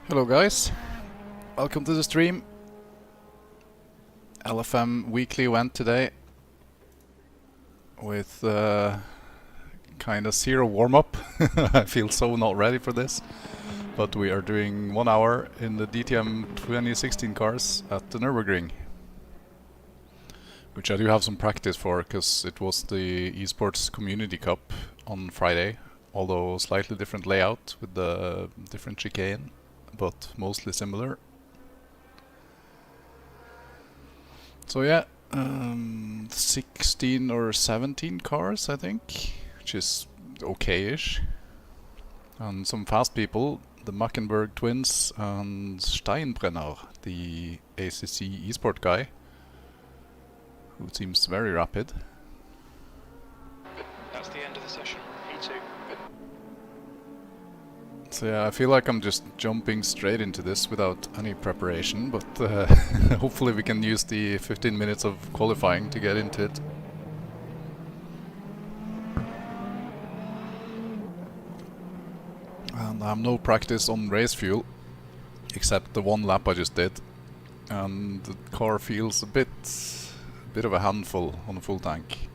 Hello guys, welcome to the stream. LFM Weekly went today with kind of zero warm-up. I feel so not ready for this, but we are doing 1 hour in the DTM2016 cars at the Nürburgring, which I do have some practice for because it was the esports community cup on Friday, although slightly different layout with the different chicane, but mostly similar. So yeah, 16 or 17 cars I think, which is okay-ish. And some fast people, the Mackenberg twins and Steinbrenner, the ACC esport guy, who seems very rapid. That's the end of the session. E2. So yeah, I feel like I'm just jumping straight into this without any preparation, but hopefully we can use the 15 minutes of qualifying to get into it. And I have no practice on race fuel, except the one lap I just did, and the car feels a bit of a handful on a full tank.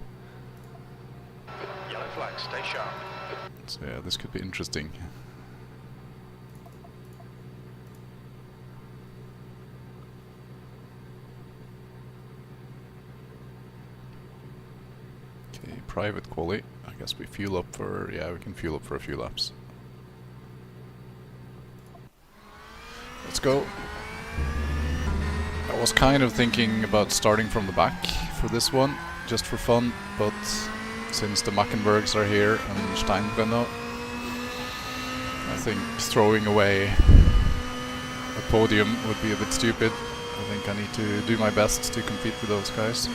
Yellow flag, stay sharp. So yeah, this could be interesting. Okay, private quali. I guess we fuel up for, yeah, we can fuel up for a few laps. Let's go. I was kind of thinking about starting from the back for this one, just for fun, but since the Mackenbergs are here and Steinbrenner, I think throwing away a podium would be a bit stupid. I think I need to do my best to compete with those guys.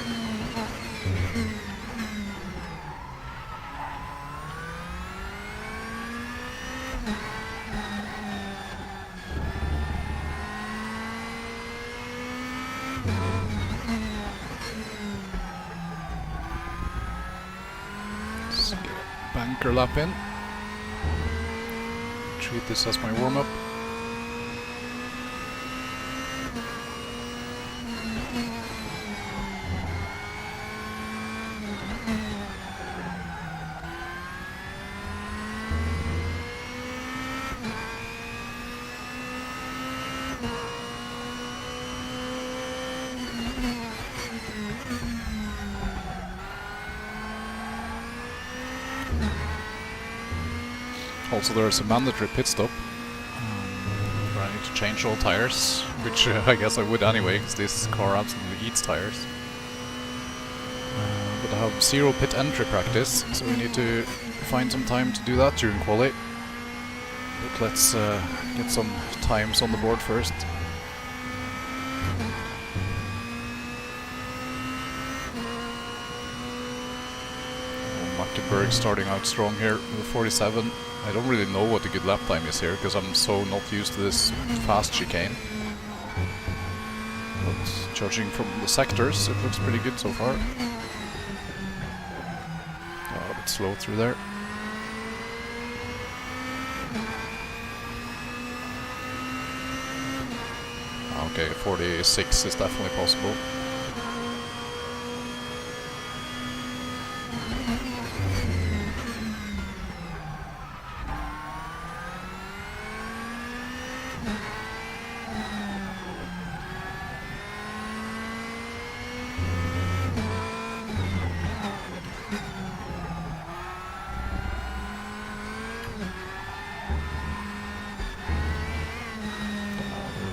Let's get a banker lap in. Treat this as my warm-up. Also, there's a mandatory pit stop where I need to change all tires, which I guess I would anyway, because this car absolutely eats tires. But I have zero pit entry practice, so we need to find some time to do that during quali. But let's get some times on the board first. Mackenberg starting out strong here with 47. I don't really know what the good lap time is here, because I'm so not used to this fast chicane. But judging from the sectors, it looks pretty good so far. Oh, a bit slow through there. Okay, 46 is definitely possible.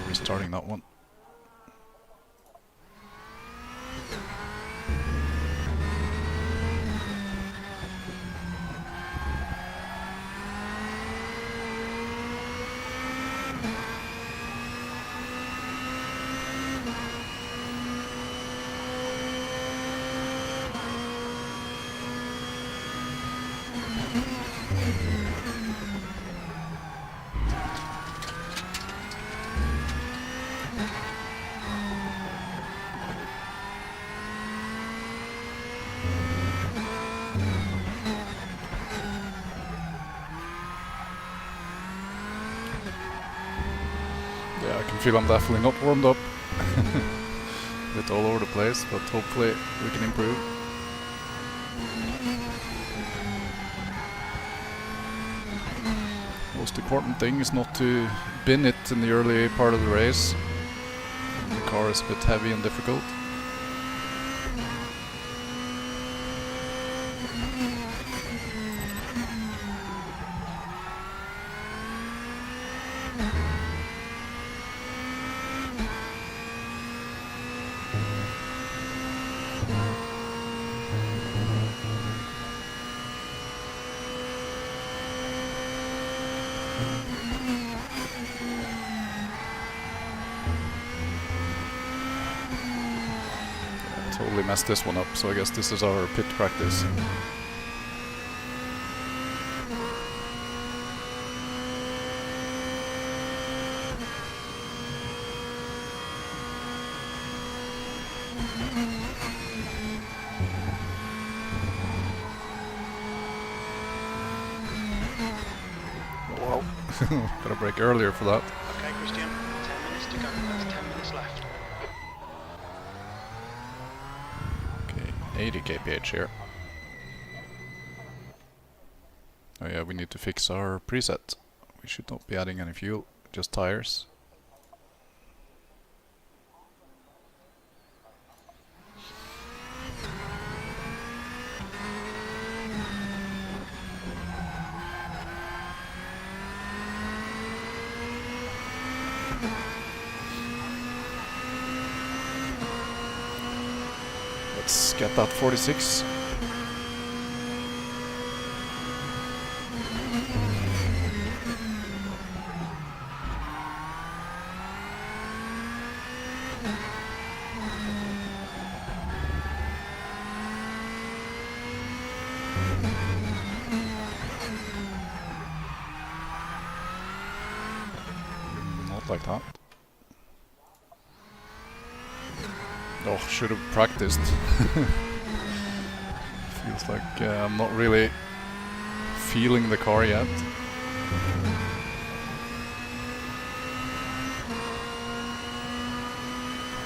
Restarting that one. feel I'm definitely not warmed up. A bit all over the place, but hopefully we can improve. Most important thing is not to bin it in the early part of the race. The car is a bit heavy and difficult. Totally messed this one up, so I guess this is our pit practice. Wow, gotta brake earlier for that. Okay, Christian, 10 minutes to go. That's 10 minutes left. 80 kph here. Oh yeah, we need to fix our preset. We should not be adding any fuel, just tires. Let's get that 46. Not like that. Oh, should have practiced. Feels like I'm not really feeling the car yet.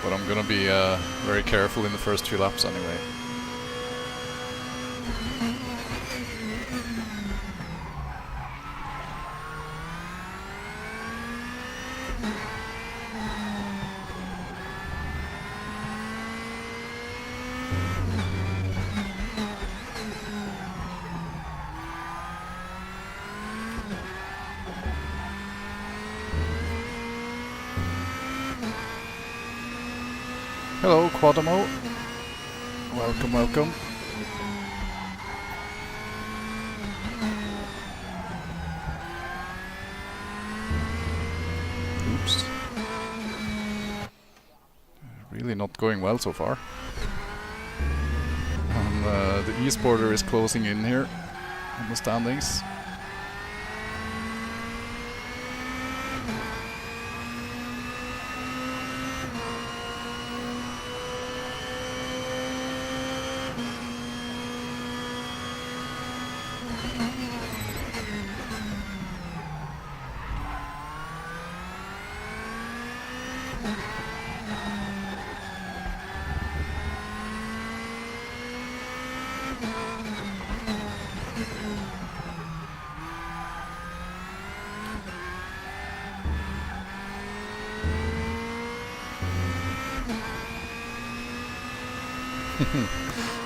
But I'm gonna be very careful in the first few laps anyway. Hello, Quadamo. Welcome, welcome. Oops. Really not going well so far. And the e-sporter is closing in here on the standings.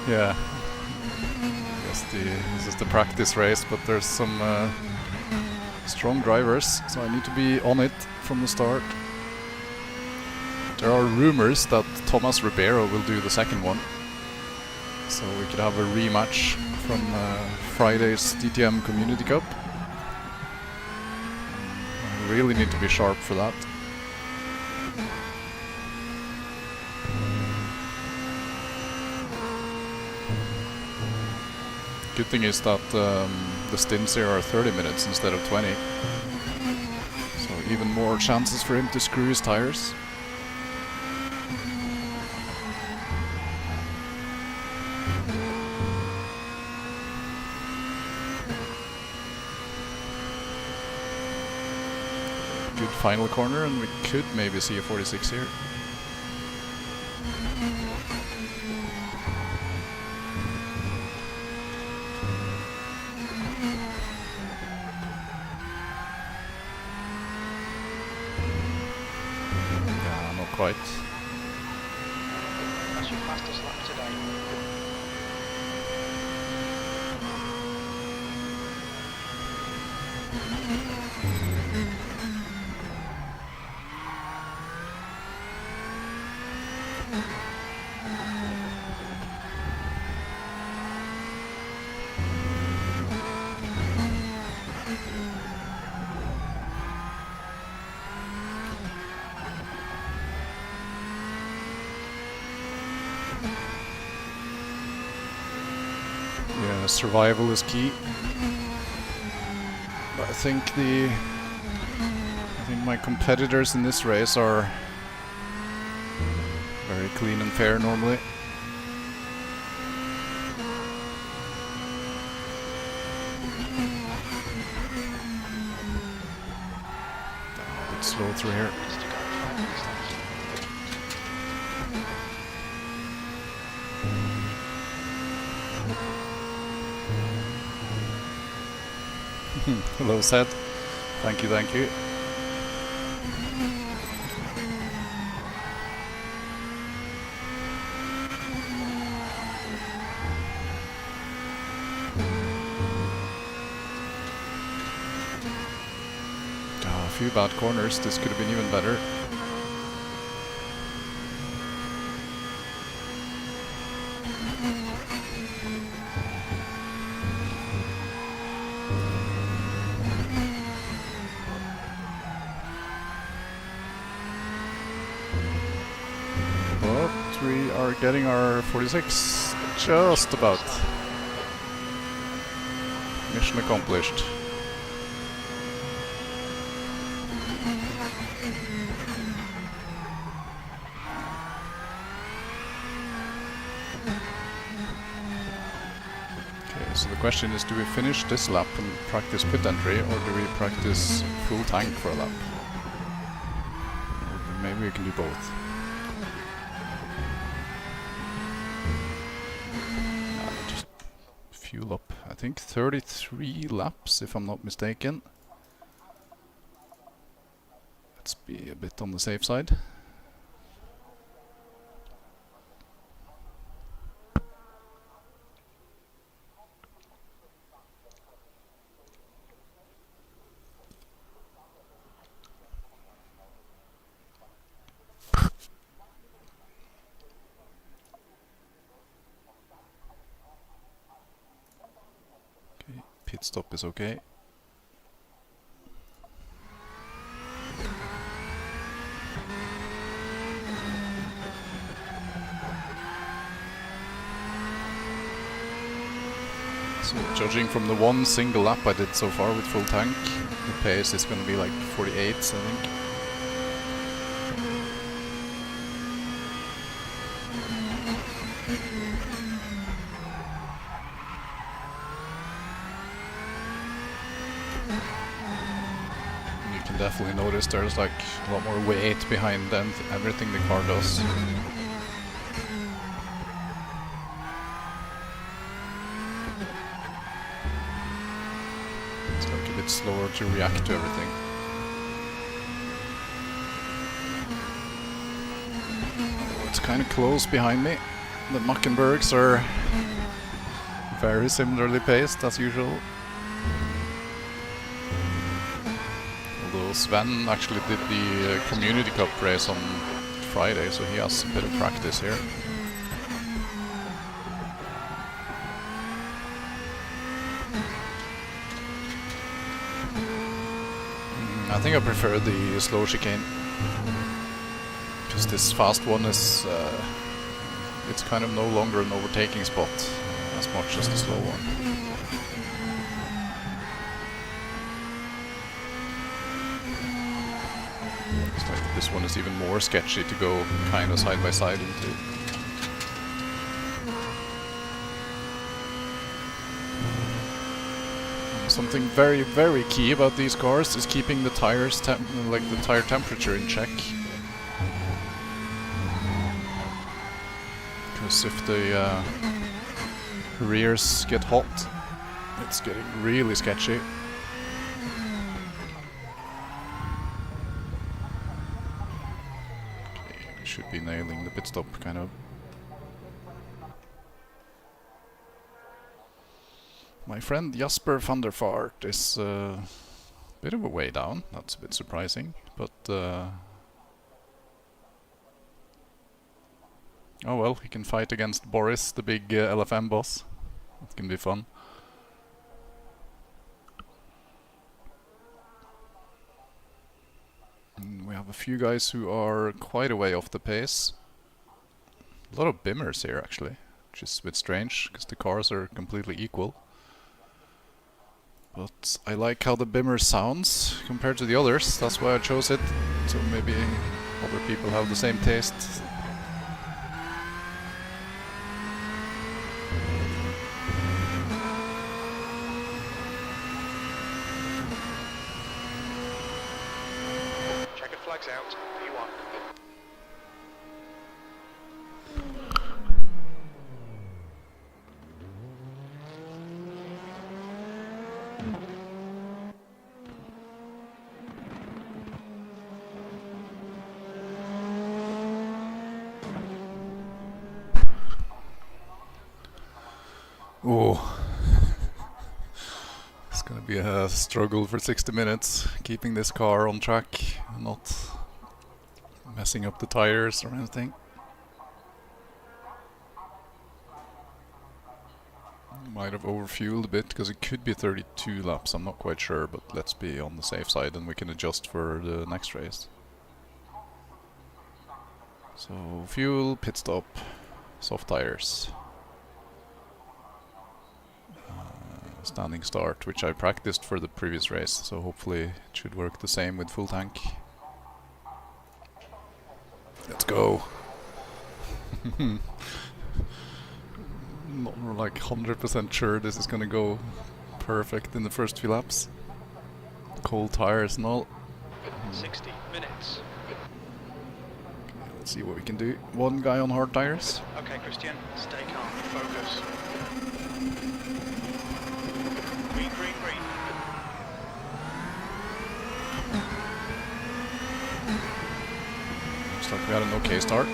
Yeah, I guess this is the practice race, but there's some strong drivers, so I need to be on it from the start. There are rumors that Thomas Ribeiro will do the second one, so we could have a rematch from Friday's DTM Community Cup. I really need to be sharp for that. Good thing is that the stints here are 30 minutes instead of 20. So even more chances for him to screw his tires. good final corner, and we could maybe see a 46 here. Yeah, not quite. That's your fastest lap today. Yeah, survival is key. But I think my competitors in this race are very clean and fair normally. A bit slow through here. 5 minutes to go, 5 minutes left. Hello, Seth. Thank you, thank you. A few bad corners. This could have been even better. We are getting our 46 just about. Mission accomplished. Okay, so the question is, do we finish this lap and practice pit entry, or do we practice full tank for a lap? Or maybe we can do both. Fuel up, I think 33 laps if I'm not mistaken. Let's be a bit on the safe side. Pit stop is okay. So judging from the one single lap I did so far with full tank, the pace is going to be like 48, I think. Definitely notice there's like a lot more weight behind everything the car does. It's like a bit slower to react to everything. Oh, it's kind of close behind me. The Mackenbergs are very similarly paced as usual. Sven actually did the Community Cup race on Friday, so he has a bit of practice here. I think I prefer the slow chicane, because this fast one is it's kind of no longer an overtaking spot as much as the slow one. This one is even more sketchy to go kind of side by side into. Something very, very key about these cars is keeping the tires like the tire temperature in check. Because if the rears get hot, it's getting really sketchy. Okay, we should be nailing the pit stop, kind of. My friend Jasper van der Vaart is a bit of a way down. That's a bit surprising, but oh well, he can fight against Boris, the big LFM boss. It can be fun. And we have a few guys who are quite a way off the pace. A lot of bimmers here, actually, which is a bit strange, because the cars are completely equal. But I like how the bimmer sounds compared to the others, that's why I chose it. So maybe other people have the same taste. Checker flags out. P1. Oh, it's gonna be a struggle for 60 minutes, keeping this car on track, not messing up the tires or anything. Might have overfueled a bit, because it could be 32 laps, I'm not quite sure, but let's be on the safe side and we can adjust for the next race. So, fuel, pit stop, soft tires. Standing start, which I practiced for the previous race, so hopefully it should work the same with full tank. Let's go. Not like 100% sure this is gonna go perfect in the first few laps. Cold tires and all. 60 minutes. Okay, let's see what we can do. One guy on hard tires. Okay, Christian, stay calm, focus. Green, green, green. Looks like we had an okay start.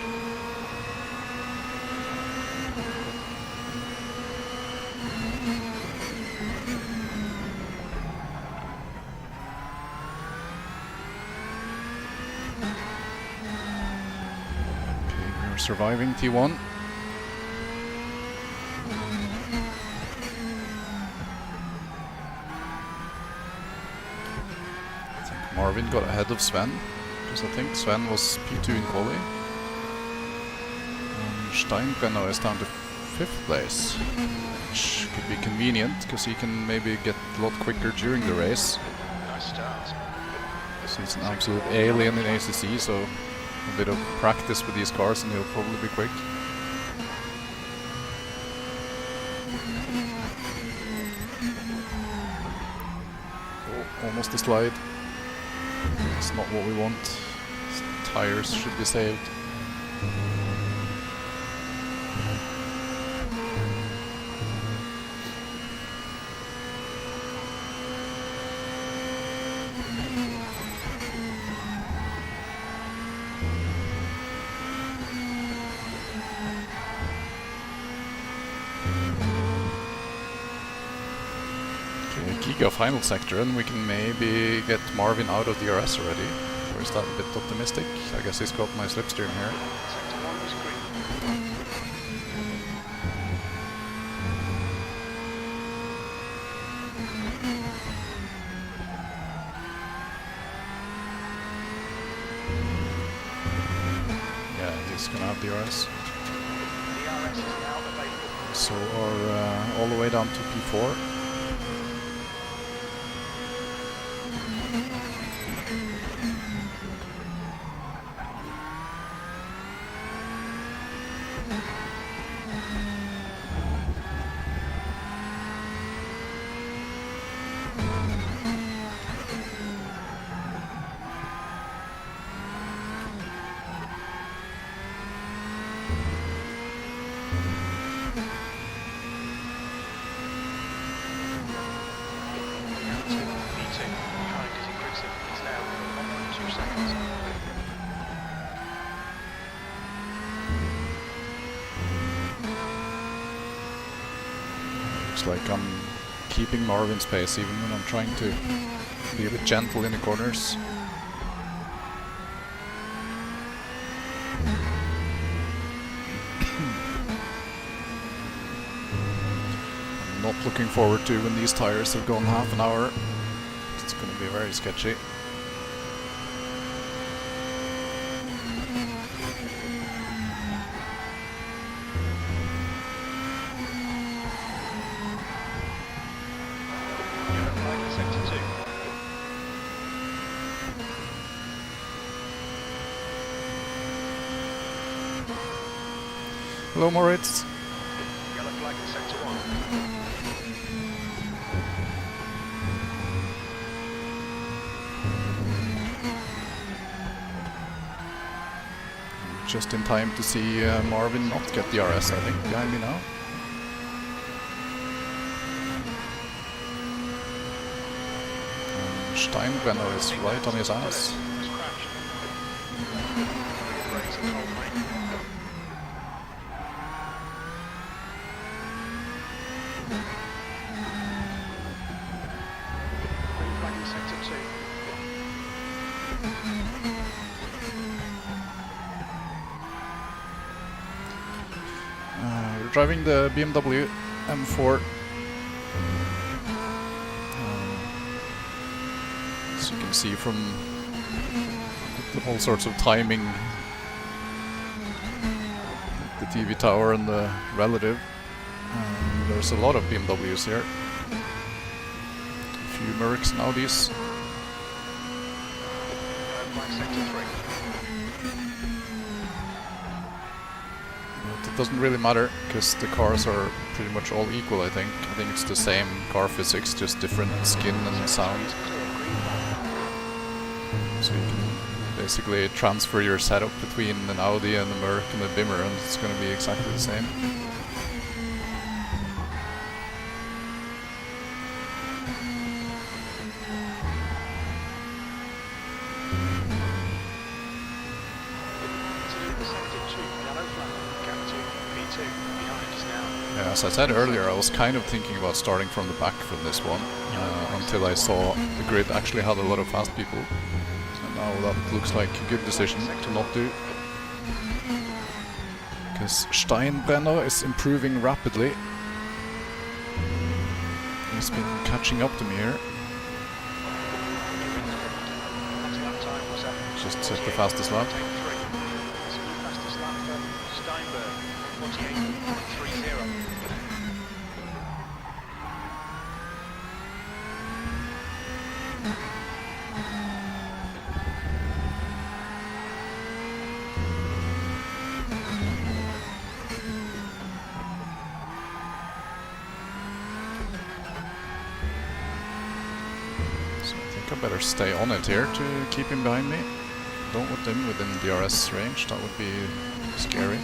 Okay, we're surviving T1. Marvin got ahead of Sven, because I think Sven was P2 in quali. And Steinbrenner is down to 5th place, which could be convenient, because he can maybe get a lot quicker during the race. Nice start. So he's an absolute alien in ACC, so a bit of practice with these cars and he'll probably be quick. Oh, almost a slide. It's not what we want. Tires should be saved. Giga final sector, and we can maybe get Marvin out of DRS already. Or is that a bit optimistic? I guess he's got my slipstream here. Sector 1 is green. Yeah, he's gonna have DRS. DRS is now available. So are all the way down to P4. Looks like I'm keeping Marvin's pace even when I'm trying to be a bit gentle in the corners. I'm not looking forward to when these tires have gone half an hour. It's going to be very sketchy. Hello, Moritz. Yellow flag in sector 1. Just in time to see Marvin not get the RS, I think, behind me now. And Steinbrenner is right on his ass. We're driving the BMW M4. As you can see from all sorts of timing, the TV tower and the relative. There's a lot of BMWs here. A few Mercs and Audis. But it doesn't really matter because the cars are pretty much all equal, I think. I think it's the same car physics, just different skin and sound. So you can basically transfer your setup between an Audi and a Merc and a Bimmer, and it's going to be exactly the same. Yeah, as I said earlier, I was kind of thinking about starting from the back from this one, until I saw the grid actually had a lot of fast people. So now that looks like a good decision to not do. Because Steinbrenner is improving rapidly. He's been catching up to me here. Just set the fastest lap. I better stay on it here to keep him behind me. Don't want him within DRS range, that would be scary.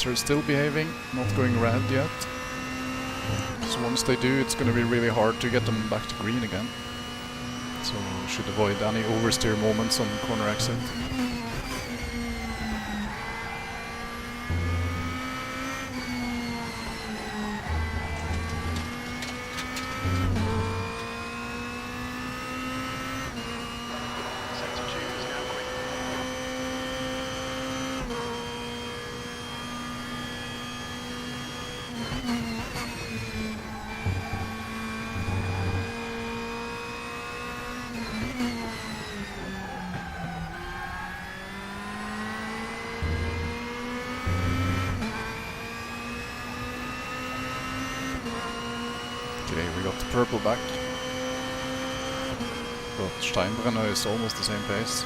Are still behaving, not going red yet. So once they do, it's going to be really hard to get them back to green again. So we should avoid any oversteer moments on corner exit. Okay, we got the purple back, but Steinbrenner is almost the same pace.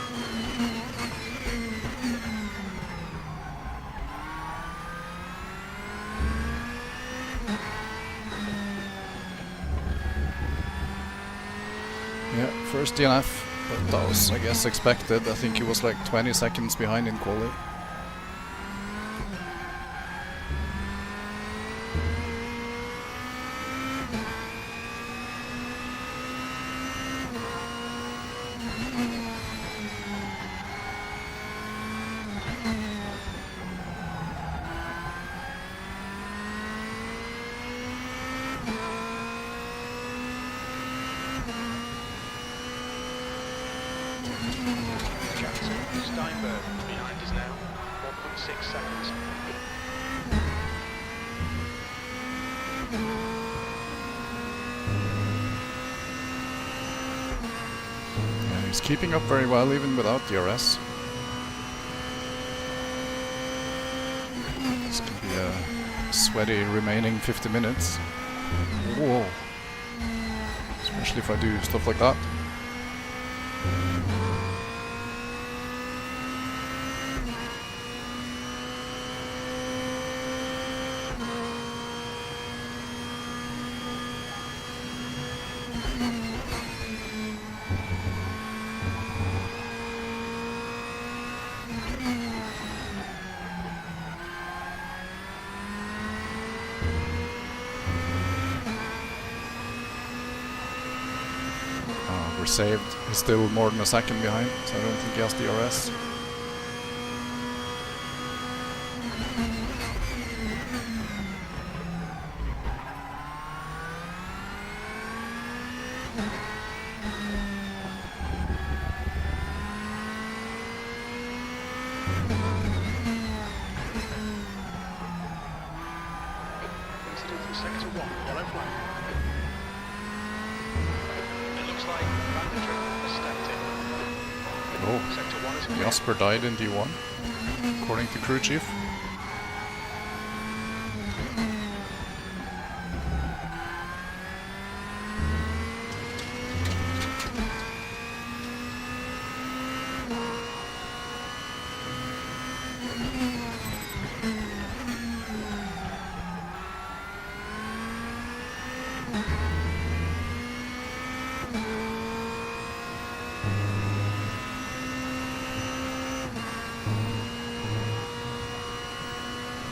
Yeah, first DNF. But that was, I guess, expected. I think he was like 20 seconds behind in quali. Steinberg behind us now, 1.6 seconds. Yeah, he's keeping up very well even without DRS. It's going to be a sweaty remaining 50 minutes. Whoa. Especially if I do stuff like that. We're saved. He's still more than a second behind, so I don't think he has DRS. Incident from sector 1, yellow flag. It looks like Fanatec has stepped in. Oh, Sector 1 is clear. Jasper died in D1, according to crew chief.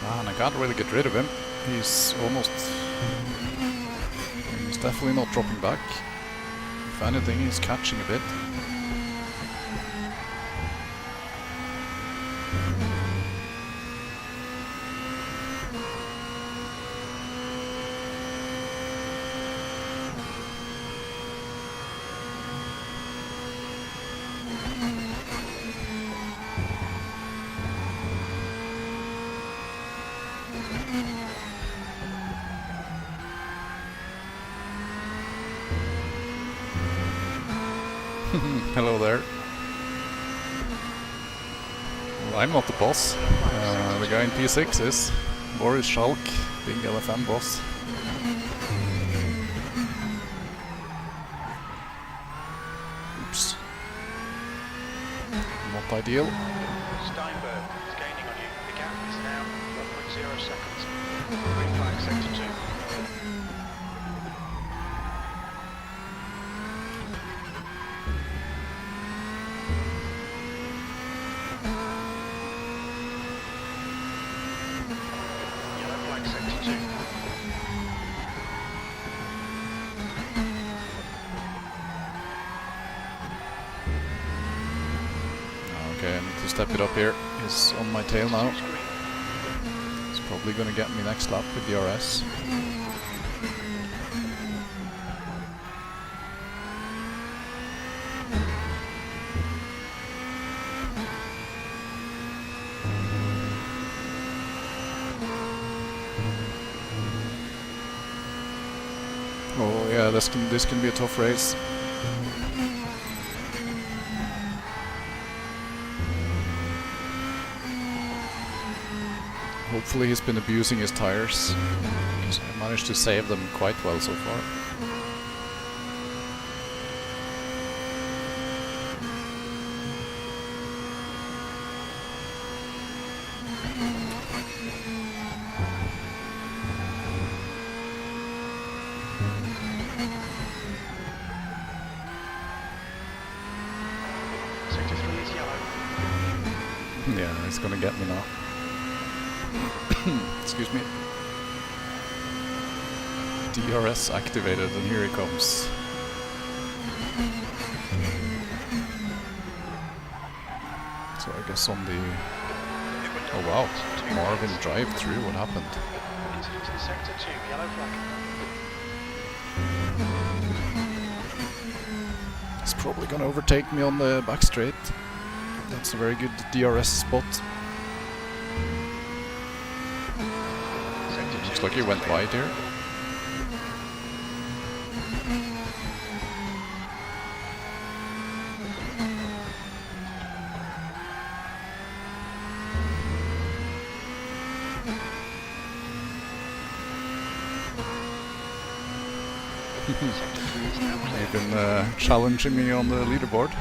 Man, I can't really get rid of him. He's almost... He's definitely not dropping back. If anything, he's catching a bit. Hello there. Well, I'm not the boss. The guy in P6 is Boris Schalk, being LFM boss. Oops. Not ideal. Steinberg is gaining on you. The gap is now 1.0 seconds. Green flag sector 2. Yellow flag sector 2. Okay, I need to step it up here. He's on my tail now. He's probably going to get me next lap with DRS. Oh yeah, this can be a tough race. Hopefully he's been abusing his tires, because I managed to save them quite well so far. Yeah, he's gonna get me now. Excuse me. DRS activated, and here he comes. So I guess on the... Oh wow, Marvin drive-through, what happened? Into sector 2, yellow flag. He's probably gonna overtake me on the back straight. That's a very good DRS spot. Looks like he went wide here. You've been challenging me on the leaderboard.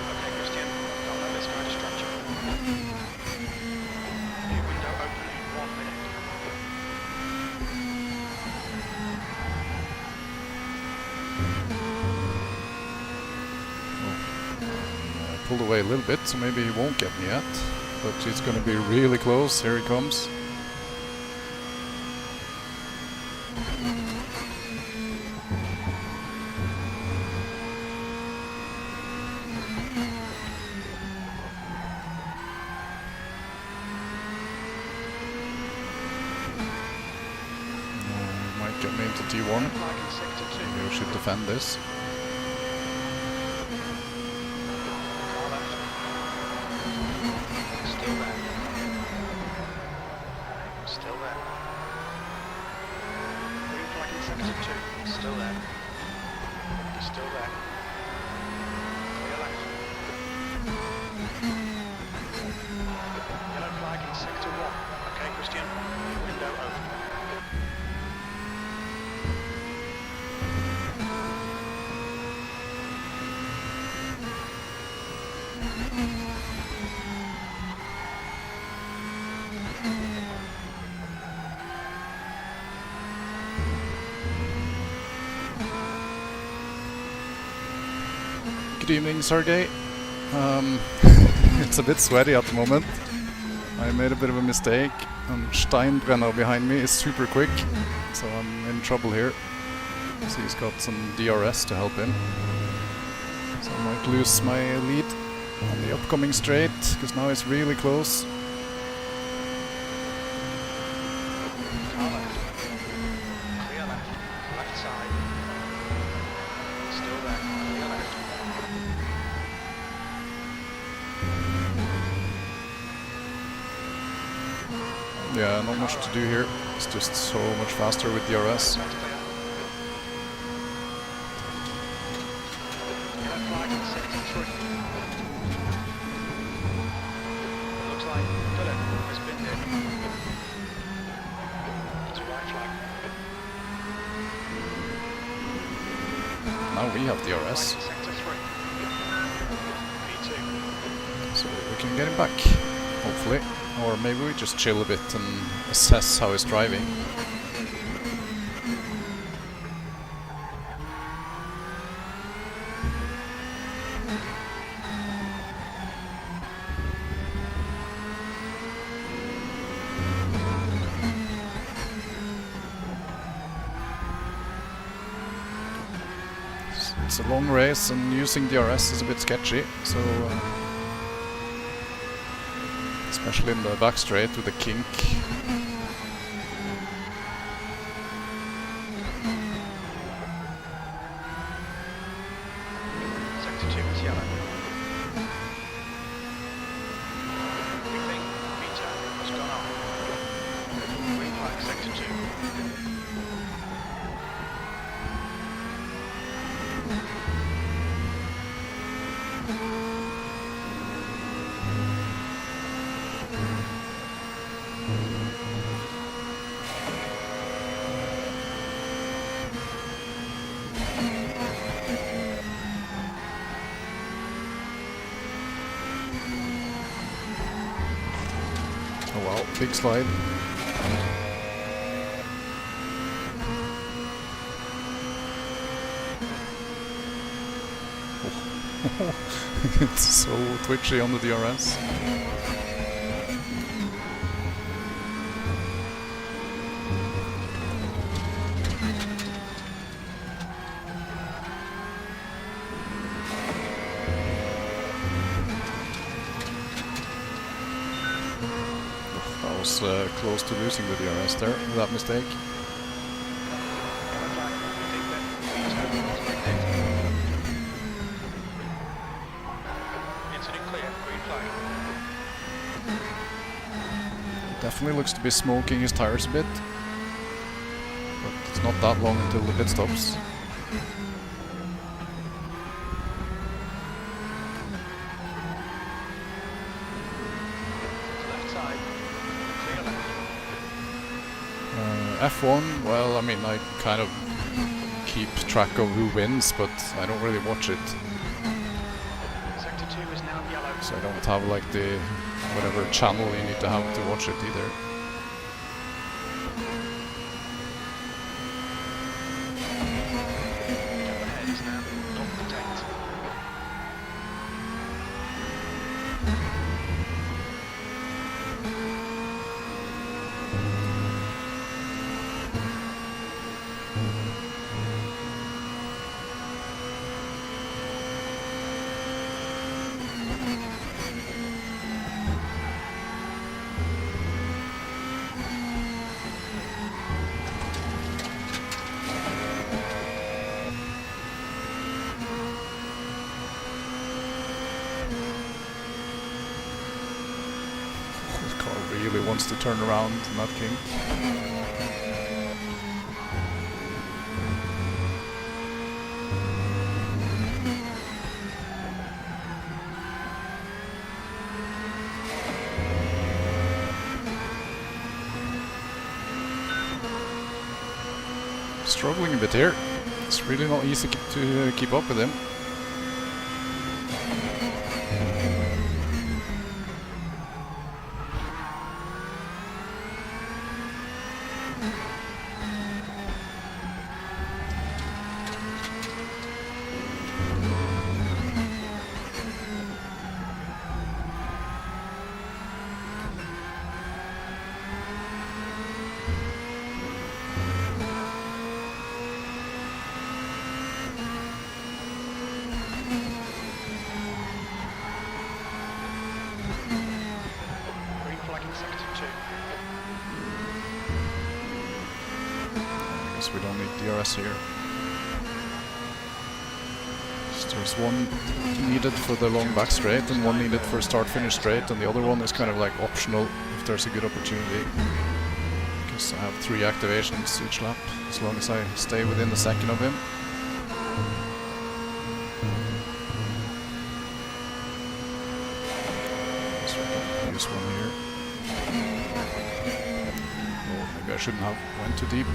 Okay, Christian, don't let this guy distract you. New window open in 1 minute. Pulled away a little bit, so maybe he won't get me yet. But he's gonna be really close. Here he comes. Might get me into T1. Flag in sector 2. Maybe we should defend this. Far left. Still there. Still there. Green flag in sector 2. Still there. Still there. Clear left. Yellow flag in sector 1. Okay, Christian. Window open. Good evening, Sergey. It's a bit sweaty at the moment. I made a bit of a mistake, and Steinbrenner behind me is super quick, so I'm in trouble here. So he's got some DRS to help him. So I might lose my lead on the upcoming straight, because now it's really close. Far left. Clear left. Left side. Still there. Clear left. Yeah, not much to do here. It's just so much faster with DRS. That's clear. Yellow flag in sector 3. Looks like Dylan has been there. It's a white flag. Now we have Flag DRS, in sector 3. P2. so we can get him back, hopefully. Or maybe we just chill a bit and assess how he's driving. It's a long race and using DRS is a bit sketchy, so especially in the back straight with the kink. Sector 2 is yellow. Big thing, meter has gone off. Green flag sector 2. Oh wow, big slide. It's so twitchy on the DRS. That was close to losing the DRS there with that mistake. Definitely looks to be smoking his tires a bit, but it's not that long until the pit stops. F1, well, I mean, I kind of keep track of who wins, but I don't really watch it. Sector 2 is now yellow. So I don't have like the whatever channel you need to have to watch it either. Ahead is now not protect. Really wants to turn around in that kink. Struggling a bit here. It's really not easy to keep up with him. We don't need DRS here. So there's one needed for the long back straight and one needed for start-finish straight, and the other one is kind of like optional if there's a good opportunity. Because I have 3 activations each lap, as long as I stay within the second of him. So I can use one here. Oh, maybe I shouldn't have went too deep.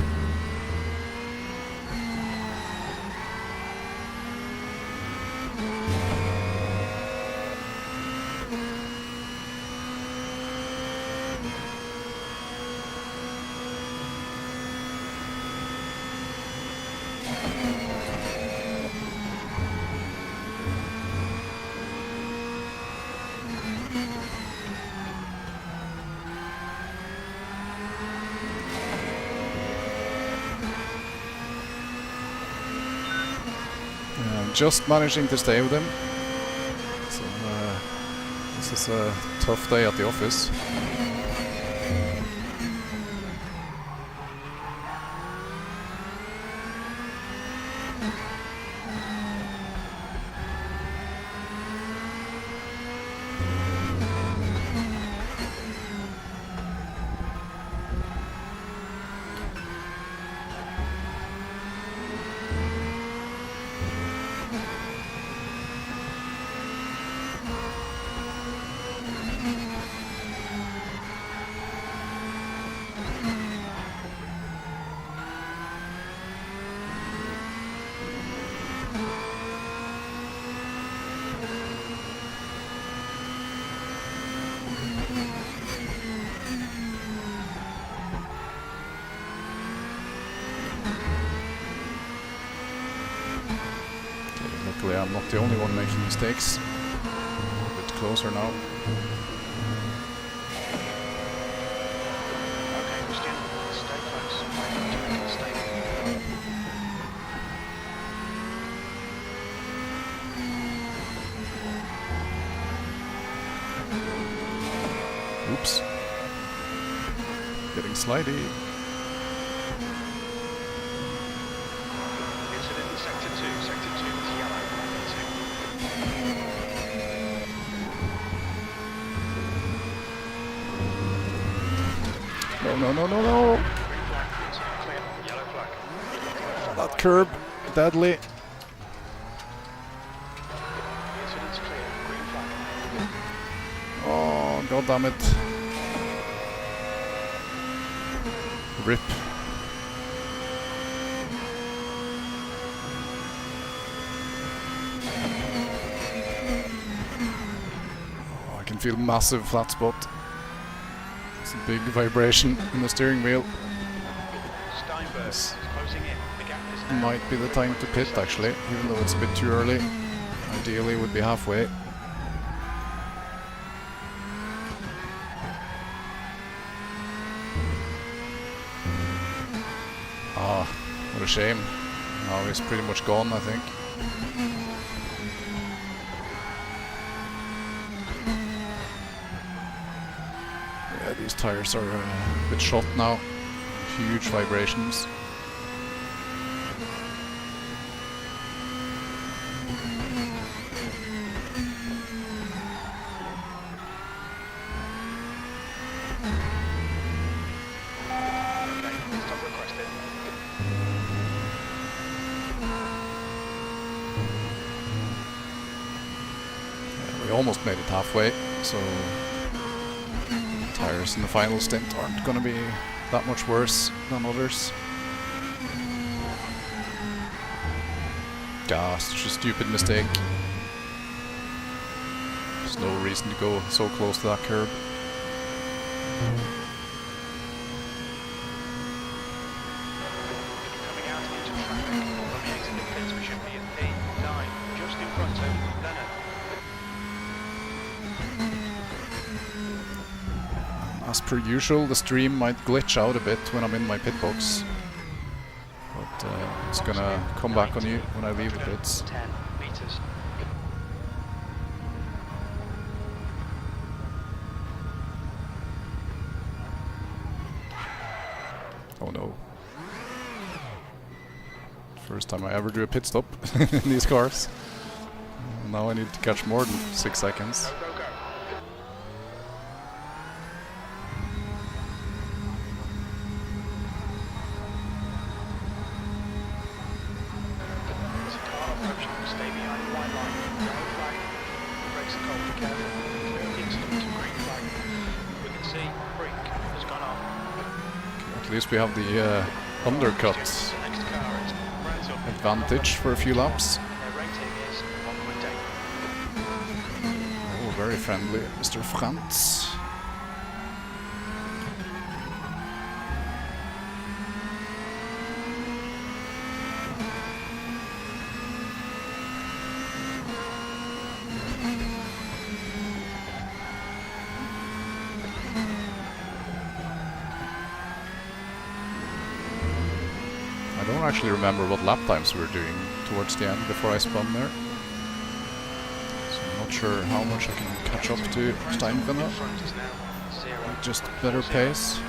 Just managing to stay with him. So, this is a tough day at the office. I'm not the only one making mistakes. A bit closer now. Okay, Christian, stay close. Stay. Oops. Getting slidey. Incident in Sector 2. Sector 2 is yellow. No, no, no, no, no! Green flag. Incident clear. Yellow flag. That curb, deadly. Incident's clear. Green flag. Oh, god damn it. Rip. Oh, I can feel massive flat spot. It's a big vibration in the steering wheel. Steinberg This is closing in. The gap is now. might be the time to pit actually, even though it's a bit too early. Ideally would be halfway. Ah, what a shame. Now he's pretty much gone, I think. Yeah, these tires are a bit shot now. Huge vibrations. Okay, stop requested. Yeah, we almost made it halfway, so tires in the final stint aren't going to be that much worse than others. Ah, such a stupid mistake. There's no reason to go so close to that curb. Coming out into traffic from the exit pits, we should be at P9, just in front of Leonard. As per usual, the stream might glitch out a bit when I'm in my pit box. But it's gonna come back on you when I leave the pits. 10 meters. Oh no. First time I ever do a pit stop in these cars. Now I need to catch more than 6 seconds. Go, go, go. There's a car approaching. Stay behind the white line. Yellow flag. Brakes are cold. Be careful. Clear instant. Green flag. We can see brake has gone off. At least we have the undercut Next car is Ransom. advantage for a few laps. Their rating is 1.8. Oh, very friendly, Mr. Frantz. I don't actually remember what lap times we were doing towards the end before I spun there. So I'm not sure how much I can catch up to Heusinkveld. Front is now 0. Just better pace.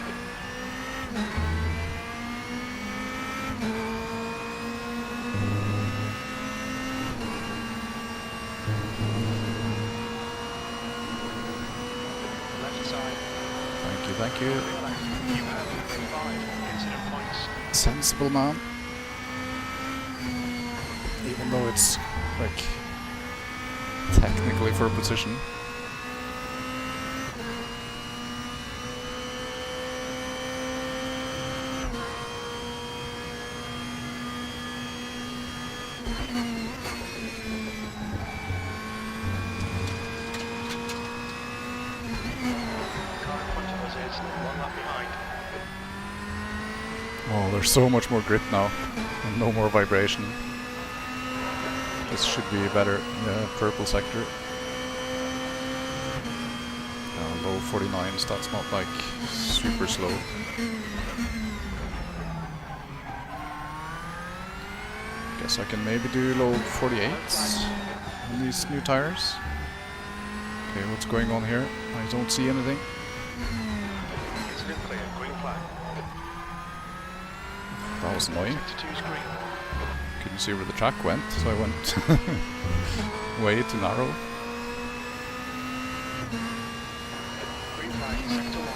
Left side. Thank you, thank you. You have 5 incident points. Sensible man. Even though it's like technically for position. Car in front of us is 1 lap behind. Oh, there's so much more grip now, and no more vibration. This should be better in the purple sector. Low 49s, that's not like super slow. Guess I can maybe do low 48s on these new tires. Okay, what's going on here? I don't see anything. Incident clear, green flag. That was annoying. Sector 2 is green. Couldn't see where the track went, so I went way too narrow. Green flag in sector 1.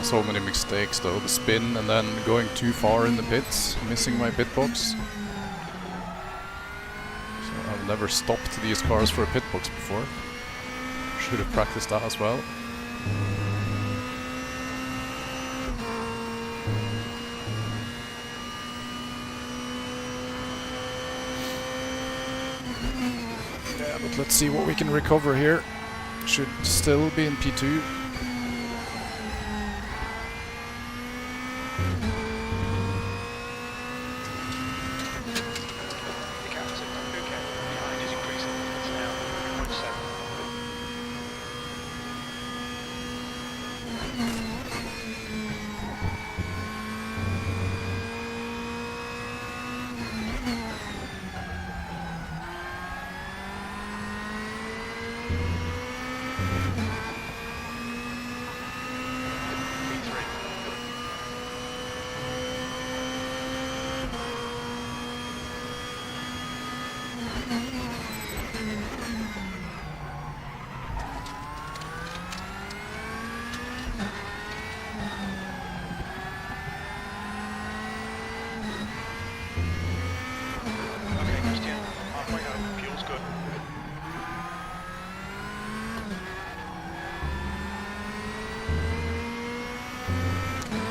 So many mistakes though, the spin and then going too far in the pits, missing my pit box. So I've never stopped these cars for a pit box before. Should have practiced that as well. Yeah, but let's see what we can recover here. Should still be in P2.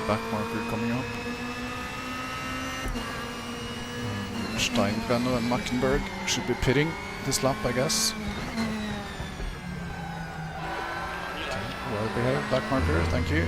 Back marker coming up. Heusinkveld and Mackenberg should be pitting this lap, I guess. Okay, well behaved, back marker, thank you.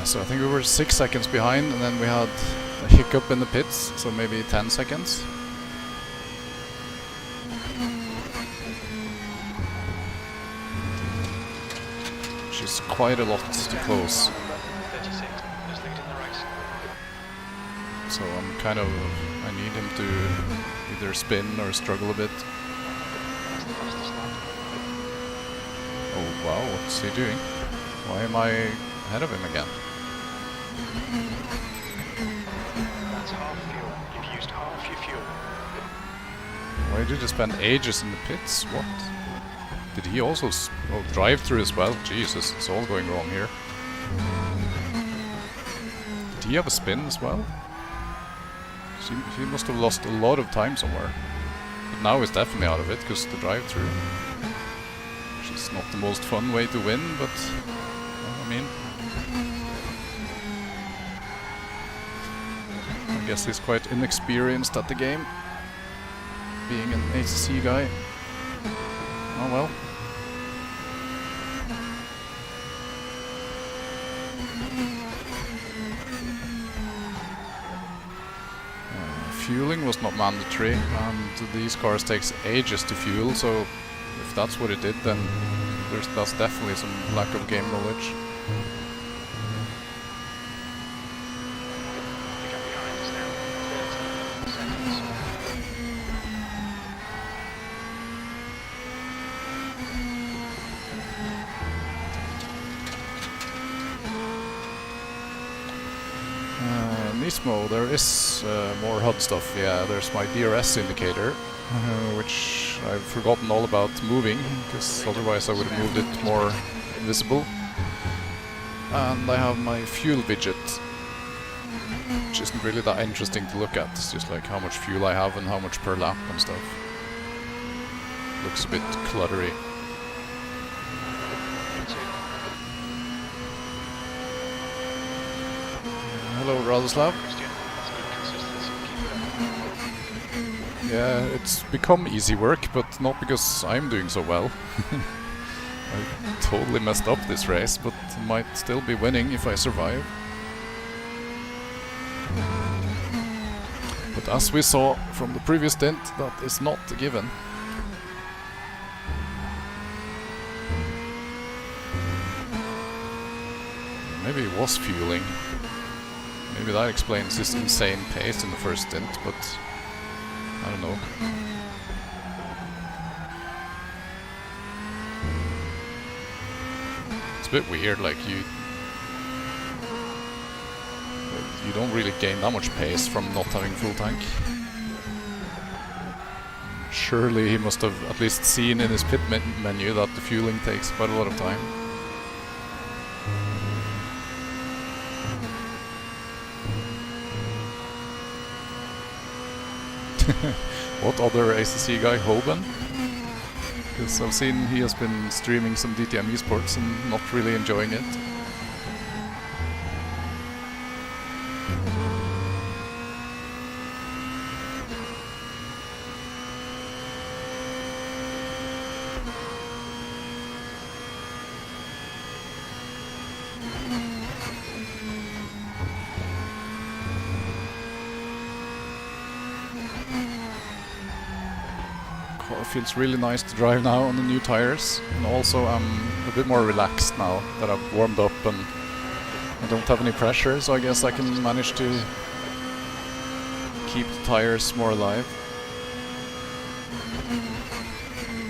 So I think we were 6 seconds behind, and then we had a hiccup in the pits, so maybe 10 seconds. Which is quite a lot to close. 36 is leading the race. So I'm kind of, I need him to either spin or struggle a bit. That's the fastest lap. Oh wow, what's he doing? Why am I ahead of him again? That's half fuel. You've used half your fuel. Why did you spend ages in the pits? What? Did he also drive through as well? Jesus, it's all going wrong here. Did he have a spin as well? He must have lost a lot of time somewhere. But now he's definitely out of it because the drive-through. Which is not the most fun way to win, but well, I mean, I guess he's quite inexperienced at the game, being an HC guy. Oh well. Fueling was not mandatory, and these cars takes ages to fuel, so if that's what it did, then that's definitely some lack of game knowledge. Nismo there is more HUD stuff. Yeah, there's my DRS indicator, which I've forgotten all about moving, because otherwise I would have moved it more visible. And I have my fuel widget, which isn't really that interesting to look at. It's just like how much fuel I have and how much per lap and stuff. Looks a bit cluttery. Hello, Radoslav. Yeah, it's become easy work, but not because I'm doing so well. I totally messed up this race, but might still be winning if I survive. But as we saw from the previous stint, that is not a given. Maybe it was fueling. Maybe that explains this insane pace in the first stint, but I don't know. It's a bit weird, like you don't really gain that much pace from not having full tank. Surely he must have at least seen in his pit menu that the fueling takes quite a lot of time. What other ACC guy, Hoban? Because I've seen he has been streaming some DTM esports and not really enjoying it. Feels really nice to drive now on the new tires, and also I'm a bit more relaxed now that I've warmed up and I don't have any pressure, so I guess I can manage to keep the tires more alive.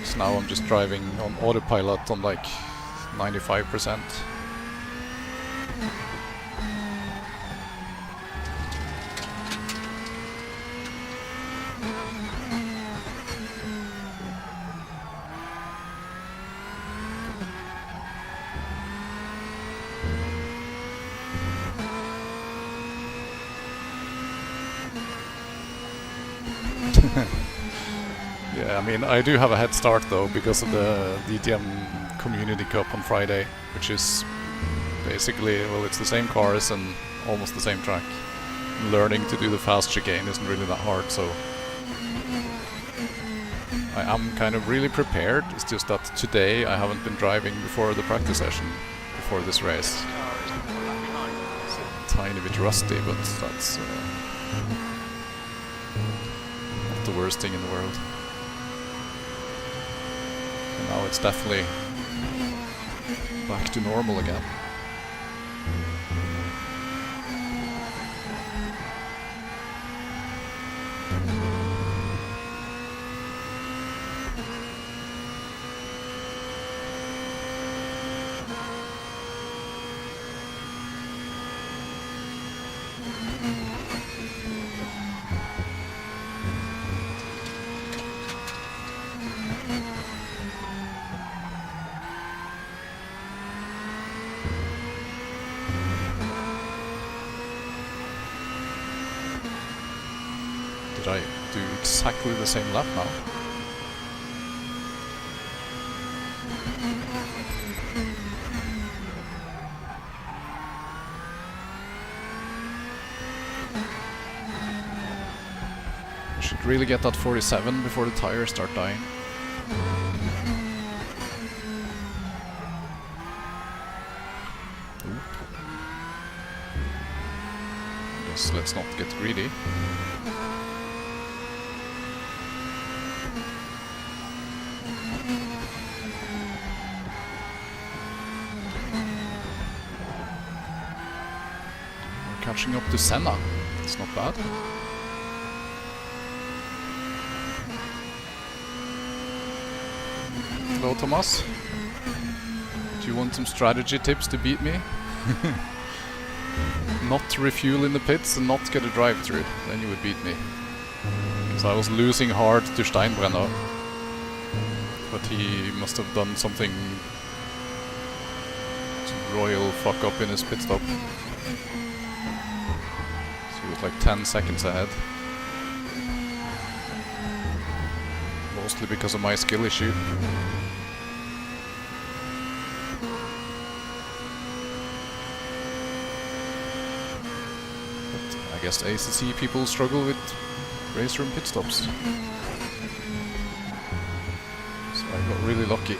So now I'm just driving on autopilot on like 95%. Yeah, I mean, I do have a head start though because of the DTM Community Cup on Friday, which is basically, well, it's the same cars and almost the same track. Learning to do the fast chicane isn't really that hard, so I am kind of really prepared. It's just that today I haven't been driving before the practice session, before this race. It's a tiny bit rusty, but that's not the worst thing in the world. And now it's definitely back to normal again. Did I do exactly the same lap now? I should really get that 47 before the tires start dying. Guess let's not get greedy. Catching up to Senna. It's not bad. Hello, Thomas. Do you want some strategy tips to beat me? not refuel in the pits and not get a drive-through, then you would beat me. Because I was losing hard to Steinbrenner, but he must have done something royal fuck up in his pit stop. So he was like 10 seconds ahead. Mostly because of my skill issue. But I guess ACC people struggle with Raceroom pit stops. So I got really lucky.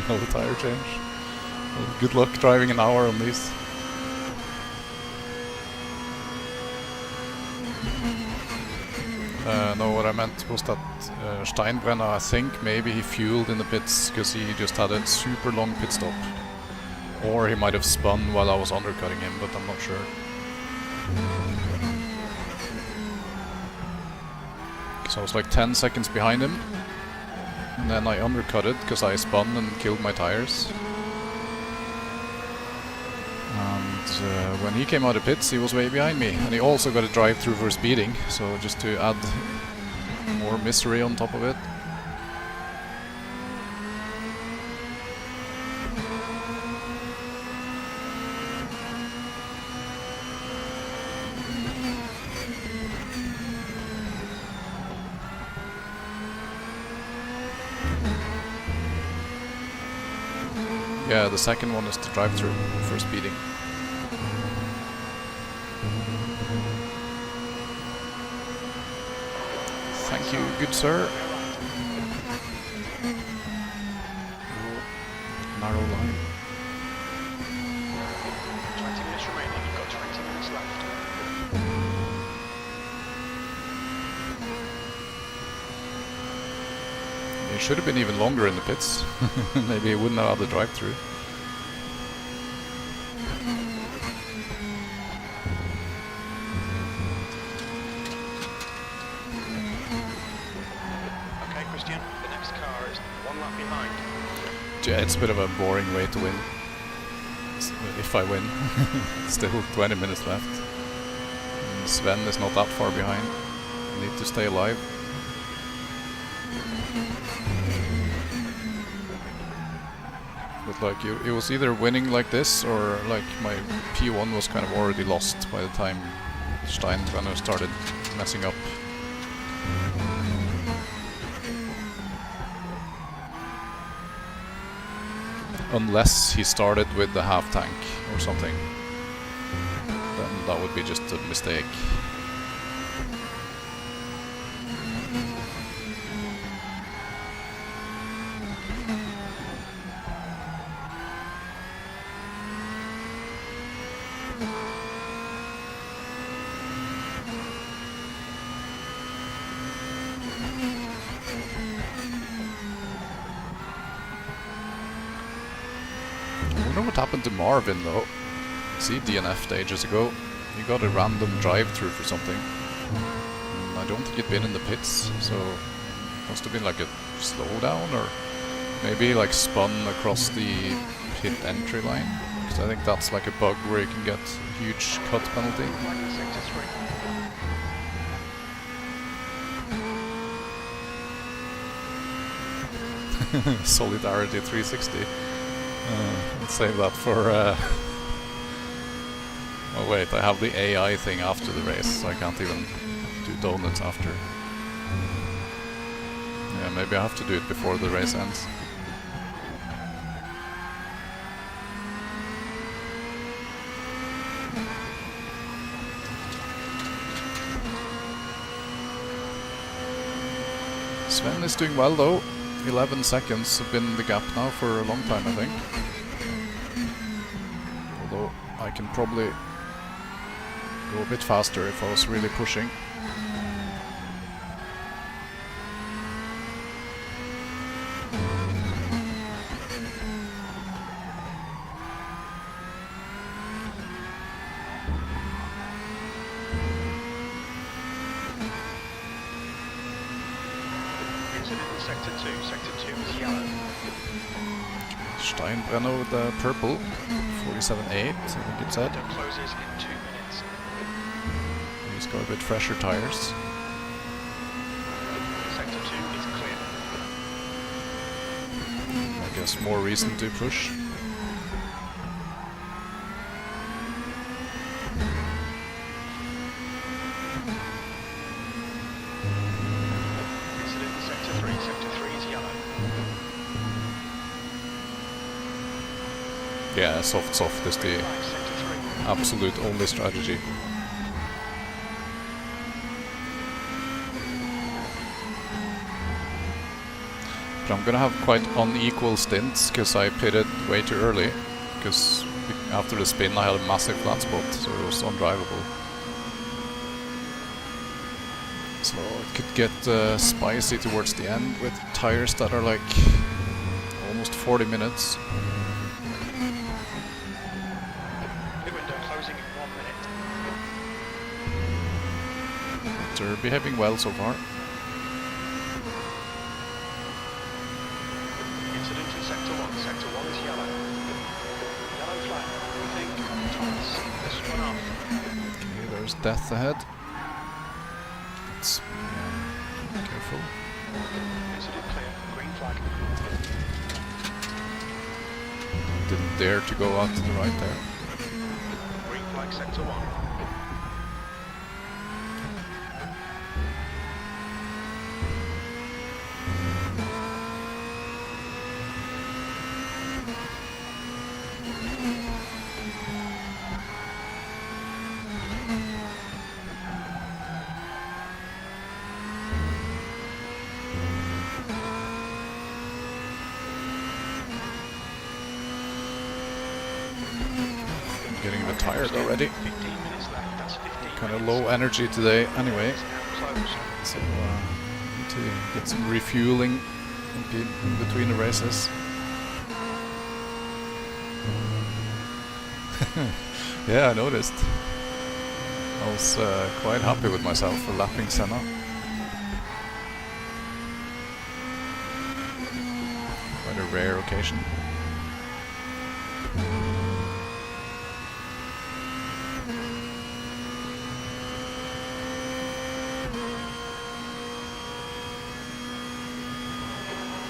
No tire change. Well, good luck driving an hour on these. No, what I meant was that Steinbrenner, I think maybe he fueled in the pits because he just had a super long pit stop. Or he might have spun while I was undercutting him, but I'm not sure. So I was like 10 seconds behind him. And then I undercutted because I spun and killed my tires. And when he came out of pits, he was way behind me. And he also got a drive-through for speeding, so just to add more misery on top of it. Yeah, the second one is the drive-through for speeding. Thank you, good sir. Narrow line. 20 minutes remaining, you've got 20 minutes left. It should have been even longer in the pits. Maybe he wouldn't have had the drive-through. Okay, Christian, the next car is one lap behind. Yeah, it's a bit of a boring way to win. If I win. Still 20 minutes left. And Sven is not that far behind. I need to stay alive. But like, it was either winning like this, or like my P1 was kind of already lost by the time Steinbrenner started messing up. Unless he started with the half tank or something, then that would be just a mistake. I wonder what happened to Marvin though. See, DNF'd ages ago. He got a random drive-through for something. I don't think he'd been in the pits, so must have been like a slowdown, or maybe he like spun across the pit entry line. Because I think that's like a bug where you can get a huge cut penalty. Solidarity 360. Let's save that for... Oh wait, I have the AI thing after the race, so I can't even do donuts after. Yeah, maybe I have to do it before the race ends. Sven is doing well though. 11 seconds have been the gap now for a long time, I think. Although I can probably go a bit faster if I was really pushing. sector 2. Sector 2 is yellow. Steinbrenner with the purple, 47.8, I think it said. Window closes in 2 minutes. He's got a bit fresher tires. Sector 2 is clear. I guess more reason to push. Incident in sector 3. Sector 3 is yellow. Yeah, soft is the Green flag, sector 3. absolute only strategy. But I'm gonna have quite unequal stints because I pitted way too early. Because after the spin I had a massive flat spot, so it was undrivable. So it could get spicy towards the end with tires that are like almost 40 minutes. The window closing in 1 minute. They're behaving well so far. Incident in sector 1. Sector 1 is yellow. Yellow flag. We think Thomas has run off. Okay, there's death ahead. Let's careful. Incident clear. Green flag. Didn't dare to go out to the right there. Green flag sector 1. Getting a bit tired already. 15 minutes left. That's 15 Kind of minutes. low energy today anyway. It's now closed. So need to get some refueling in between the races. Yeah, I noticed. I was quite happy with myself for lapping Senna. Quite a rare occasion.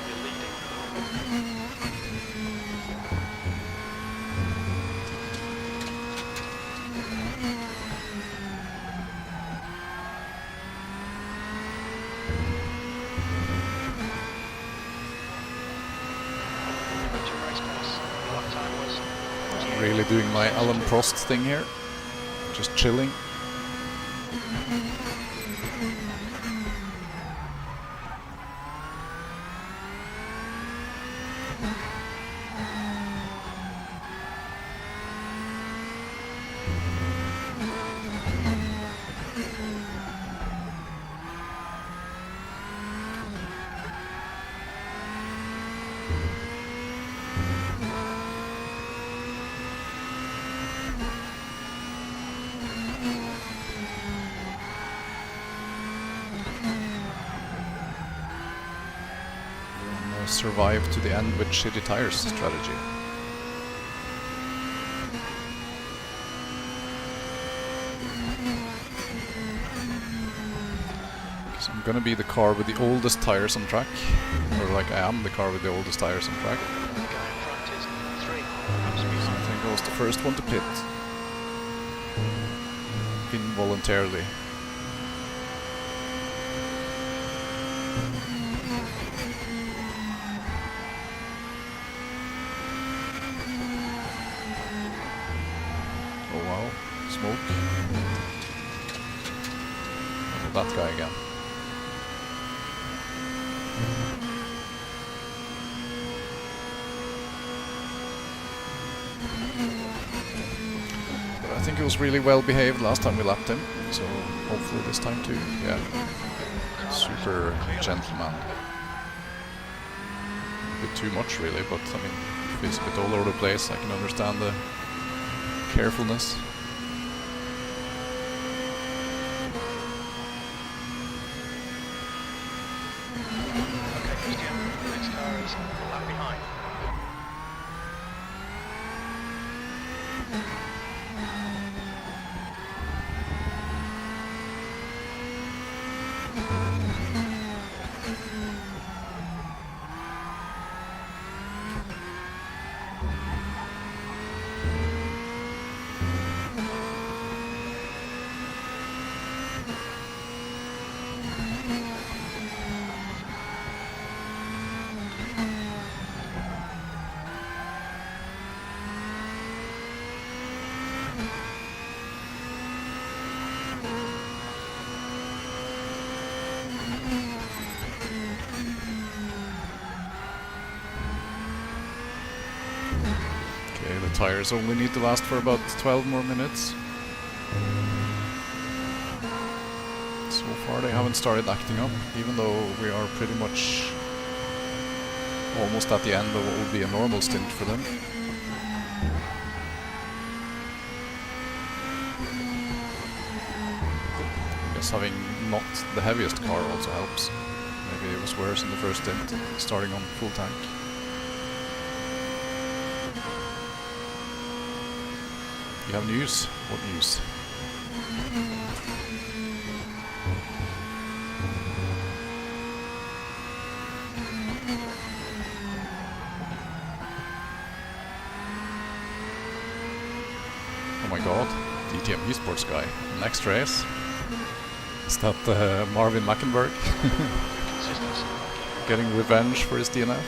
You're leading. Approaching race pace. Your lap time was Really doing my Alan Prost thing here. Just chilling. Survive to the end with shitty tires strategy. Because I'm gonna be the car with the oldest tires on track, or like I am the car with the oldest tires on track. the guy in front is 3. So I think I was the first one to pit. Involuntarily. Oh wow, smoke. Oh, that guy again. But I think it was really well behaved last time we lapped him, so hopefully this time too. Yeah, super gentleman. A bit too much really, but I mean, if he's a bit all over the place, I can understand the carefulness. Okay, Tires only need to last for about 12 more minutes. So far they haven't started acting up, even though we are pretty much almost at the end of what will be a normal stint for them. I guess having not the heaviest car also helps. Maybe it was worse in the first stint, starting on full tank. You have news? What news? Oh my god, DTM esports guy. Next race. Is that Marvin Mackenberg? Getting revenge for his DNF?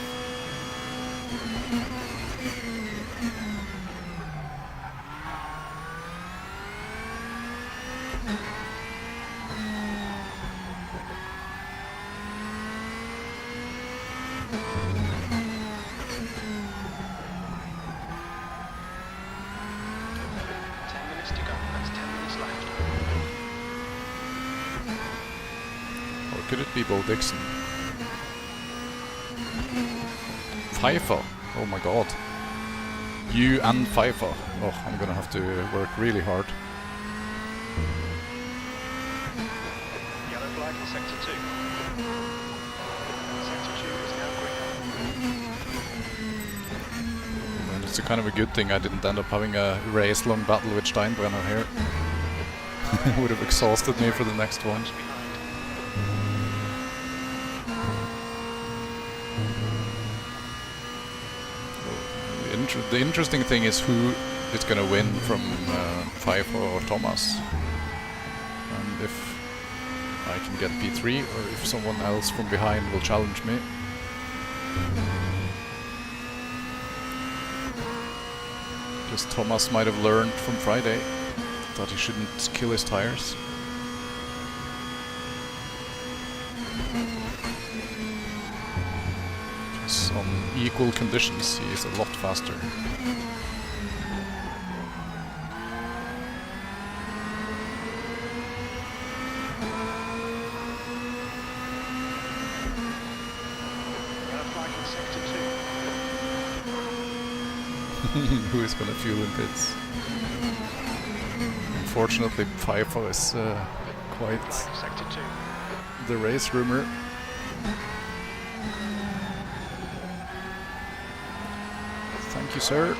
Could it be Bo Dixon? Pfeiffer? Oh my god. You and Pfeiffer. Oh, I'm gonna have to work really hard. Yellow flag in sector 2. Sector 2 is now green. And it's a kind of a good thing I didn't end up having a race-long battle with Steinbrenner here. It would have exhausted me for the next one. The interesting thing is who is going to win from Pfeiffer or Thomas. And if I can get P3 or if someone else from behind will challenge me. Because Thomas might have learned from Friday that he shouldn't kill his tires. On equal conditions, he is a lot faster. Who is going to fuel in pits? Unfortunately, Pfeiffer is quite the race rumor. Thank you, sir.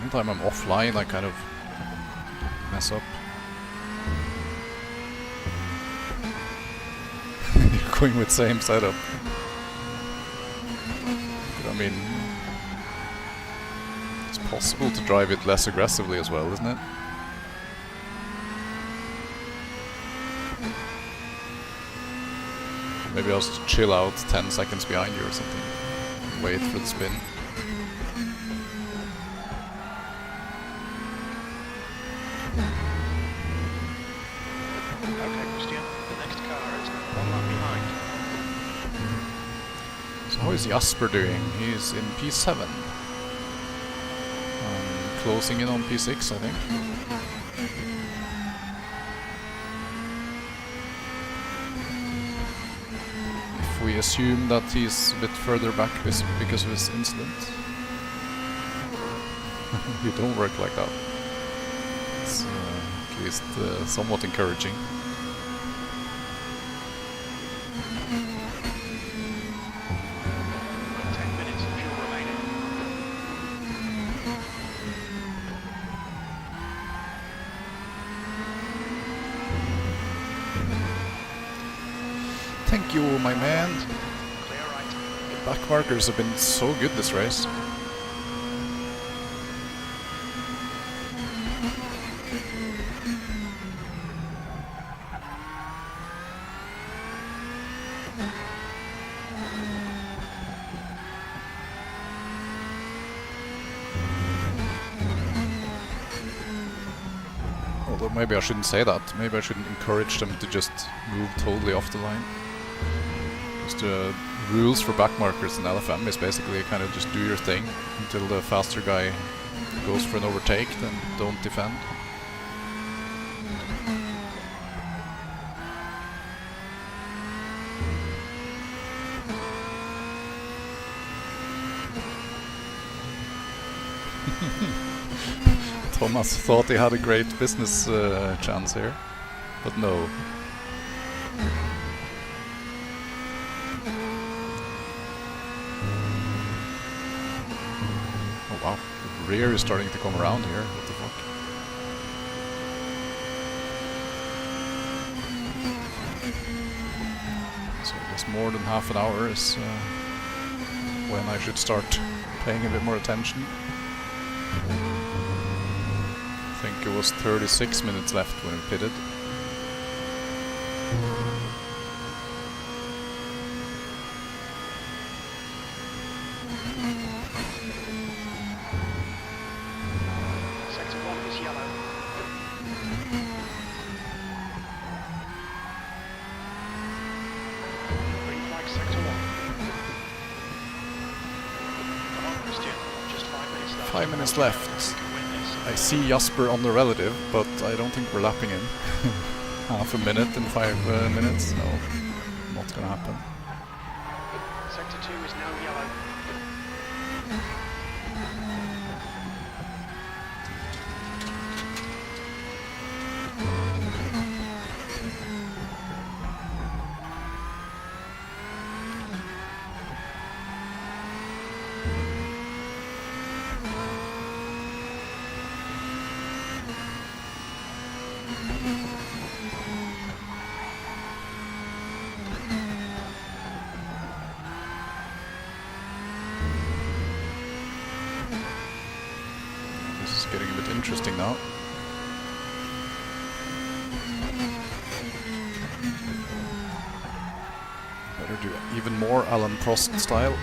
Anytime I'm offline, I kind of mess up. You're going with same setup. But I mean, it's possible to drive it less aggressively as well, isn't it? Maybe I'll just chill out 10 seconds behind you or something. Wait for the spin. Okay, Christian, the next car is 1 lap behind. So how is Jasper doing? He's in P7. Closing in on P6, I think. We assume that he's a bit further back because of his incident. You don't work like that. It's at least somewhat encouraging. you, my man. Clear right. Back markers have been so good this race. Although maybe I shouldn't say that. Maybe I shouldn't encourage them to just move totally off the line. Because the rules for back markers in LFM is basically kind of just do your thing until the faster guy goes for an overtake, then don't defend. Thomas thought he had a great business chance here, but no. Oh wow, the rear is starting to come around here, what the fuck. So I guess more than half an hour is when I should start paying a bit more attention. I think it was 36 minutes left when we pitted. Sector 1 is yellow. Green flag sector 1. Come on, Christian. Just 5 minutes left. 5 minutes left. You can win this. I see Jasper on the relative, but I don't think we're lapping in. Half a minute in 5 minutes? No, not gonna happen. Sector 2 is now yellow. This is getting a bit interesting now. Better do even more Alan Prost style.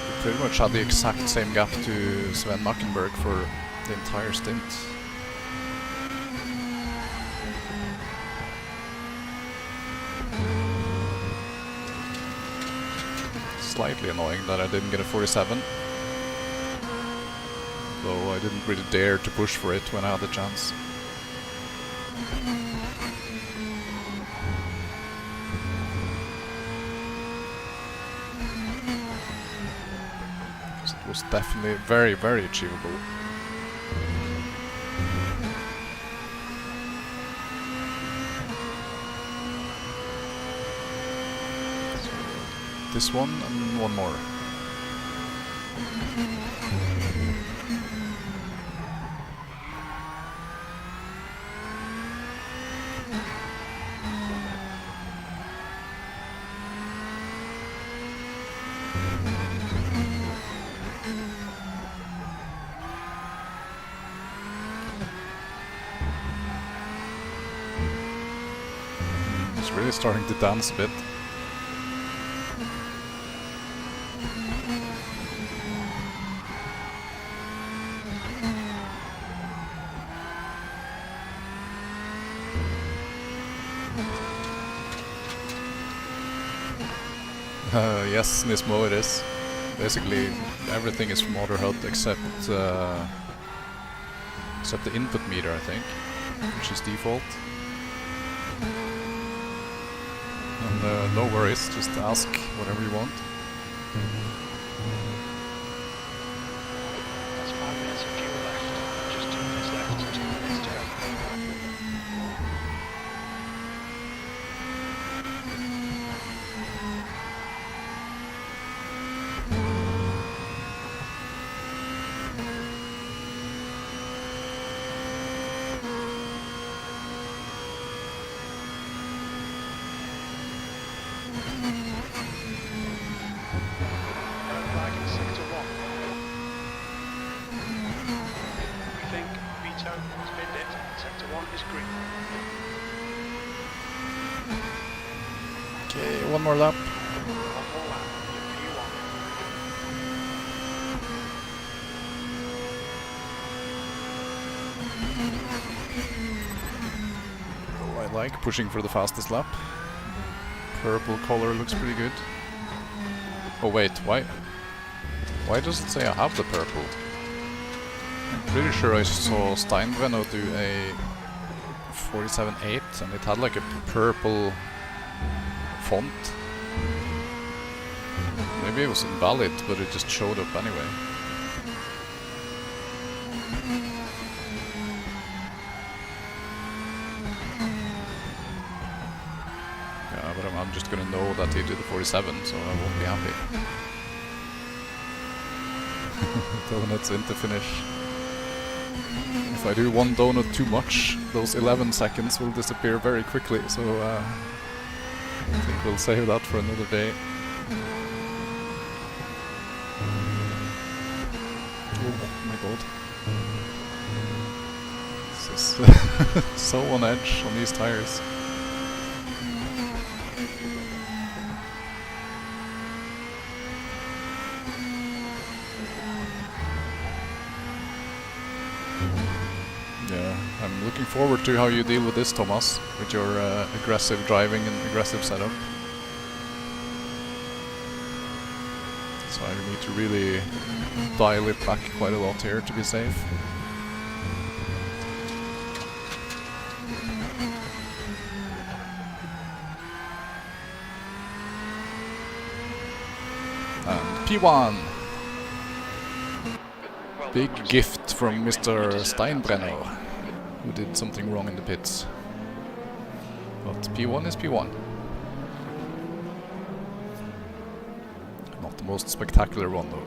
We pretty much had the exact same gap to Sven Mackenberg for the entire stint. Slightly annoying that I didn't get a 47. Though I didn't really dare to push for it when I had the chance. It was definitely very, very achievable. This one and one more. It's really starting to dance a bit. Yes, Nismo it is. Basically, everything is from Motorhut except the input meter, I think, which is default. And no worries, just ask whatever you want. That's 5 minutes of fuel left. Just 2 minutes left. 2 minutes to go. P1 is green. Okay, one more lap. One more lap. P1. Oh, I like pushing for the fastest lap. Purple color looks pretty good. Oh wait, why does it say I have the purple? I'm pretty sure I saw Steinbrenner do a 47.8 and it had like a purple font. Maybe it was invalid, but it just showed up anyway. Yeah, but I'm just gonna know that he did a 47, so I won't be happy. Donuts into finish. If I do one donut too much, those 11 seconds will disappear very quickly, so I think we'll save that for another day. Oh my god. This is so on edge on these tires. Yeah, I'm looking forward to how you deal with this, Thomas, with your aggressive driving and aggressive setup. So I need to really dial it back quite a lot here to be safe. And P1! Big gift from Mr. Steinbrenner, who did something wrong in the pits. But P1 is P1. Not the most spectacular one though.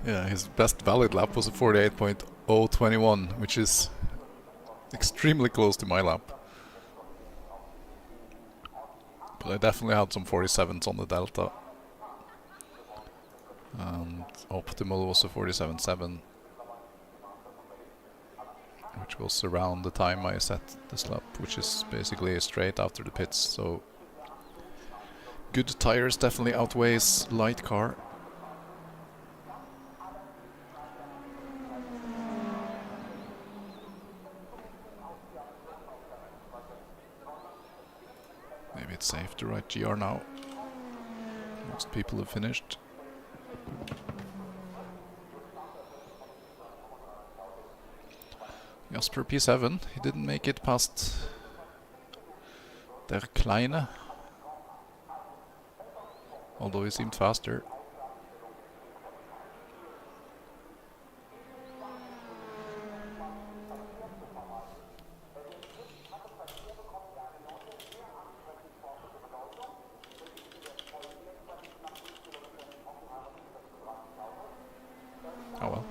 Yeah, his best valid lap was a 48.021, which is extremely close to my lap. But I definitely had some 47s on the Delta. And optimal was a 47.7, which was around the time I set this lap, which is basically straight after the pits, so good tires definitely outweighs light car. Maybe it's safe to write GR now. Most people have finished. Jasper P7, he didn't make it past Der Kleine, although he seemed faster. Oh well.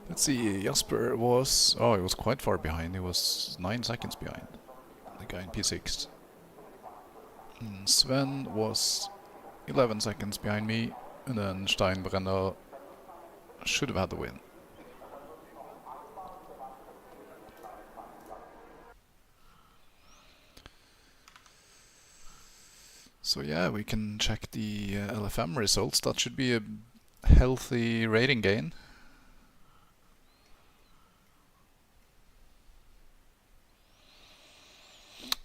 Let's see, Jasper was... oh, he was quite far behind. He was 9 seconds behind the guy in P6. And Sven was 11 seconds behind me, and then Steinbrenner should have had the win. So yeah, we can check the LFM results. That should be a healthy rating gain.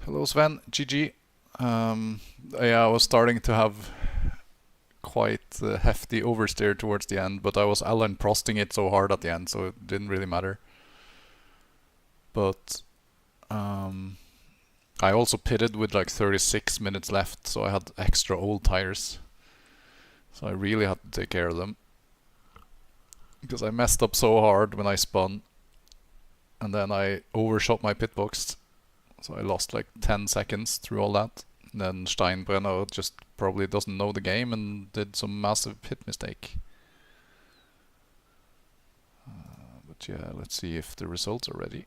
Hello Sven, GG. Yeah, I was starting to have quite a hefty oversteer towards the end, but I was Alan Prosting it so hard at the end, so it didn't really matter. But I also pitted with like 36 minutes left, so I had extra old tires. So I really had to take care of them. because I messed up so hard when I spun, and then I overshot my pit box, so I lost like 10 seconds through all that. And then Steinbrenner just probably doesn't know the game and did some massive pit mistake. But yeah, let's see if the results are ready.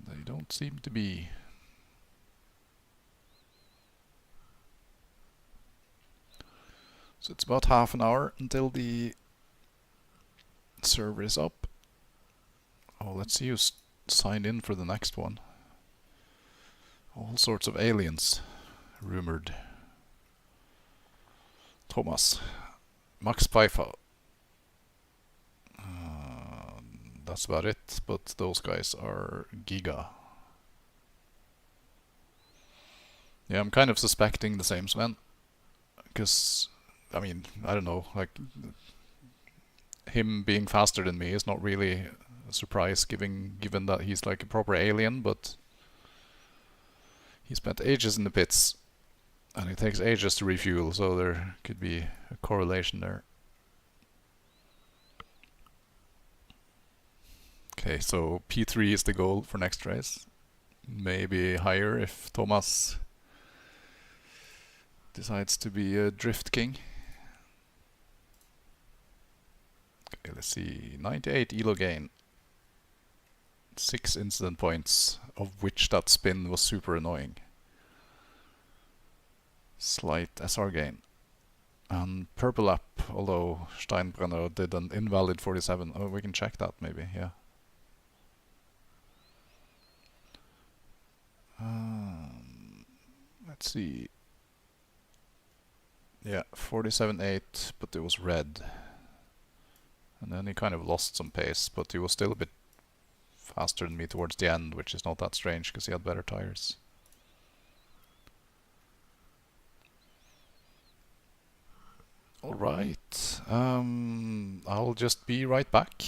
They don't seem to be. So it's about half an hour until the server is up. Oh, let's see who's signed in for the next one. All sorts of aliens rumored. Thomas, Max Pfeiffer. That's about it, but those guys are Giga. Yeah, I'm kind of suspecting the same Sven, because, I mean, I don't know, like, him being faster than me is not really a surprise, given that he's like a proper alien, but he spent ages in the pits, and it takes ages to refuel, so there could be a correlation there. Okay, so P3 is the goal for next race. Maybe higher if Thomas decides to be a drift king. Okay, let's see. 98 elo gain. 6 incident points, of which that spin was super annoying. Slight SR gain. And purple lap, although Steinbrenner did an invalid 47. Oh, we can check that maybe, yeah. Let's see. Yeah, 47.8, but it was red. And then he kind of lost some pace, but he was still a bit faster than me towards the end, which is not that strange because he had better tires. Alright, I'll just be right back.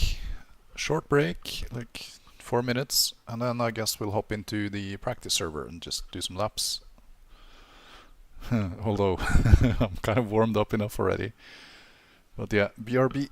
Short break, like 4 minutes, and then I guess we'll hop into the practice server and just do some laps. Although I'm kind of warmed up enough already. But yeah, BRB.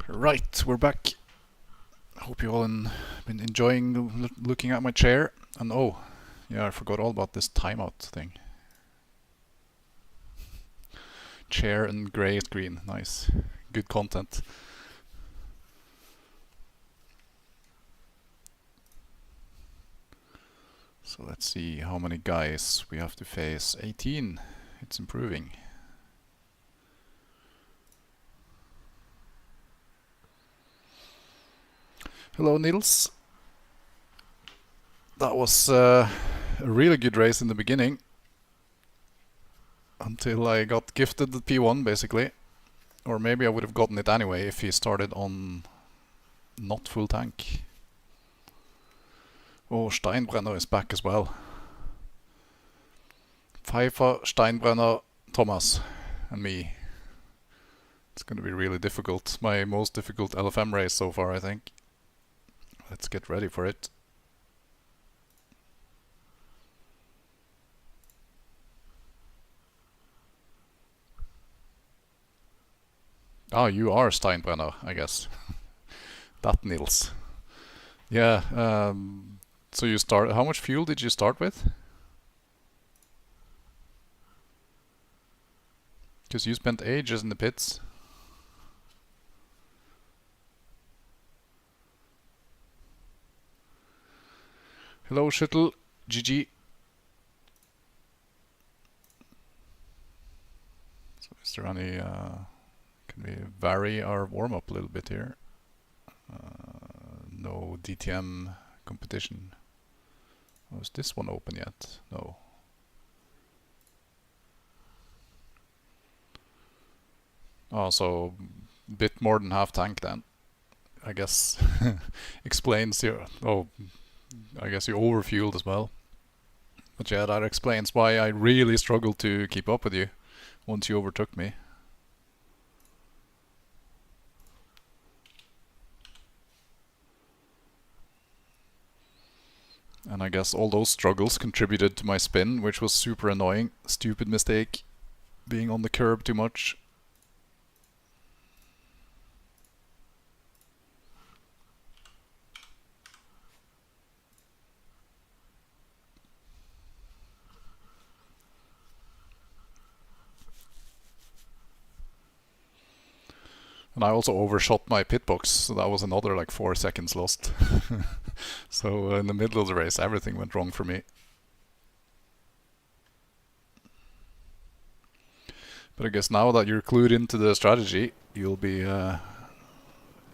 Right, we're back. Hope you all been enjoying looking at my chair. And oh, yeah, I forgot all about this timeout thing. Chair and grey screen, nice. Good content. So let's see how many guys we have to face. 18, it's improving. Hello Nils. That was a really good race in the beginning. Until I got gifted the P1 basically. Or maybe I would have gotten it anyway if he started on not full tank. Oh, Steinbrenner is back as well. Pfeiffer, Steinbrenner, Thomas and me. It's going to be really difficult. My most difficult LFM race so far, I think. Let's get ready for it. Ah, you are Steinbrenner, I guess. That Nils. Yeah, so you start. How much fuel did you start with? Because you spent ages in the pits. Hello, Shuttle. GG. So is there any... can we vary our warm-up a little bit here? No DTM competition. Oh, is this one open yet? No. Oh, so a bit more than half tank then. I guess explains your... Oh, I guess you overfueled as well. But yeah, that explains why I really struggled to keep up with you once you overtook me. And I guess all those struggles contributed to my spin, which was super annoying. Stupid mistake. Being on the curb too much. And I also overshot my pit box, so that was another like 4 seconds lost. So in the middle of the race, everything went wrong for me. But I guess now that you're clued into the strategy, you'll be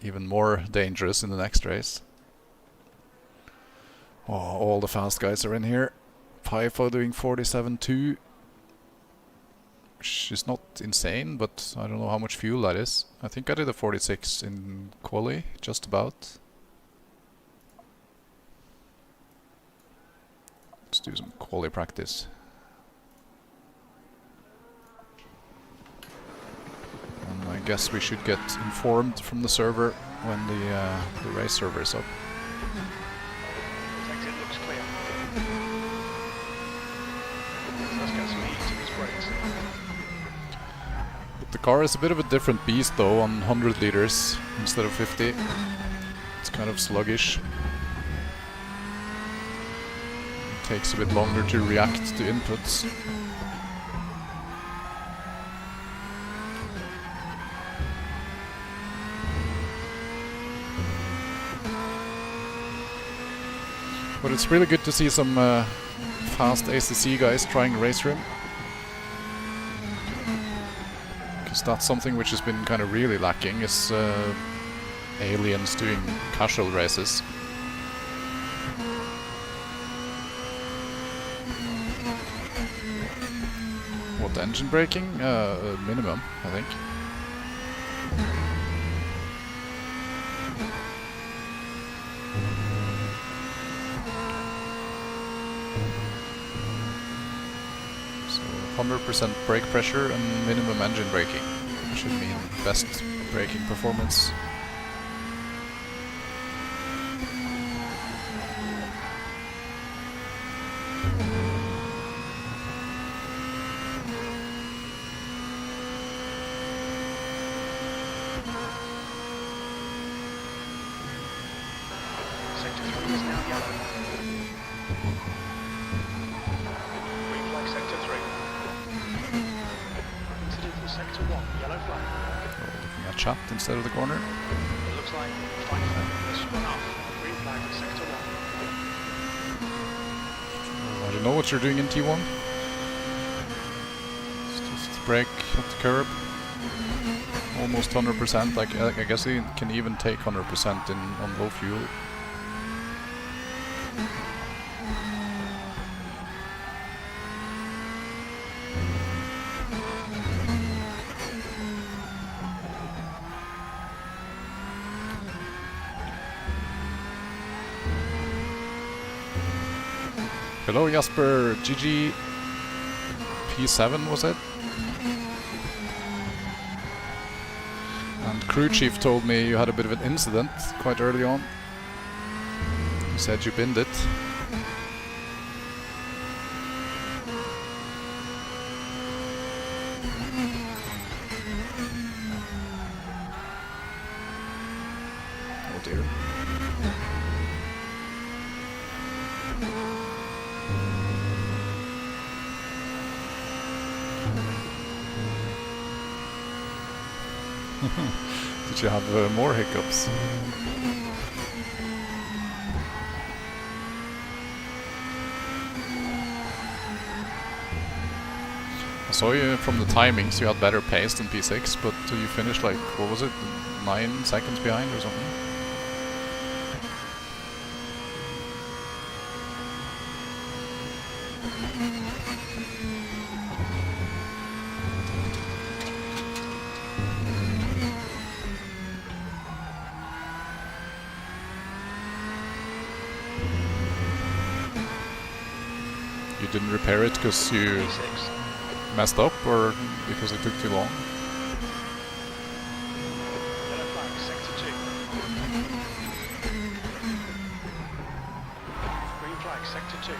even more dangerous in the next race. Oh, all the fast guys are in here. Pfeiffer doing 47.2. Which is not insane, but I don't know how much fuel that is. I think I did a 46 in quali, just about. Let's do some quali practice. And I guess we should get informed from the server when the race server is up. Exit looks clear. Let's get some heat to these brakes. The car is a bit of a different beast though, on 100 liters instead of 50. It's kind of sluggish. It takes a bit longer to react to inputs. But it's really good to see some fast ACC guys trying Raceroom. That's something which has been kind of really lacking, is aliens doing casual races. What, engine braking? Minimum, I think. So 100% brake pressure and minimum engine braking. Should mean best braking performance. Green flag sector 3. Incident in sector 1, yellow flag. Looking at chat instead of the corner. It looks like Pfeiffer has spun off. Green flag in sector 1. I don't know what you're doing in T1. It's just brake at the curb. Almost 100%. Like I guess he can even take 100% on low fuel. Hello Jasper, GG P7 was it? And crew chief told me you had a bit of an incident quite early on. He said you binned it. Oh dear. Did you have more hiccups? I saw you from the timings, you had better pace than P6, but you finished like, what was it, 9 seconds behind or something? You didn't repair it because you messed up or because it took too long? Yellow flag, sector 2. Green flag, sector 2.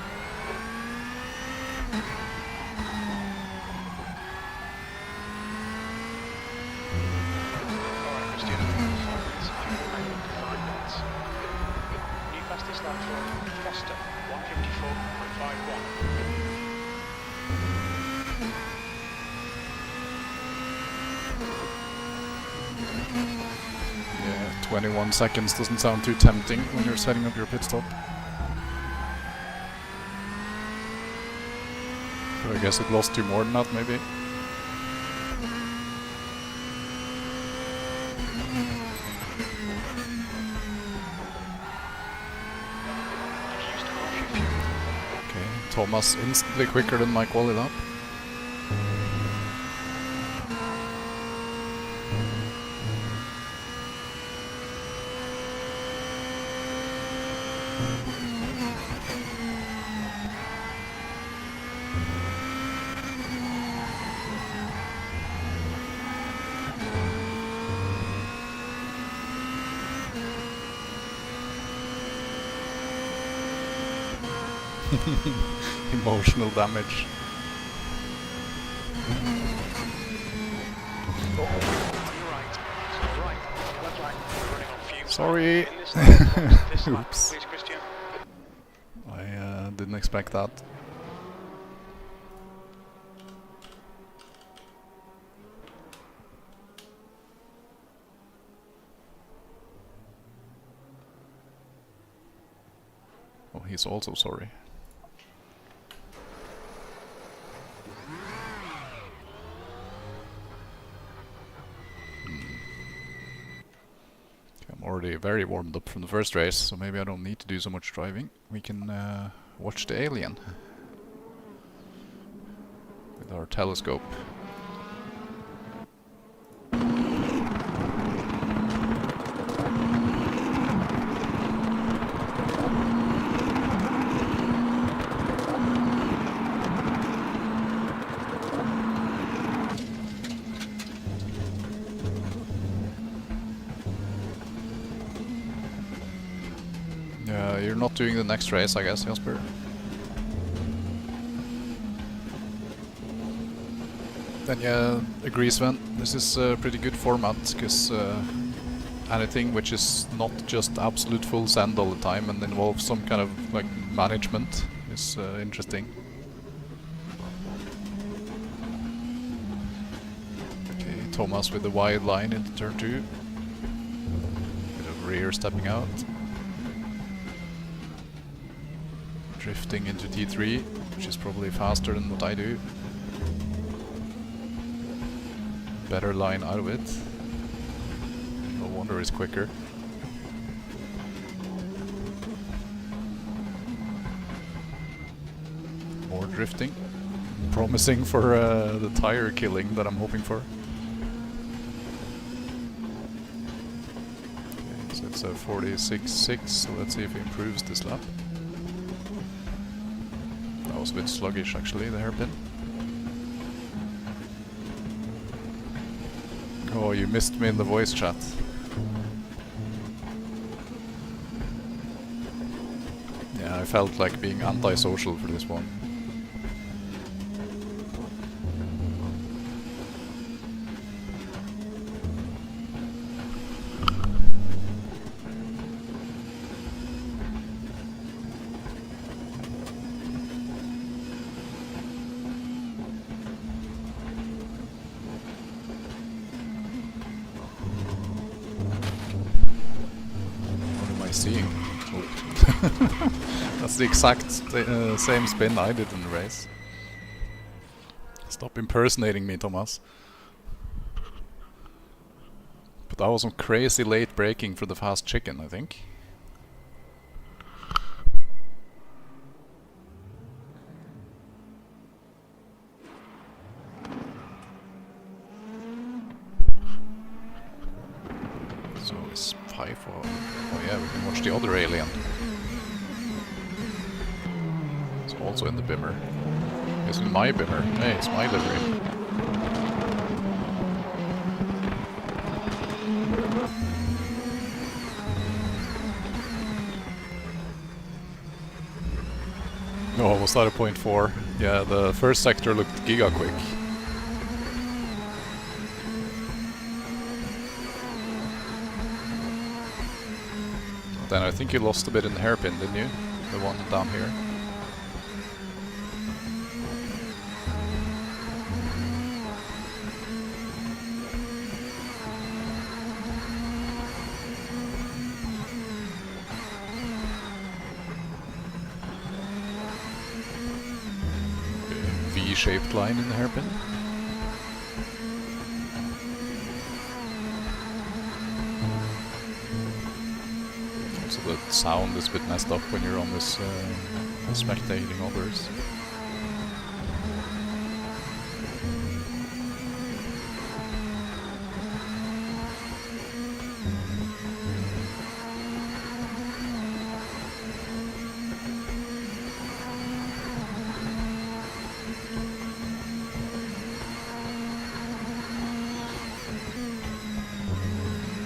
Alright, Christian. 5 minutes of fuel remaining. 5 minutes. New fastest lap for Foster, 154.51. Yeah, 21 seconds doesn't sound too tempting when you're setting up your pit stop. So I guess it lost you more than that, maybe. Okay, Thomas instantly quicker than my quality lap. Emotional damage. Sorry. Oops. I didn't expect that. Oh, he's also sorry. Already very warmed up from the first race, so maybe I don't need to do so much driving. We can watch the alien with our telescope. You're not doing the next race, I guess, Jasper. Then yeah, agree Sven. This is a pretty good format, because anything which is not just absolute full send all the time and involves some kind of like management is interesting. Okay, Thomas with the wide line into turn 2. Bit of rear stepping out. Drifting into T3, which is probably faster than what I do. Better line out of it. No wonder it's quicker. More drifting. Promising for the tire killing that I'm hoping for. Okay, so it's a 46.6, so let's see if he improves this lap. That was a bit sluggish actually, the hairpin. Oh, you missed me in the voice chat. Yeah, I felt like being antisocial for this one. Seeing. Oh. That's the exact same spin I did in the race. Stop impersonating me, Thomas. But that was some crazy late braking for the fast chicken, I think. So it's 5 or... Oh yeah, we can watch the other alien. It's also in the bimmer. It's in my bimmer. Hey, it's my livery. Oh, was that a 0.4? Yeah, the first sector looked giga quick. Then I think you lost a bit in the hairpin, didn't you? The one down here. V-shaped line in the hairpin. The sound is a bit messed up when you're on this spectating others.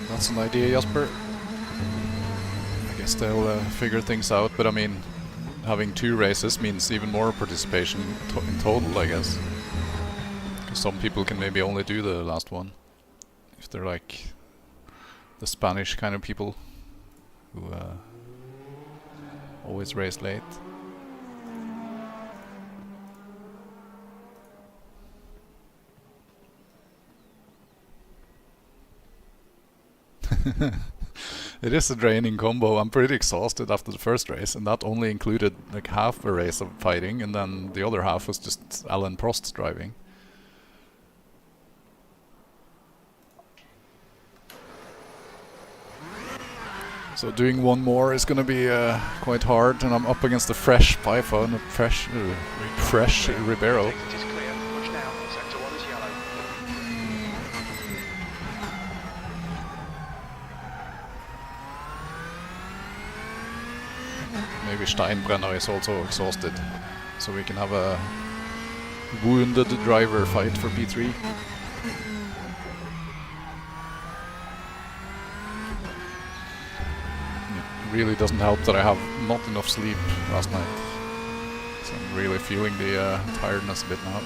That's an idea, Jasper. They'll figure things out, but I mean, having 2 races means even more participation in total, I guess. Because some people can maybe only do the last one, if they're like the Spanish kind of people who always race late. It is a draining combo. I'm pretty exhausted after the first race, and that only included like half a race of fighting, and then the other half was just Alan Prost driving. So doing one more is gonna be quite hard, and I'm up against a fresh Python, a fresh Ribeiro. Maybe Steinbrenner is also exhausted, so we can have a wounded driver fight for P3. It really doesn't help that I have not enough sleep last night, so I'm really feeling the tiredness a bit now.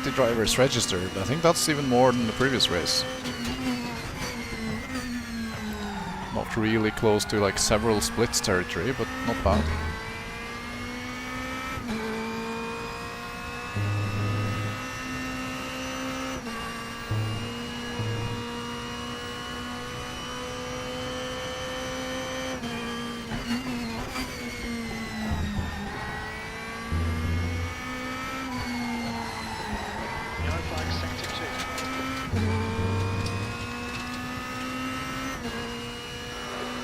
20 drivers registered. I think that's even more than the previous race. Not really close to like several splits territory, but not bad. Yellow flag sector 2.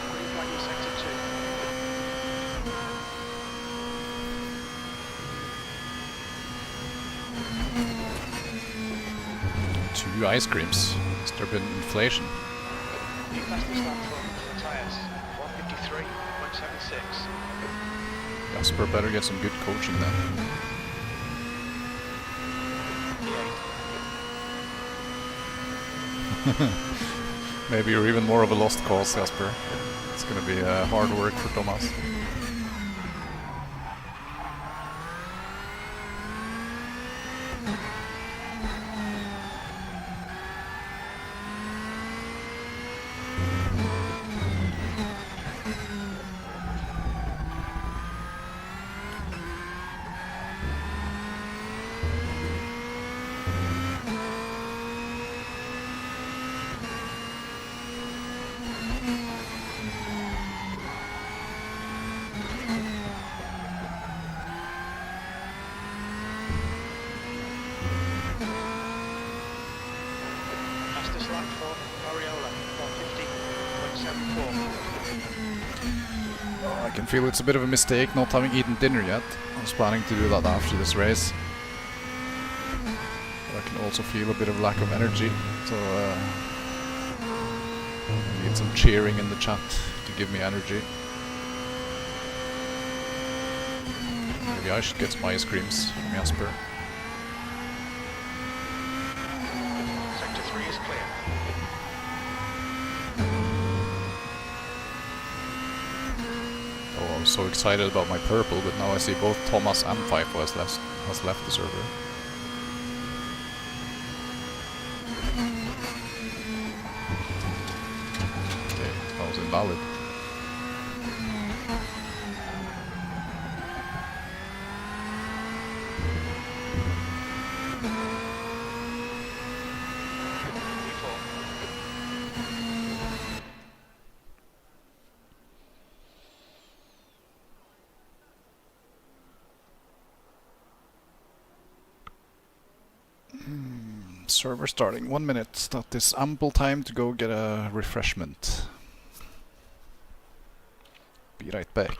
Green flag in sector 2. 2 ice creams. Has there been inflation? New fastest lap for tyres, 153.76. Jasper better get some good coaching then. Maybe you're even more of a lost cause, Jasper. It's gonna be hard work for Thomas. Fastest lap for Oriola, 150.74. I can feel it's a bit of a mistake not having eaten dinner yet. I was planning to do that after this race. But I can also feel a bit of lack of energy, so I need some cheering in the chat to give me energy. Maybe I should get some ice creams from Jasper. Sector 3 is clear. Oh, I was so excited about my purple, but now I see both Thomas and FIFO has left the server. Okay, that was invalid. Server starting. 1 minute. That is ample time to go get a refreshment. Be right back.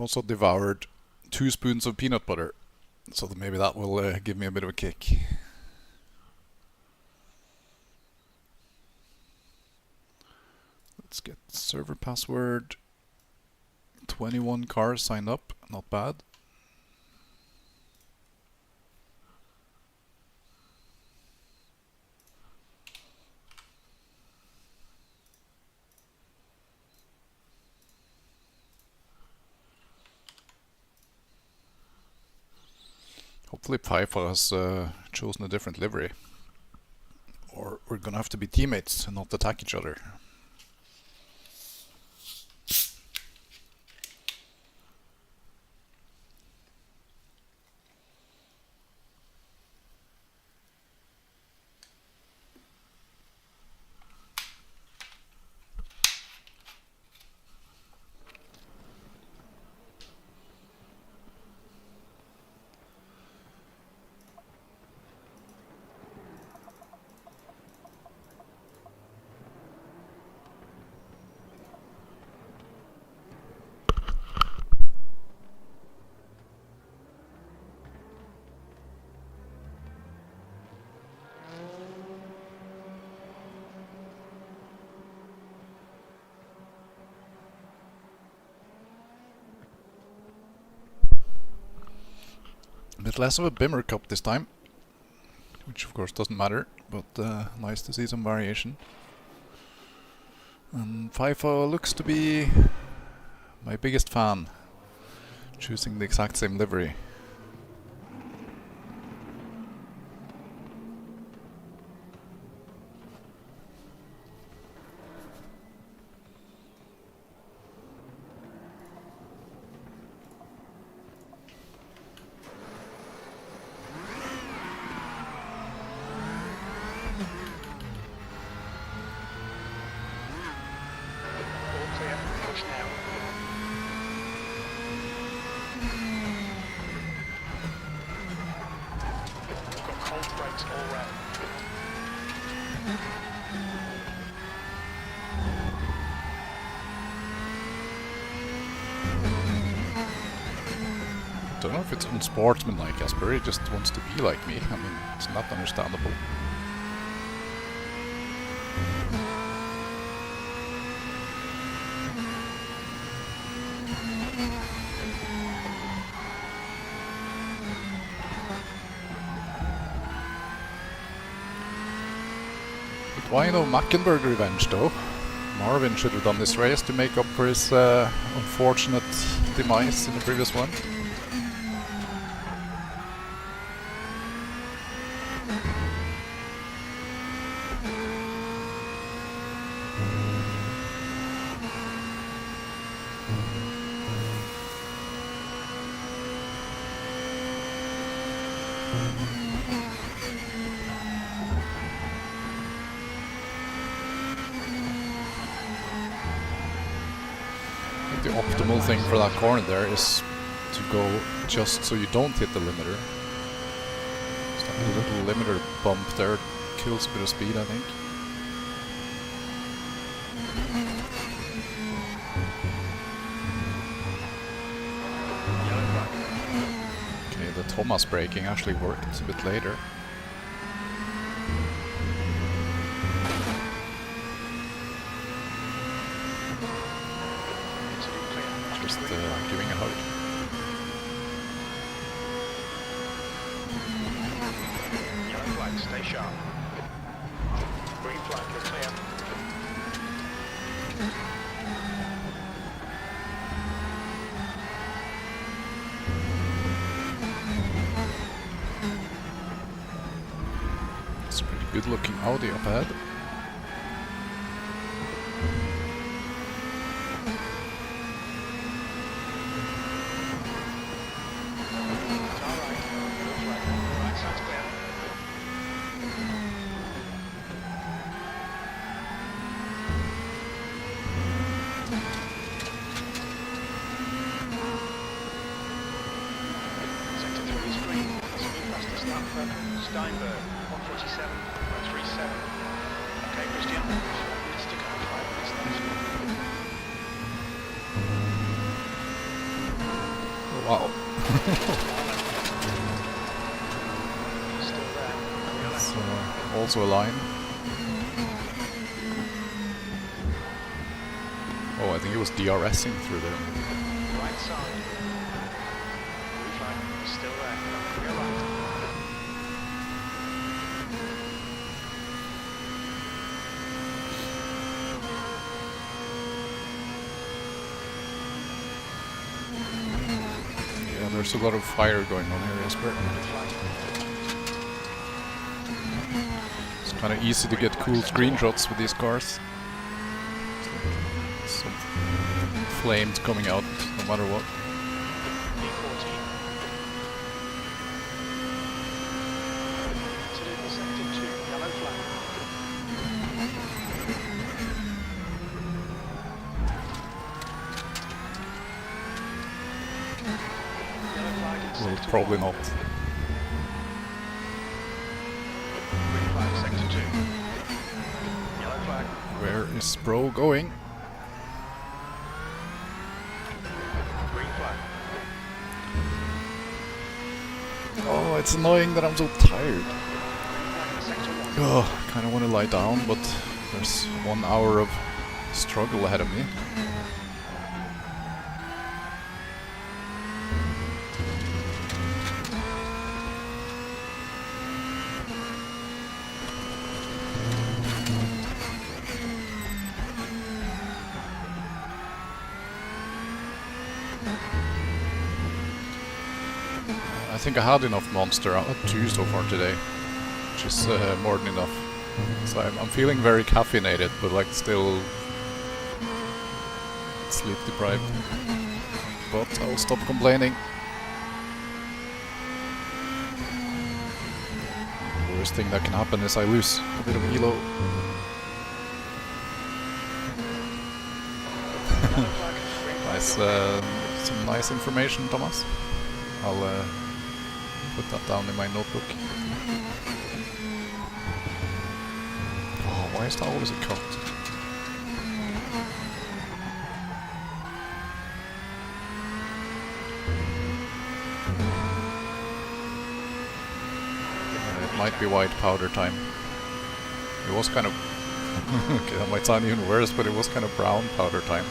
also devoured 2 spoons of peanut butter, so that maybe that will give me a bit of a kick. Let's get server password. 21 cars signed up, not bad. Hopefully FIFA has chosen a different livery, or we're gonna have to be teammates and not attack each other. A bit less of a Bimmer Cup this time, which of course doesn't matter, but nice to see some variation. And FIFA looks to be my biggest fan, choosing the exact same livery. I don't know if it's unsportsmanlike, Jasper. He just wants to be like me. I mean, it's not understandable. But why no Mackenberg revenge, though? Marvin should have done this race to make up for his unfortunate demise in the previous one. The optimal thing for that corner there is to go just so you don't hit the limiter. Just a little limiter bump there kills a bit of speed, I think. Okay, the Thomas braking actually worked a bit later. Giving a hug. Yellow flag, stay sharp. Green flag, you're clear. It's a pretty good looking Audi up ahead. Steinberg, 147, 137. Okay, Christian, 4 minutes to go, 5 minutes left. Wow. Still there. It's also a line. Oh, I think it was DRSing through there. Right side. Blue flag. Still there. Clear right. Yeah, there's a lot of fire going on here, Jesper. It's kind of easy to get cool screenshots with these cars. Some flames coming out no matter what. B14. Exited the sector 2. Yellow flag. Yellow flag in Well, sector probably 1. not. Green flag sector 2. Yellow flag. Where is Bro going? Green flag. Oh, it's annoying that I'm so tired. Green flag in sector 1. Oh, I kind of want to lie down, but there's 1 hour of struggle ahead of me. I think I had enough monster. I had 2 so far today, which is more than enough. So I'm feeling very caffeinated, but like still sleep deprived. But I'll stop complaining. The worst thing that can happen is I lose a bit of elo. Nice, some nice information, Thomas. I'll put that down in my notebook. Oh, why is that always a cut? It might be white powder time. It was kind of... okay, that might sound even worse, but it was kind of brown powder time.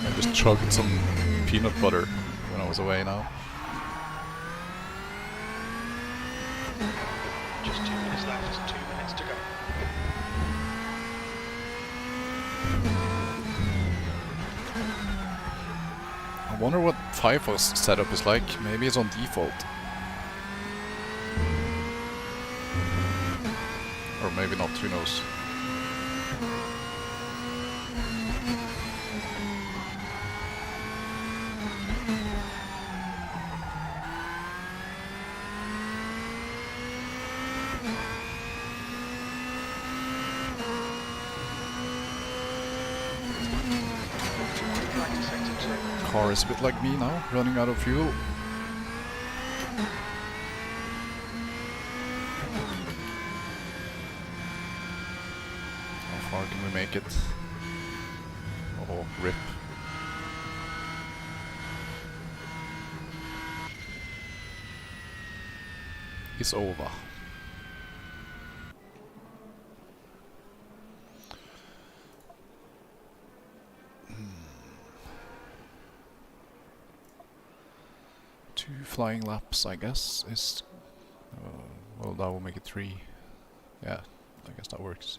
I just chugged some peanut butter when I was away now. Just 2 minutes left. 2 minutes to go. I wonder what FIFO's setup is like. Maybe it's on default. Or maybe not, who knows. Right to sector 2. Car is a bit like me now, running out of fuel. How far can we make it? Oh, rip. It's over. Two flying laps, I guess, is... well, that will make it 3. Yeah, I guess that works.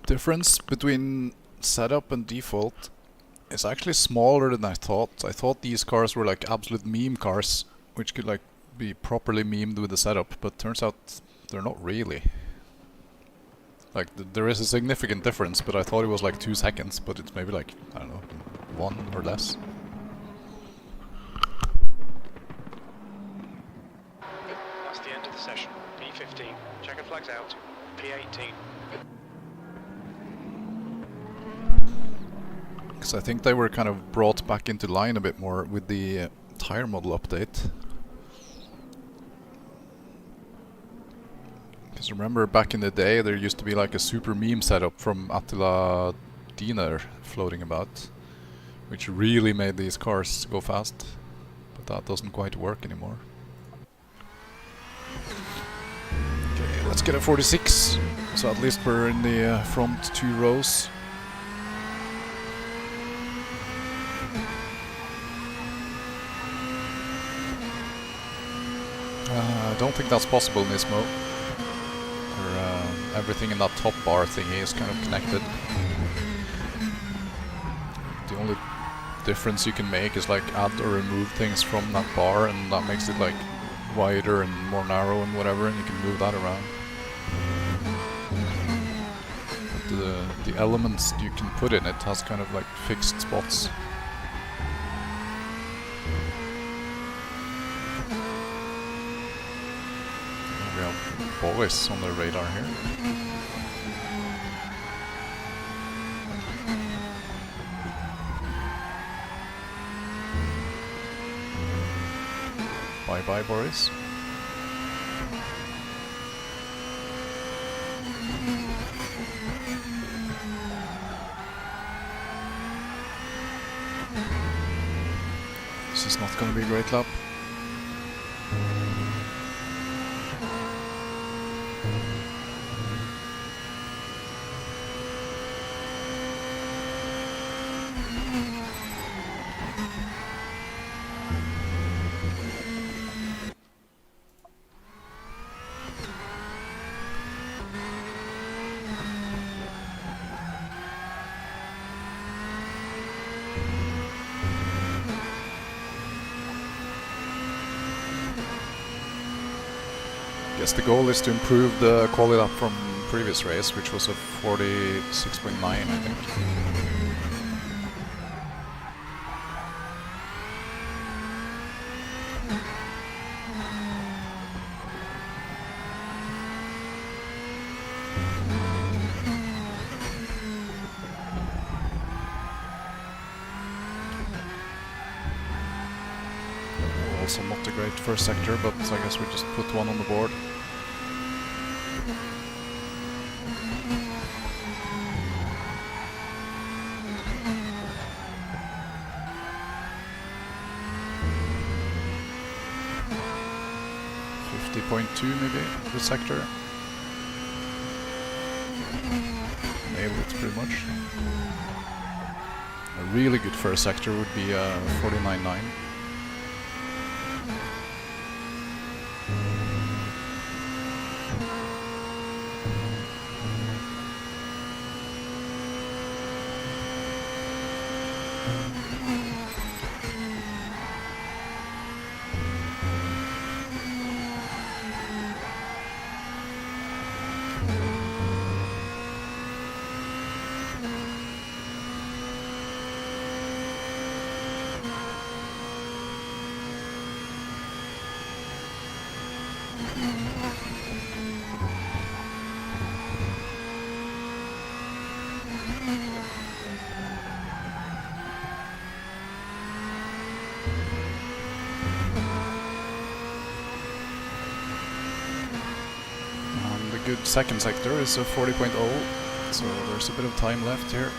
Difference between setup and default is actually smaller than I thought. I thought these cars were like absolute meme cars, which could like be properly memed with the setup, but turns out they're not really. Like there is a significant difference, but I thought it was like 2 seconds, but it's maybe like, I don't know, 1 or less. That's the end of the session. P15. Checkered flags out. P18. Because I think they were kind of brought back into line a bit more with the tire model update. Because remember back in the day there used to be like a super meme setup from Attila Diener floating about, which really made these cars go fast, but that doesn't quite work anymore. Okay, let's get a 46, so at least we're in the front 2 rows. I don't think that's possible in this mode. Everything in that top bar thingy is kind of connected. The only difference you can make is like add or remove things from that bar, and that makes it like wider and more narrow and whatever, and you can move that around. But the elements you can put in it has kind of like fixed spots. We have boys on the radar here. Bye-bye, Boris. This is not going to be a great lap. The goal is to improve the quality lap from previous race, which was a 46.9, I think. Also not a great first sector, but I guess we just put one on the board. Maybe the sector. Nailed it pretty much. A really good first sector would be 49.9. Good second sector is a 40.0, so there's a bit of time left here.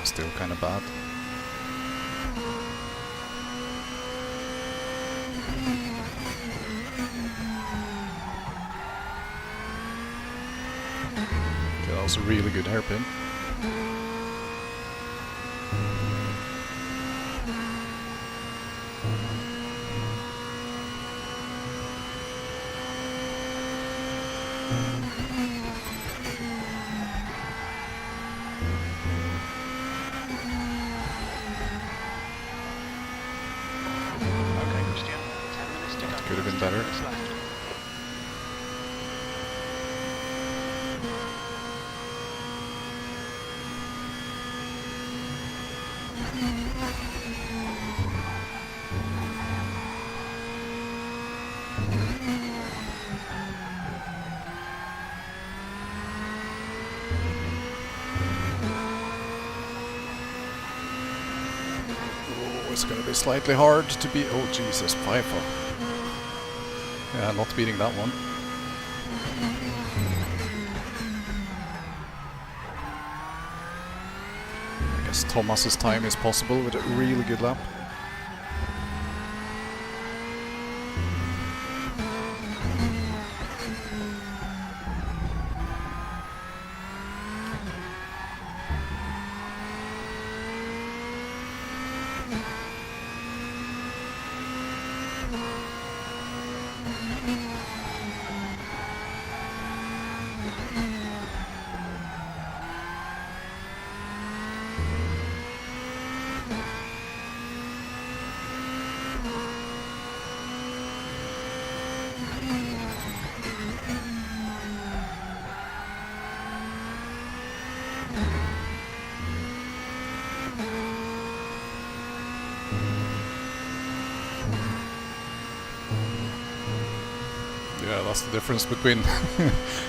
Still kind of bad. Okay, that was a really good hairpin. Okay, Christian, 10 minutes to go. Could have been better. 10 minutes left. Oh, it's gonna be slightly hard to beat. Oh Jesus, Pfeiffer. Yeah, not beating that one. I guess Thomas's time is possible with a really good lap. Yeah, that's the difference between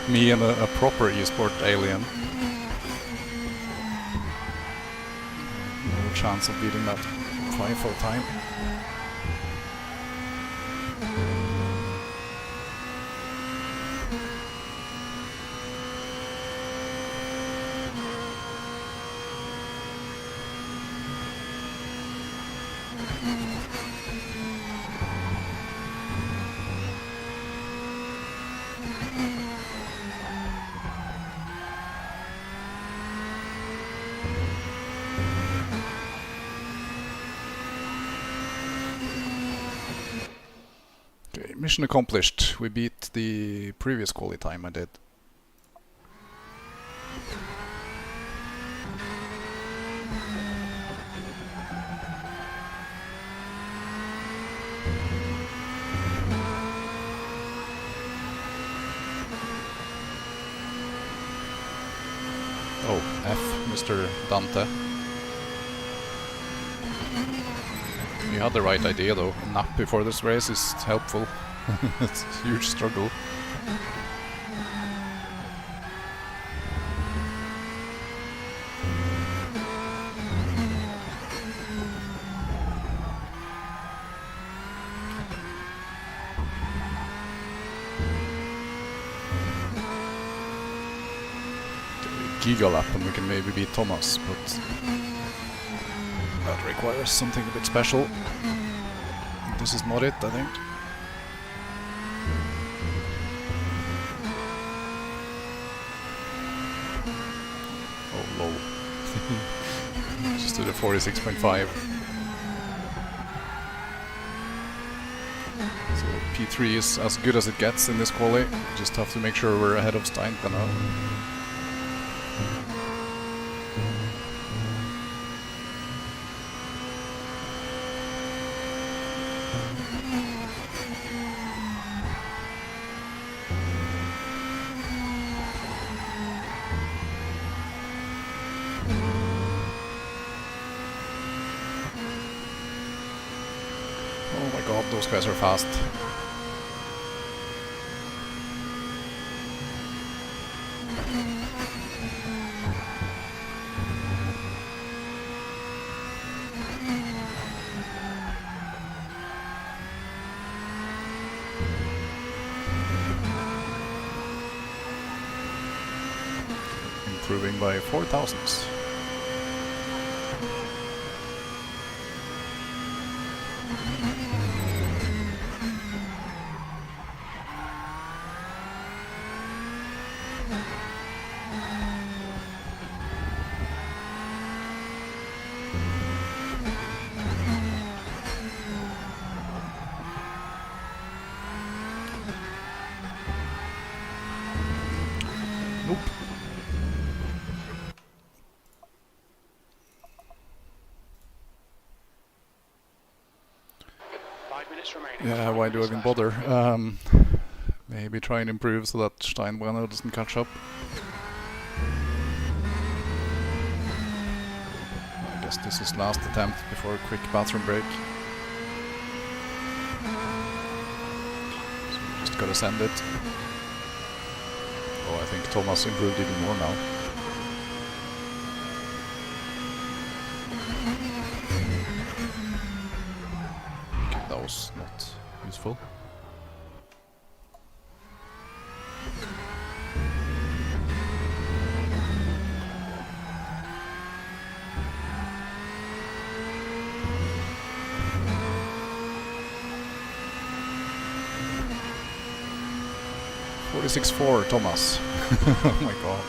me and a proper esport alien. No chance of beating that 5-4 time. Okay, mission accomplished. We beat the previous quali time I did. Oh, F, Mr. Dante. You had the right idea though. A nap before this race is helpful. It's a huge struggle. Giga lap and we can maybe beat Thomas, but that requires something a bit special. This is not it, I think. Oh, low. Just did a 46.5. So P3 is as good as it gets in this quali. Just have to make sure we're ahead of Stint now. Oh my god, those guys are fast. Improving by 4 thousandths. Nope. Yeah, why do I even bother? Maybe try and improve so that Steinbrenner doesn't catch up. I guess this is last attempt before a quick bathroom break. So we just gotta send it. Oh, I think Thomas improved even more now. Okay, that was not useful. .46.4, Thomas. Oh my god.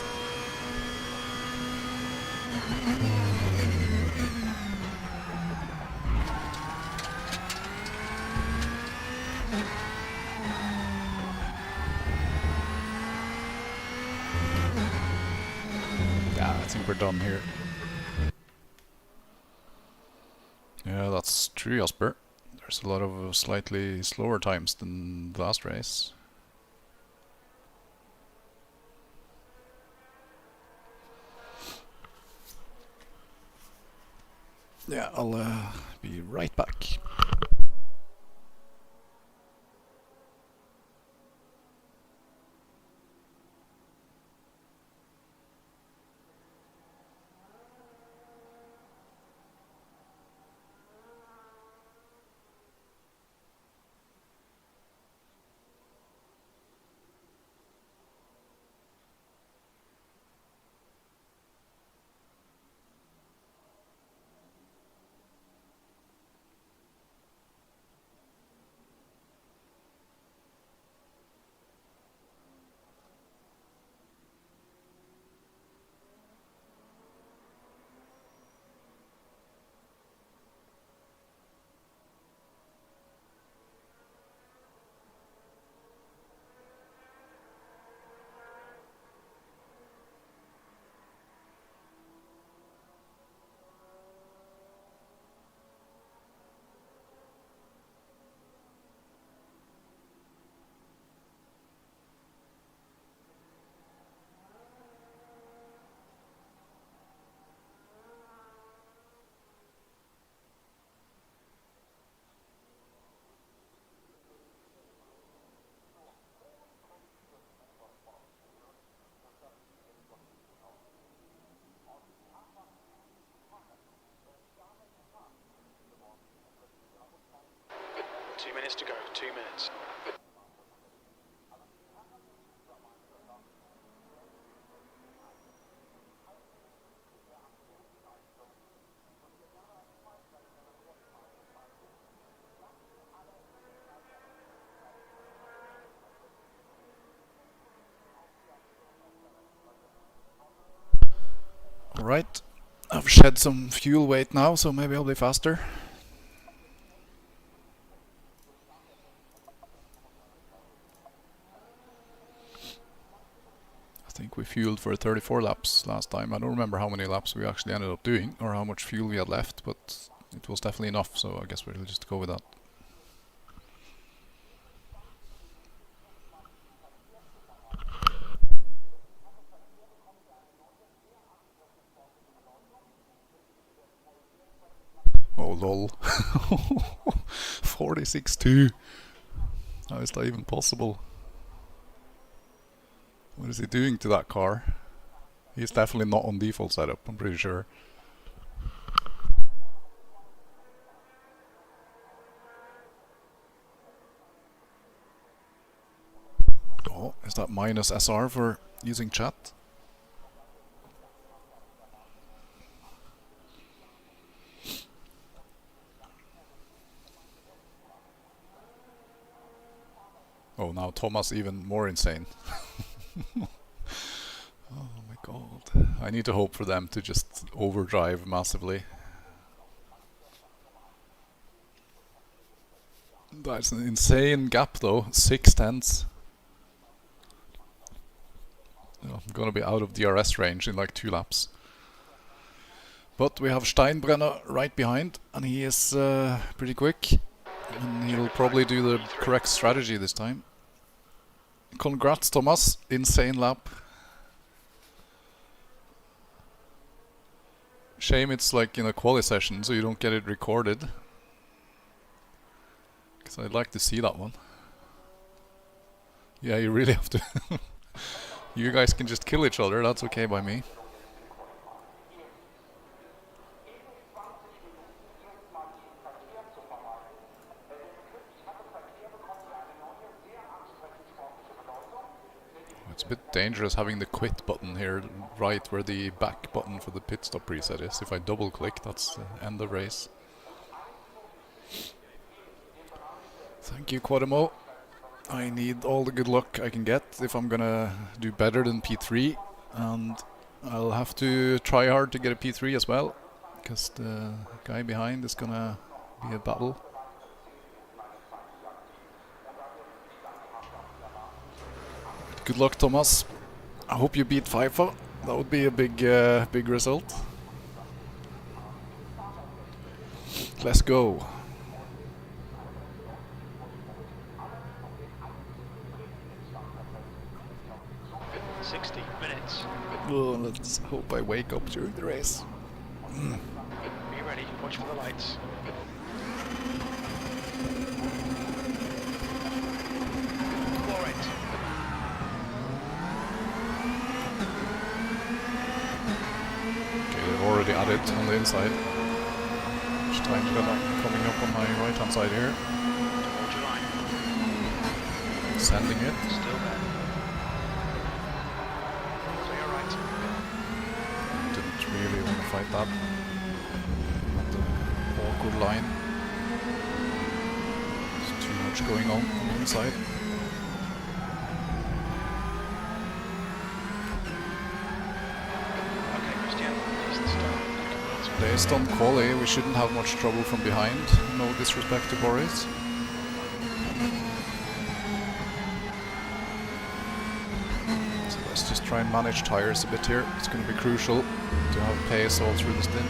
Yeah, I think we're done here. Yeah, that's true, Jasper. There's a lot of slightly slower times than the last race. Yeah, I'll be right back. To go, 2 minutes. Alright, I've shed some fuel weight now, so maybe I'll be faster. I think we fueled for 34 laps last time. I don't remember how many laps we actually ended up doing or how much fuel we had left, but it was definitely enough, so I guess we'll just go with that. Oh lol. 46.2. How is that even possible? What is he doing to that car? He's definitely not on default setup, I'm pretty sure. Oh, is that minus SR for using chat? Oh, now Thomas even more insane. Oh my god. I need to hope for them to just overdrive massively. That's an insane gap though, 6 tenths. Oh, I'm gonna be out of DRS range in like 2 laps. But we have Steinbrenner right behind, and he is pretty quick. And he'll probably do the correct strategy this time. Congrats, Thomas. Insane lap. Shame it's like in a quali session, so you don't get it recorded. Because I'd like to see that one. Yeah, you really have to. You guys can just kill each other, that's okay by me. It's a bit dangerous having the quit button here, right where the back button for the pit stop preset is. If I double click, that's the end of race. Thank you, Quadimo. I need all the good luck I can get if I'm gonna do better than P3, and I'll have to try hard to get a P3 as well, because the guy behind is gonna be a battle. Good luck, Thomas. I hope you beat FIFA. That would be a big result. Let's go. 60 minutes. Oh, let's hope I wake up during the race. Be ready, watch for the lights. For it. Okay, they've already added on the inside. Steinbrenner coming up on my right hand side here. Hold your line. Sending it. Still there. Clear right. Didn't really want to fight that. The awkward line. There's too much going on the inside. Based on quali, we shouldn't have much trouble from behind. No disrespect to Boris. So let's just try and manage tires a bit here. It's going to be crucial to have pace all through the stint.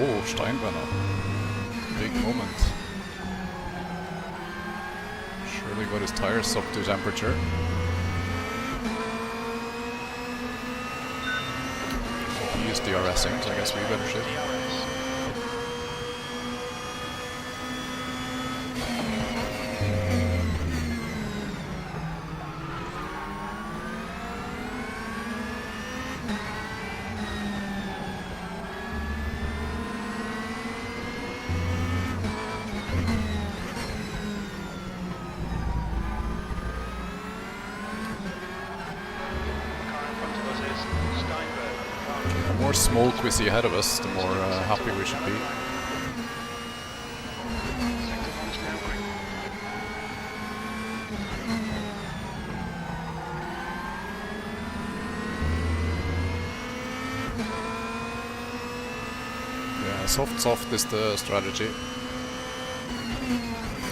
Oh, Steinbrenner. Big moment. Surely got his tires up to temperature. He is DRSing, so I guess we better shit. The more smoke we see ahead of us, the more happy we should be. Yeah, soft is the strategy.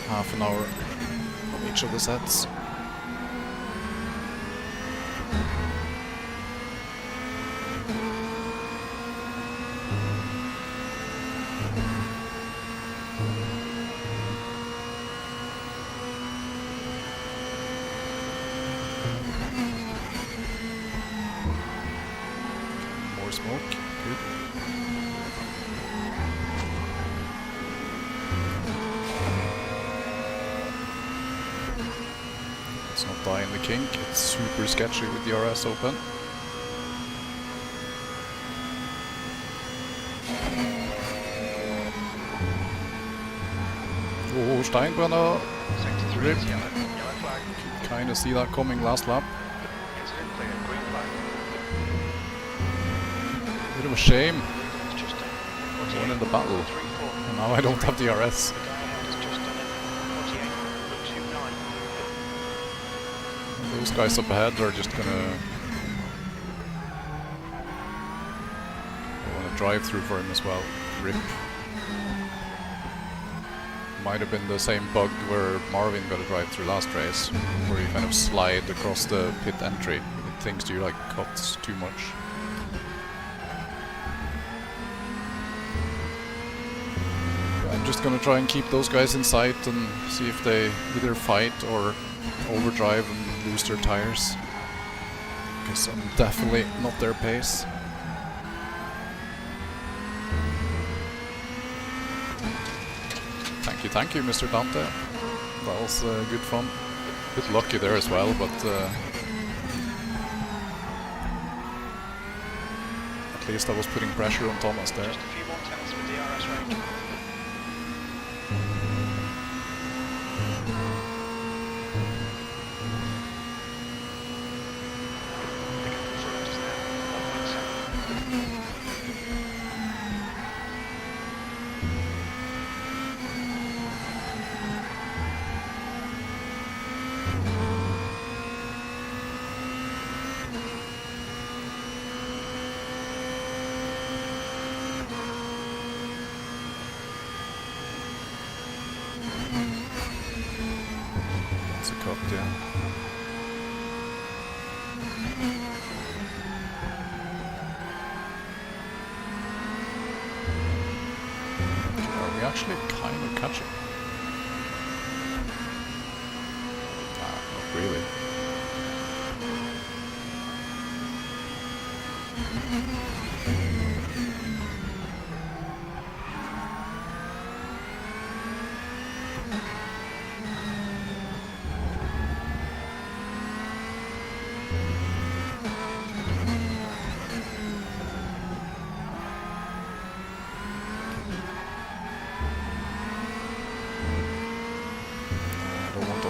Half an hour on each of the sets. More smoke, good. die in the kink. It's super sketchy with the RS open. Oh, Steinbrenner! Rip. Kind of see that coming last lap. Bit of a shame. Won in the battle. And now I don't have the RS. Those guys up ahead are just gonna... I want to drive through for him as well. Rip. Might have been the same bug where Marvin got a drive through last race, where you kind of slide across the pit entry. It thinks you like cuts too much. I'm just gonna try and keep those guys in sight and see if they either fight or overdrive and lose their tires. Because I'm definitely not their pace. Thank you, Mr. Dante. That was good fun. A bit lucky there as well, but at least I was putting pressure on Thomas there. Just a few more tenths with the RS range. That's a cut, yeah. Are we actually kind of catching? Nah, not really.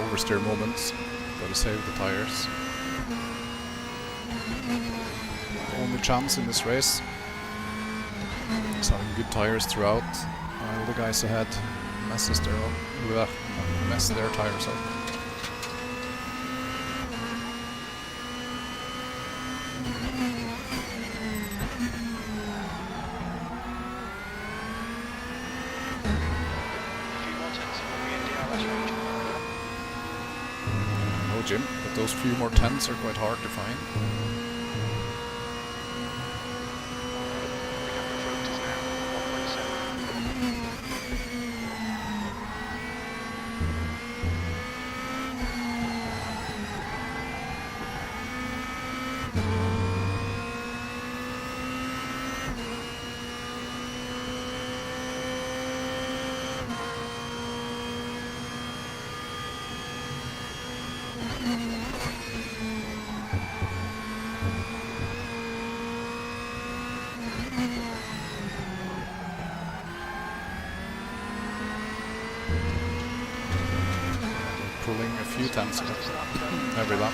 Oversteer moments, gotta save the tires. Only chance in this race is having good tires throughout, while the guys ahead mess their tires up. Jim, but those few more tenths are quite hard to find. Pulling a few tenths every lap.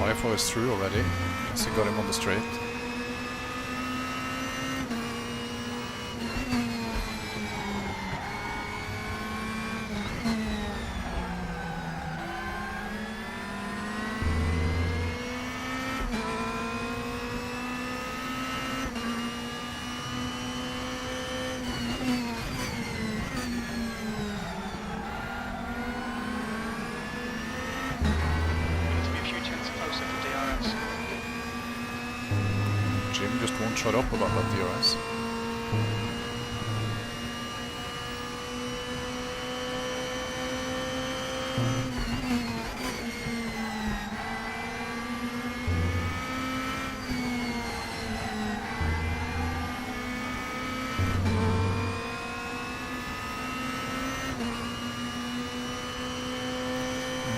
FIFO is through already. Guess he got him on the straight. just won't shut up about that DRS.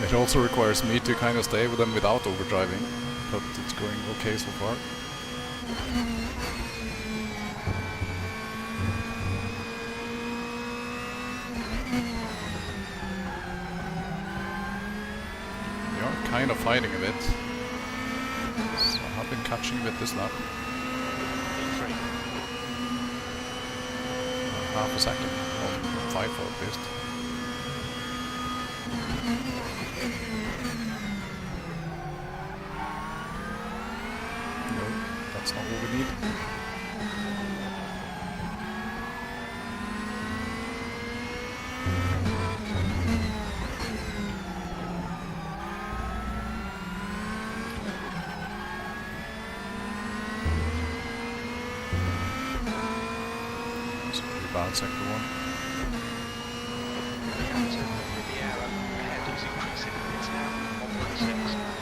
It also requires me to kind of stay with them without overdriving, but it's going okay so far. They are kind of fighting a bit, so I have been catching a bit this lap. Half a second, on 5 at least. That's not what we need. It's a pretty bad sector one. With the arrow ahead is increasing. It's now 1.6.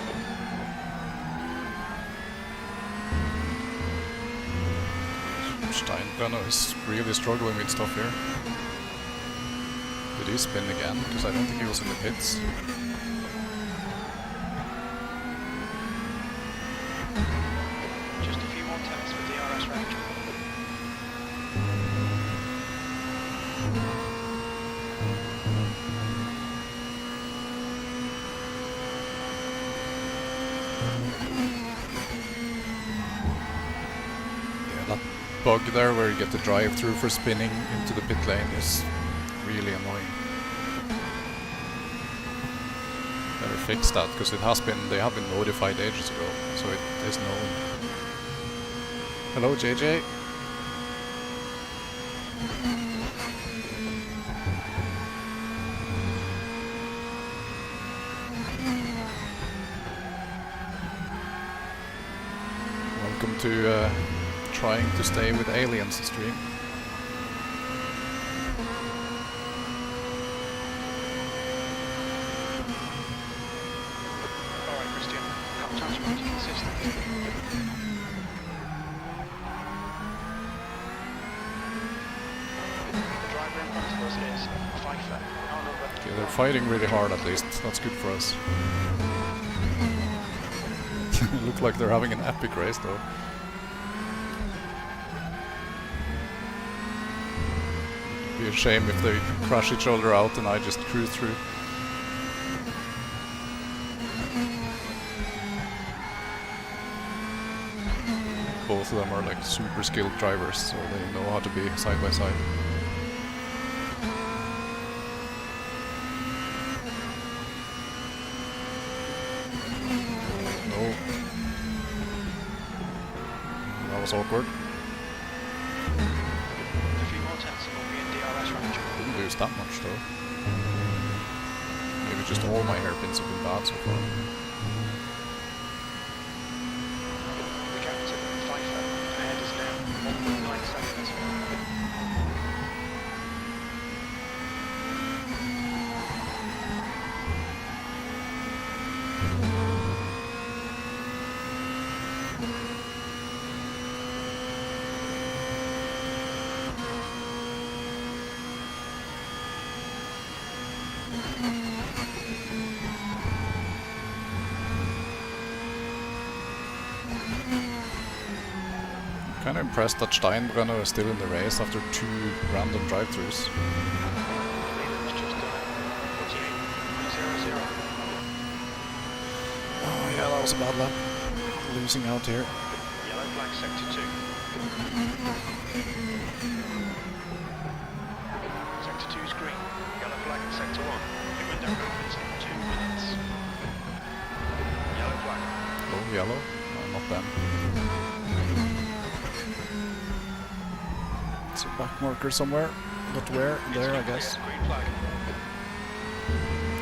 Steinbrenner is really struggling with stuff here. Did he spin again? Because I don't think he was in the pits. Just a few more tenths for DRS range. Bug there where you get the drive through for spinning into the pit lane is really annoying. Better fix that, because they have been notified ages ago, so it is known. Hello JJ. Welcome to trying to stay with aliens stream. Alright, Christian. Come times will be consistent. The driver in front of us is Pfeiffer. Oh, no, but Okay, they're fighting really hard at least. That's good for us. Look like they're having an epic race though. Be a shame if they crash each other out and I just cruise through. Both of them are like super skilled drivers, so they know how to be side by side. No. That was awkward. Didn't lose that much though. Maybe just all my hairpins have been bad so far. the captain, Pfeiffer, ahead is now 1.9 seconds. Kind of impressed that Steinbrenner is still in the race after 2 random drive-thrus. Oh yeah, that was a bad lap. Losing out here. Yellow flag sector 2. Sector 2 is green. Yellow flag in sector 1. The window opens in 2 minutes. Yellow flag. Oh, yellow? No, not them. It's a back marker somewhere. Not where? There, I guess. Green flag.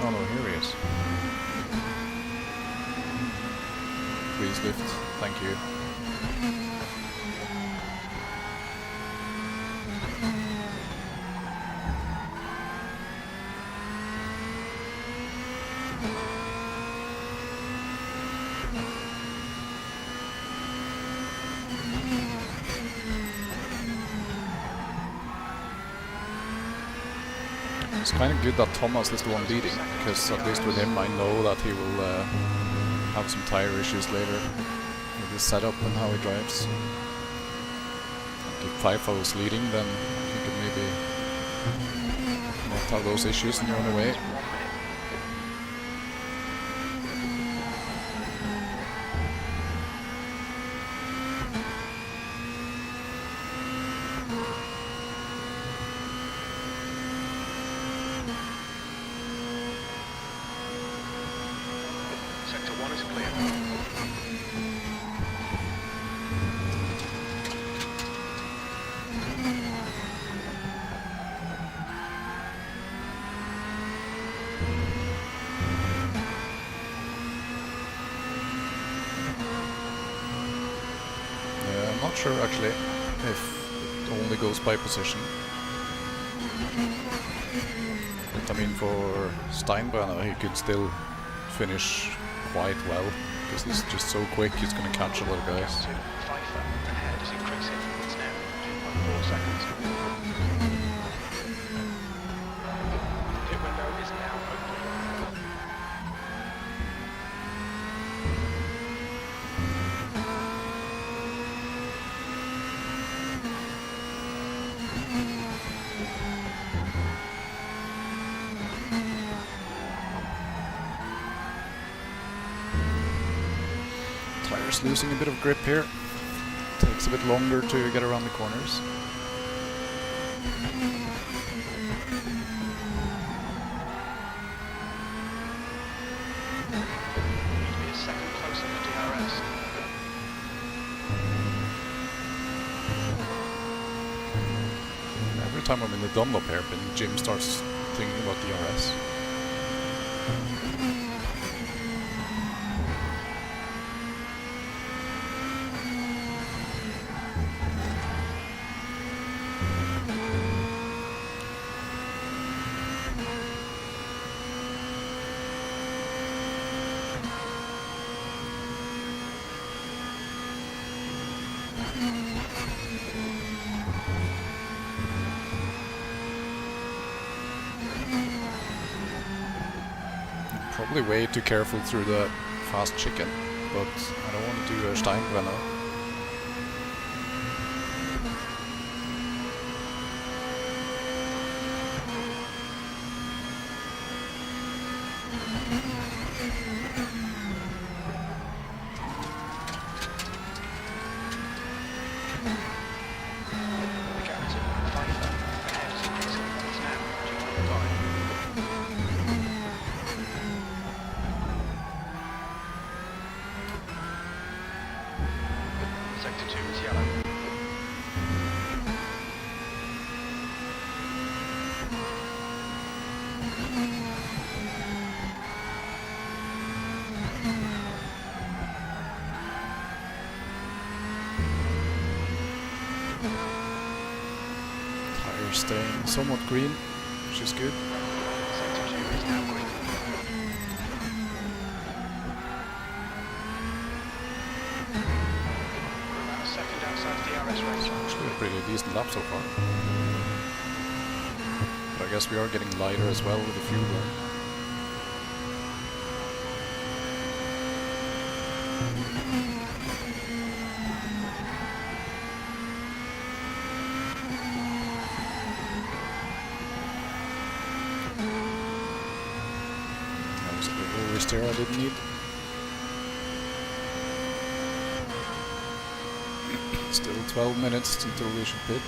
Oh no, here he is. Please lift. Thank you. It's kind of good that Thomas is the one leading, because at least with him I know that he will have some tire issues later with his setup and how he drives. If Pfeiffer was leading, then he could maybe not have those issues and run away. Sector 1 is clear. I'm not sure actually if it only goes by position. But I mean, for Steinbrenner he could still finish quite well, because he's just so quick, he's going to catch a lot of guys. Pfeiffer ahead is increasing. It's now 2.4 seconds. Pit window is now open. Tires losing a bit of grip here. Takes a bit longer to get around the corners. Need to be a second closer to DRS. Every time I'm in the Dunlop hairpin, Jim starts thinking about DRS. Probably way too careful through the fast chicken, but I don't want to do a Steinbrenner. The gap to Pfeiffer ahead is increasing. It's now 2.5. Sector 2 is yellow. Tires staying somewhat green, which is good. Sector 2 is now green. We're about a second outside DRS range. Actually a pretty decent lap so far. But I guess we are getting lighter as well with the fuel burn. That was a bit oversteer I didn't need. Still 12 minutes until we should pit.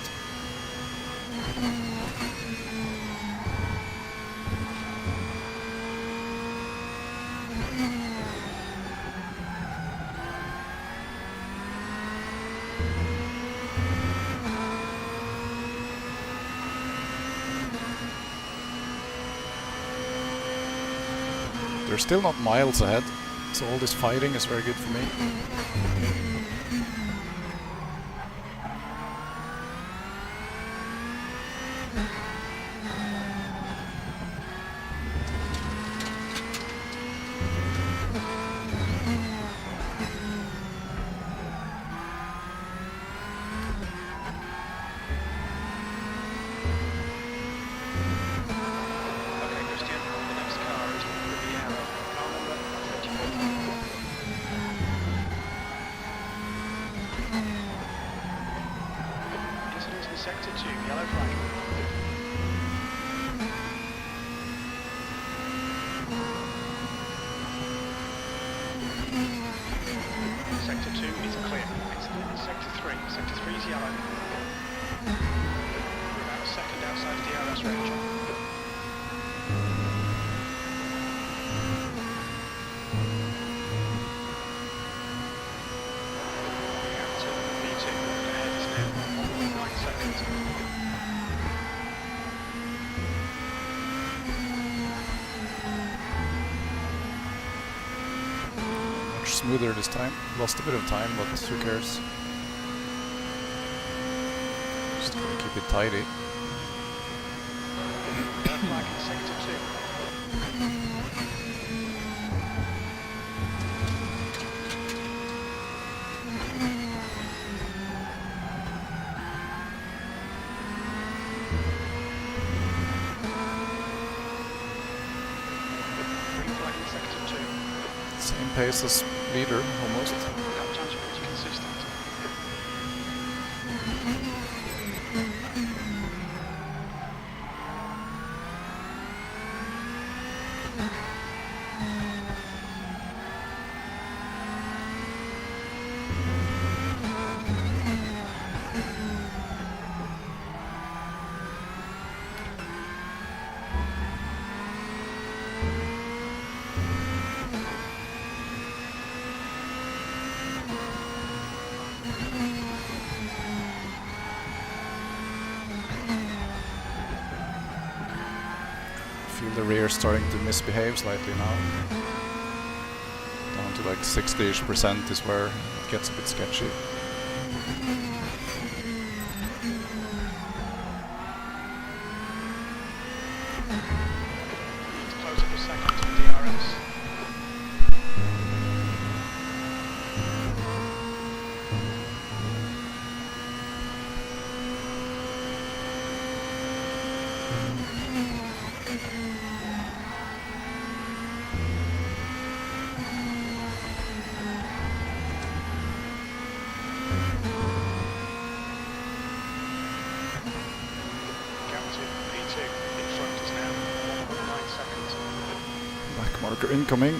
They're still not miles ahead, so all this fighting is very good for me. Sector 2, yellow flag. Sector 2 is clear. It's Sector 3. Sector 3 is yellow. We're about a second outside the DRS range. Smoother this time. Lost a bit of time, but who cares? Just gonna keep it tidy. Flag in Sector 2. Green flag in Sector 2. Same pace as leader, almost. That chance pretty consistent. Feel the rear starting to misbehave slightly now. Down to like 60-ish% is where it gets a bit sketchy. It's close up a second to DRS. P2 in front is now 1.9 seconds. Back marker incoming.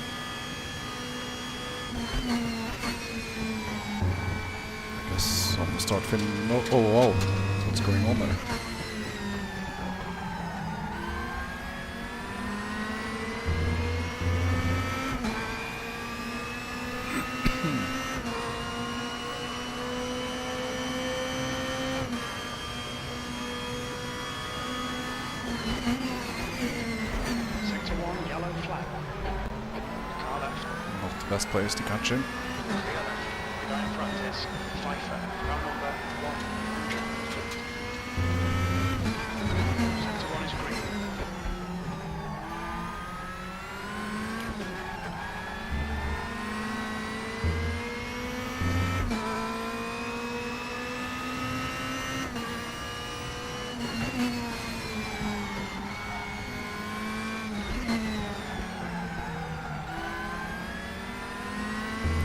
I guess I'm gonna start filming. No, oh wow, what's going on there? Sector 1, yellow flag. Car left. Not the best place to catch him. Clear left. The guy in front is Pfeiffer, car number 1. Sector 1 is green.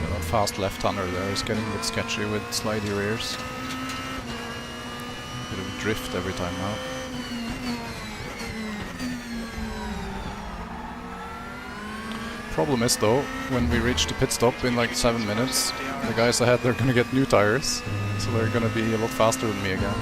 Yeah, that fast left-hander there is getting a bit sketchy with slidey rears. Bit of a drift every time now. Problem is though, when we reach the pit stop in like 7 minutes, the guys ahead they're gonna get new tires, so they're gonna be a lot faster than me again.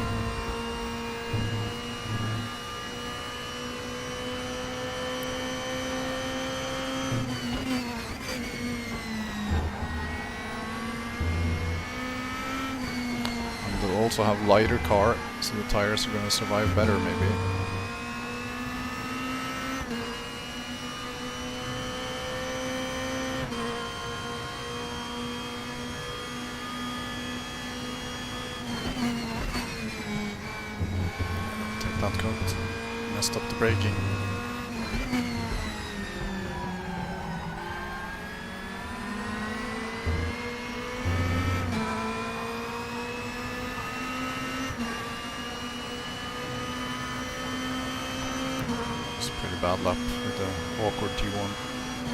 And they'll also have lighter car, so the tires are gonna survive better maybe. Take that cut. Messed up the braking. It's a pretty bad lap with the awkward T1.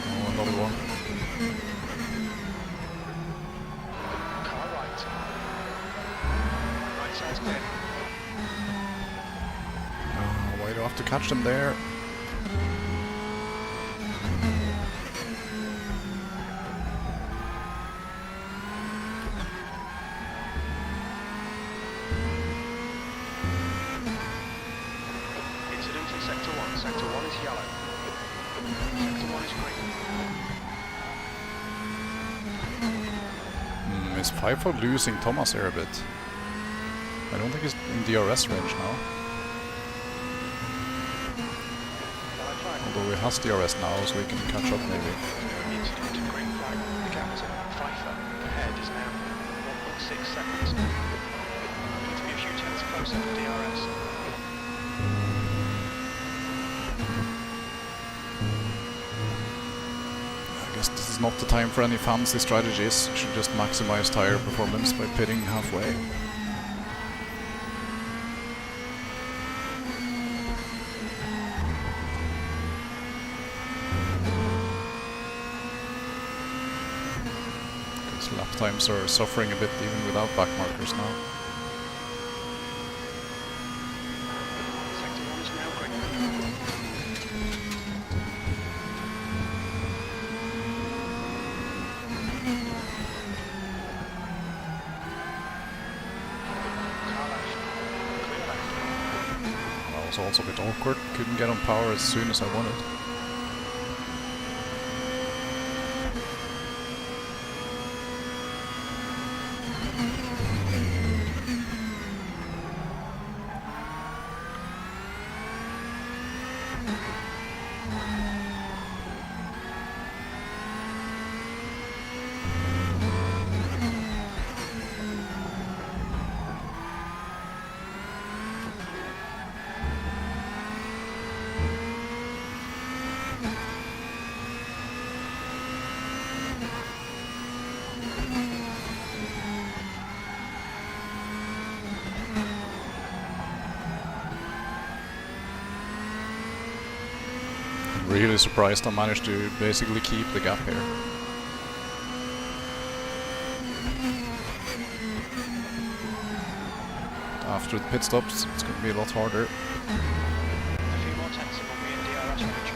Oh, another one. Car right. Right side's clear. have to catch them there. Incident in Sector 1. Sector 1 is yellow. Sector 1 is green. Is FIFO losing Thomas here a bit? I don't think he's in DRS range now. Although he has DRS now, so we can catch up maybe. Incident to green flag. The captain, Pfeiffer, ahead is now 1.6 seconds. Need to be a few tenths closer for DRS. I guess this is not the time for any fancy strategies. You should just maximize tire performance by pitting halfway. Lap times are suffering a bit even without back markers now. Sector 1 is now green. Car left. Clear left. That was also a bit awkward. Couldn't get on power as soon as I wanted. Really surprised I managed to basically keep the gap here. After the pit stops, it's going to be a lot harder. A few more tenths and we'll be in DRS range.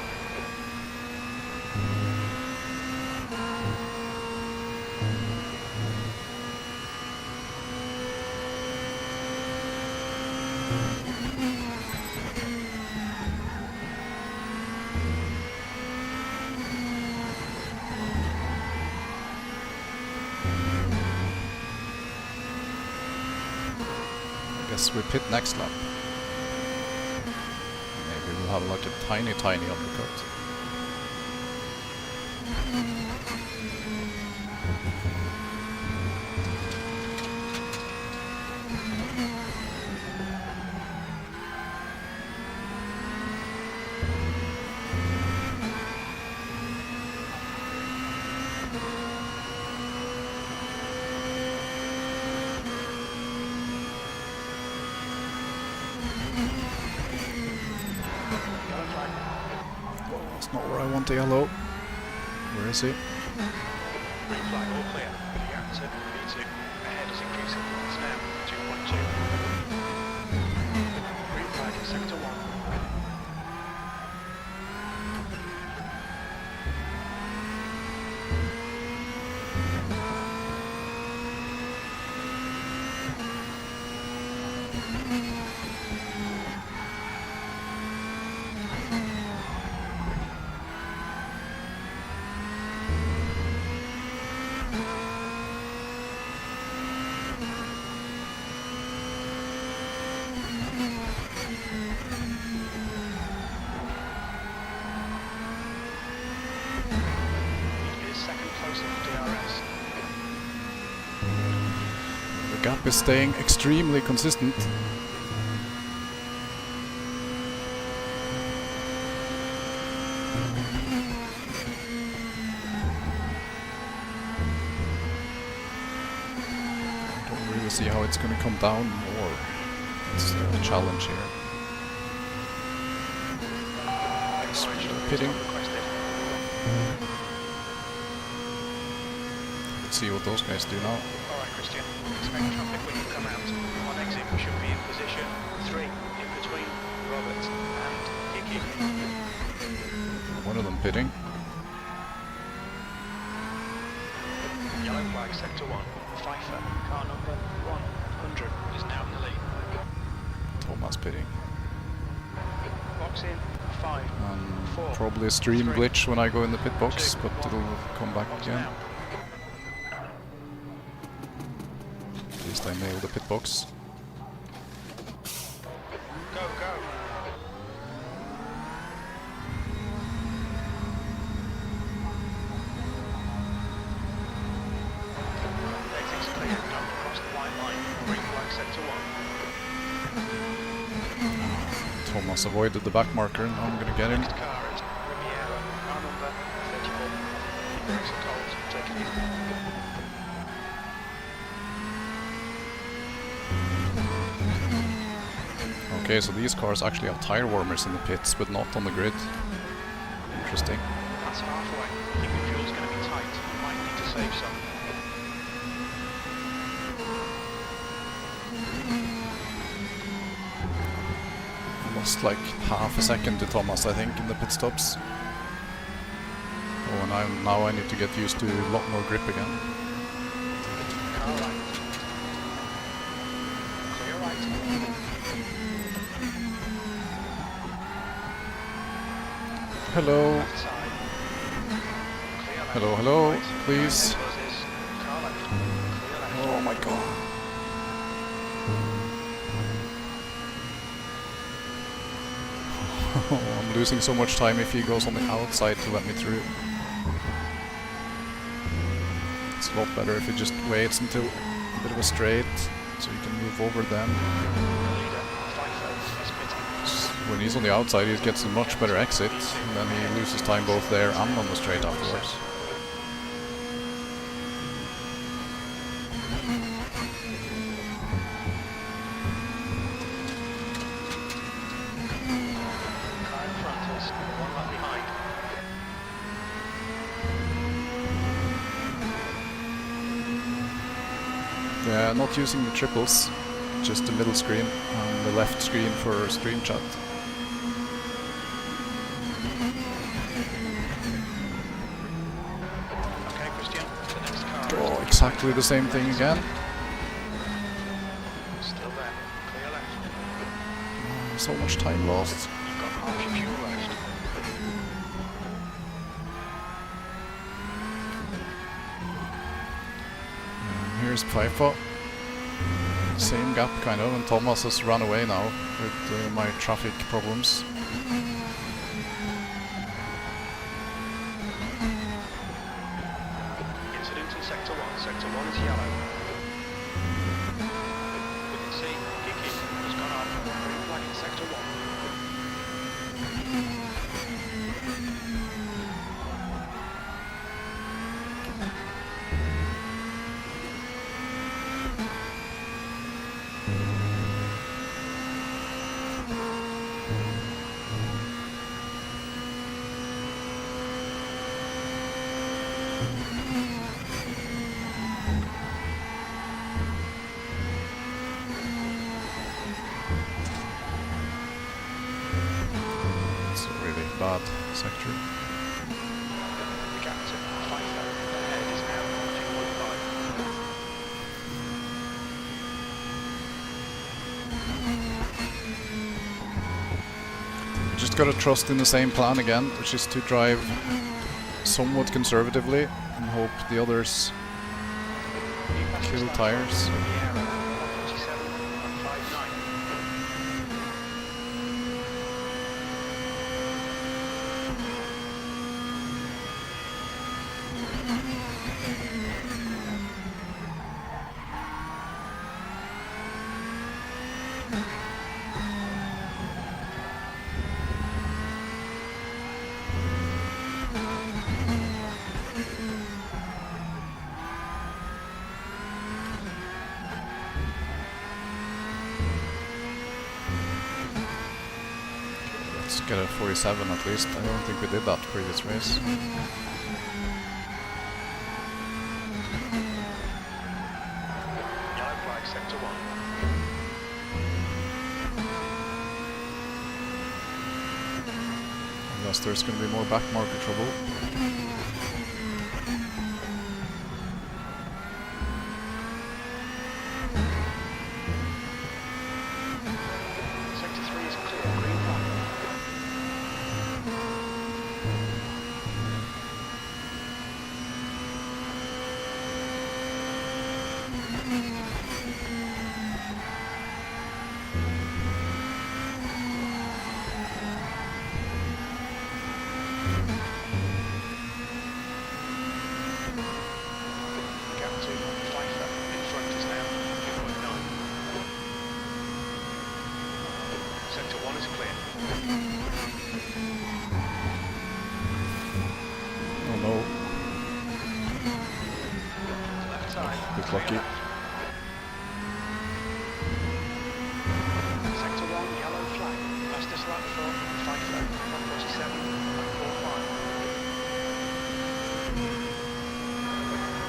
Guess we pit next lap. Maybe we'll have like a tiny undercut. That's not where I want the yellow. Where is he? Green flag, all clear. Reactor, V2. Ahead is increasing. It's now 2.2. Green flag in Sector 1. The gap is staying extremely consistent. I don't really see how it's going to come down more. It's a challenge here. Pitting. Let's see what those guys do now. Alright, Christian. Expect traffic when you come out. On exit, we should be in position 3, in between Robert and Hickey. One of them pitting. Yellow flag, sector 1. Pfeiffer, car number 100, is now in the lead. Thomas pitting. Box in, 5, And 4. probably a stream 3, glitch when I go in the pit box, 2, but 1. it'll come back Box again. now. At least I nailed the pit box. Go, go. Exit's clear, don't cross the white line. Green flag, sector 1. Thomas avoided the back marker, and I'm gonna get him. Next car is Riviera, car number 34. Raceroom, take it easy. Okay, so these cars actually have tire warmers in the pits, but not on the grid. Interesting. That's halfway. I think the fuel's going to be tight. You might need to save some. Lost like half a second to Thomas, I think, in the pit stops. Oh, and now I need to get used to a lot more grip again. Car right. Clear right. Hello. Left side. Clear left. Hello, hello, Right. please. Right, this is car left. Clear left. Oh my god. I'm losing so much time if he goes on the outside to let me through. It's a lot better if he just waits until a bit of a straight, so you can move over them. Leader, Pfeiffer, is pitting. When he's on the outside, he gets a much better exit, and then he loses time both there and on the straight afterwards. Car in front is 1 lap behind. Yeah, not using the triples, just the middle screen and the left screen for stream chat. Okay, Christian, the next car Oh, exactly the same thing again. is still there. Clear left. So much time lost. You've got half your fuel left. Here's Pfeiffer. Same gap kind of, and Thomas has run away now with my traffic problems. Incident in sector 1. Sector 1 is yellow. We can see Hickey has gone off. Green flag in sector 1. It's a really bad sector. The gap to Pfeiffer ahead is now 1.5. You just gotta trust in the same plan again, which is to drive somewhat conservatively and hope the others kill tires. Riviera, 147.59. Let's get a 47 at least. I don't think we did that previous race. Yellow flag, sector 1. there's going to be more back marker trouble. Sector 3 is clear, green flag. Gap 2, 5 in front is now 2.9. Sector 1 is clear. Oh no, Left side. bit lucky. Sector 1, yellow flag. Fastest lap for 5 147.45.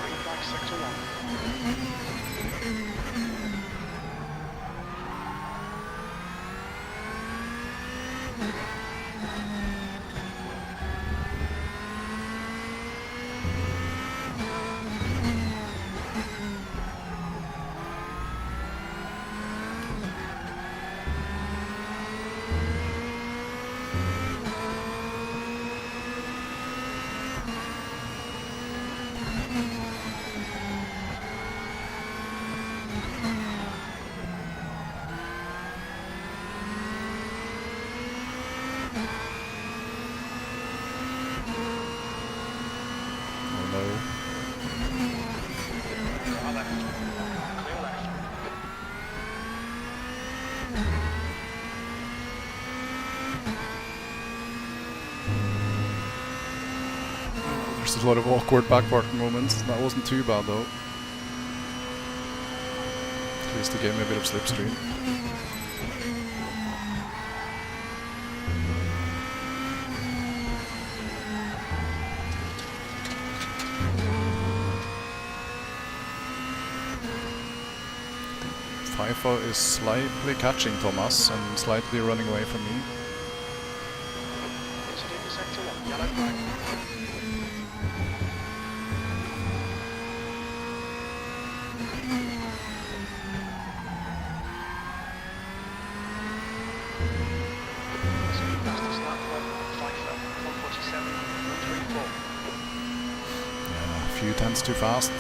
Green flag, sector 1. Oh no. Car left. Clear left. There's a lot of awkward back parking moments. That wasn't too bad though. At least it gave me a bit of slipstream. FIFO is slightly catching Thomas and slightly running away from me. Exit into sector 1, yellow flag. Second fastest lap for 147.34. Yeah, a few tenths too fast.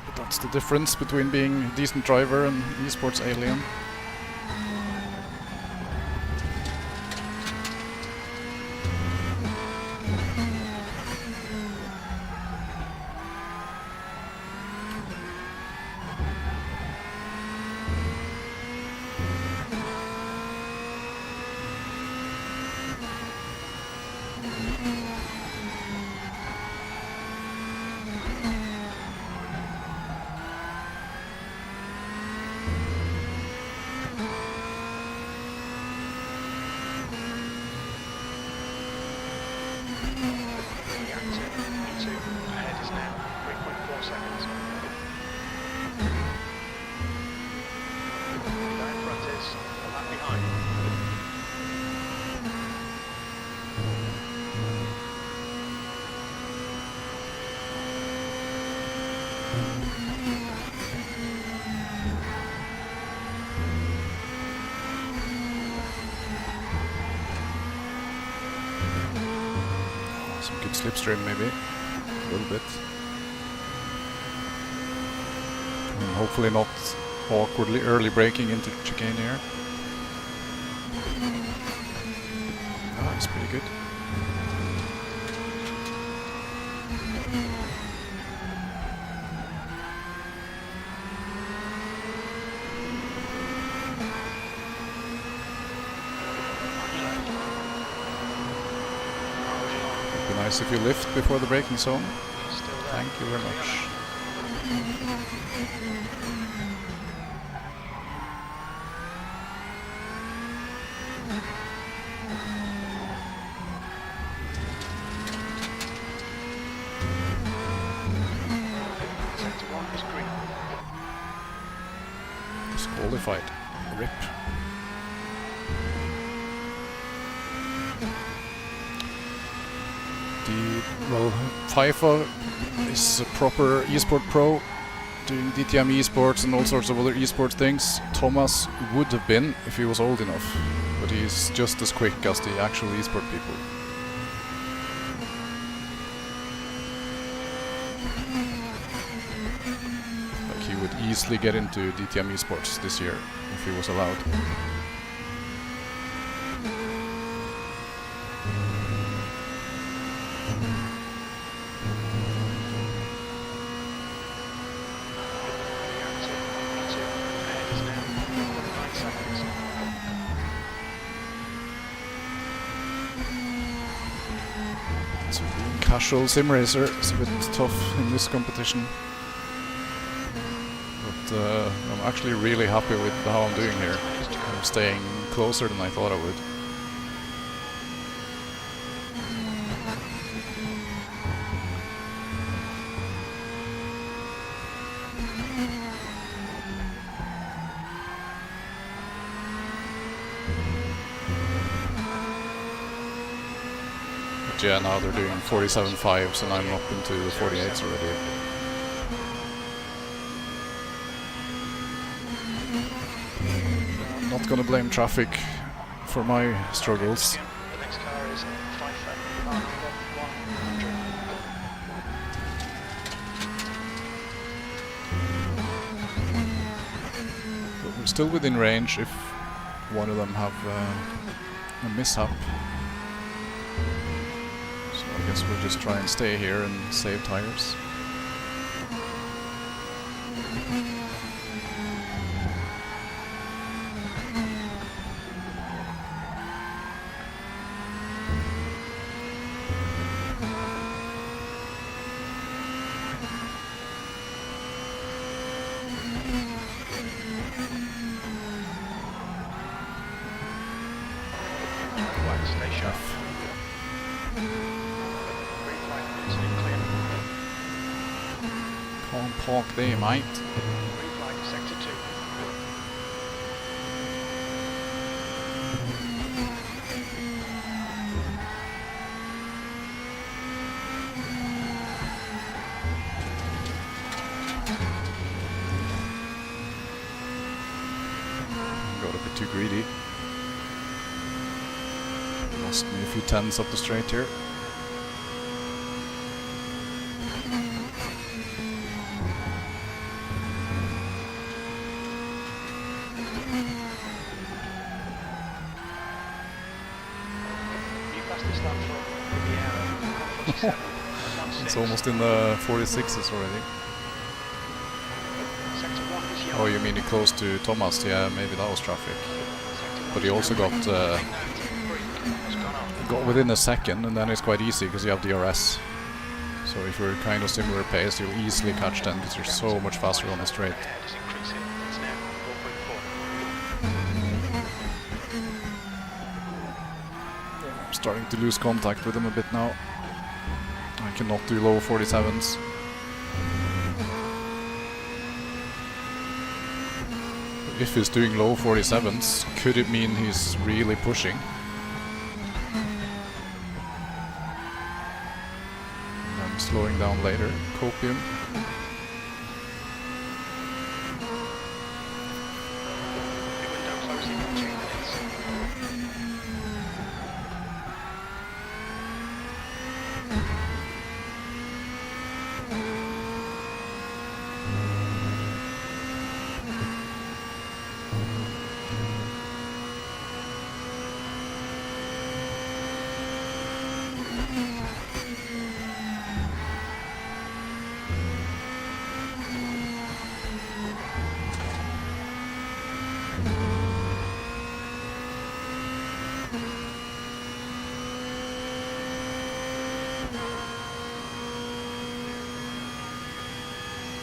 But that's the difference between being a decent driver and esports alien. Reactive, E2, ahead is now 3.4 seconds. Down front is a lap behind. Some good slipstream maybe, a little bit. And hopefully not awkwardly early braking into chicane here. Ah, it's pretty good. It'd be nice if you lift before the braking zone. Still there. Thank you very much. disqualified. RIP. Well, FIFA is a proper esport pro, doing DTM esports and all sorts of other esports things. Thomas would have been if he was old enough, but he's just as quick as the actual esport people. Like, he would easily get into DTM esports this year if he was allowed. So being casual sim racer is a bit tough in this competition, but I'm actually really happy with how I'm doing here. I'm staying closer than I thought I would. Yeah, now they're doing 47.5s and I'm up into the 48s already. I'm not gonna blame traffic for my struggles. The next car is Pfeiffer, 100. But we're still within range if one of them have a mishap. I guess we'll just try and stay here and save tires. Stay sharp. Can't park there, mate. Green flag, sector 2. Got a bit too greedy. Lost me a few tens up the straight here. It's almost in the 46s already. Oh, you mean it close to Thomas? Yeah, maybe that was traffic. But he also got within a second, and then it's quite easy because you have DRS. So if you're kind of similar pace, you'll easily catch them because you're so much faster on the straight. I'm starting to lose contact with him a bit now. I cannot do low 47s. If he's doing low 47s, could it mean he's really pushing? And then slowing down later. Copium.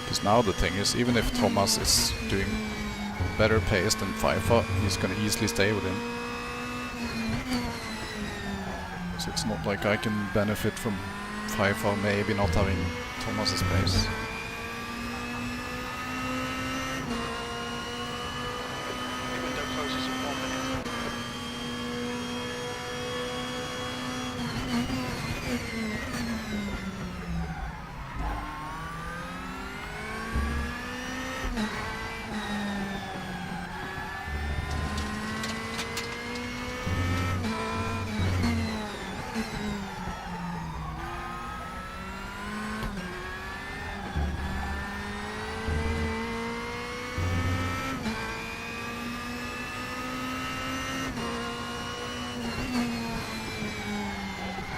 Because now the thing is, even if Thomas is doing better pace than FIFA, he's going to easily stay with him. So it's not like I can benefit from FIFA maybe not having Thomas's pace.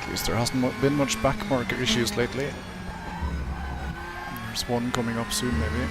At least there hasn't been much back marker issues lately. There's one coming up soon, maybe.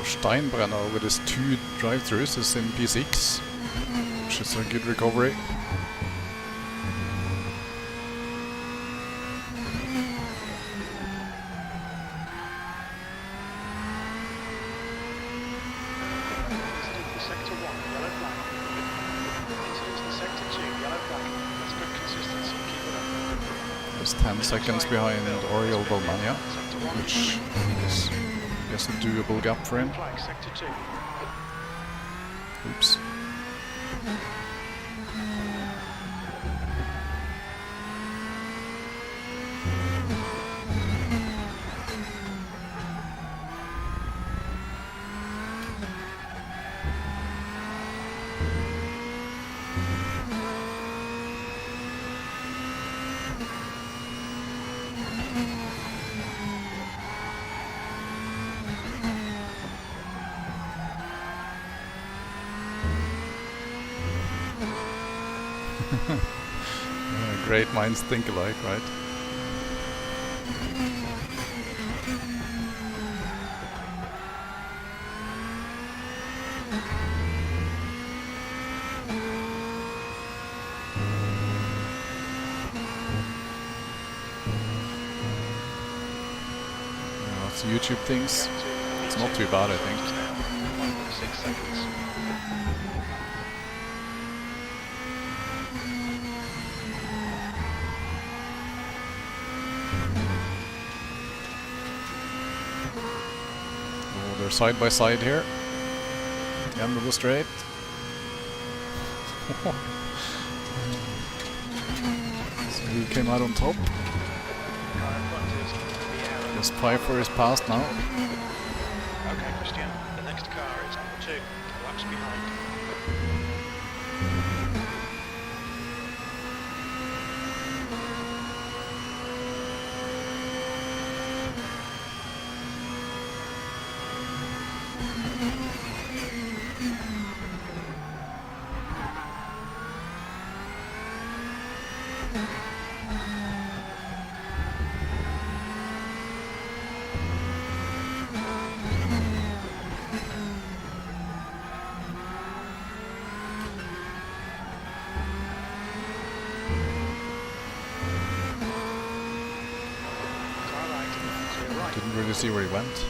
Steinbrenner with his 2 drive-thrus is in P6, which is a good recovery. Just 10 seconds behind Oriol Balmania, which is I guess a doable gap for him. Oops. Great minds think alike, right? Yeah, that's YouTube things. It's not too bad, I think. 6 seconds. They're side by side here at the end of the straight. So he came out on top. Guess Pfeiffer is past now. Okay, Christian, the next car is 2 laps behind. Didn't really see where he went.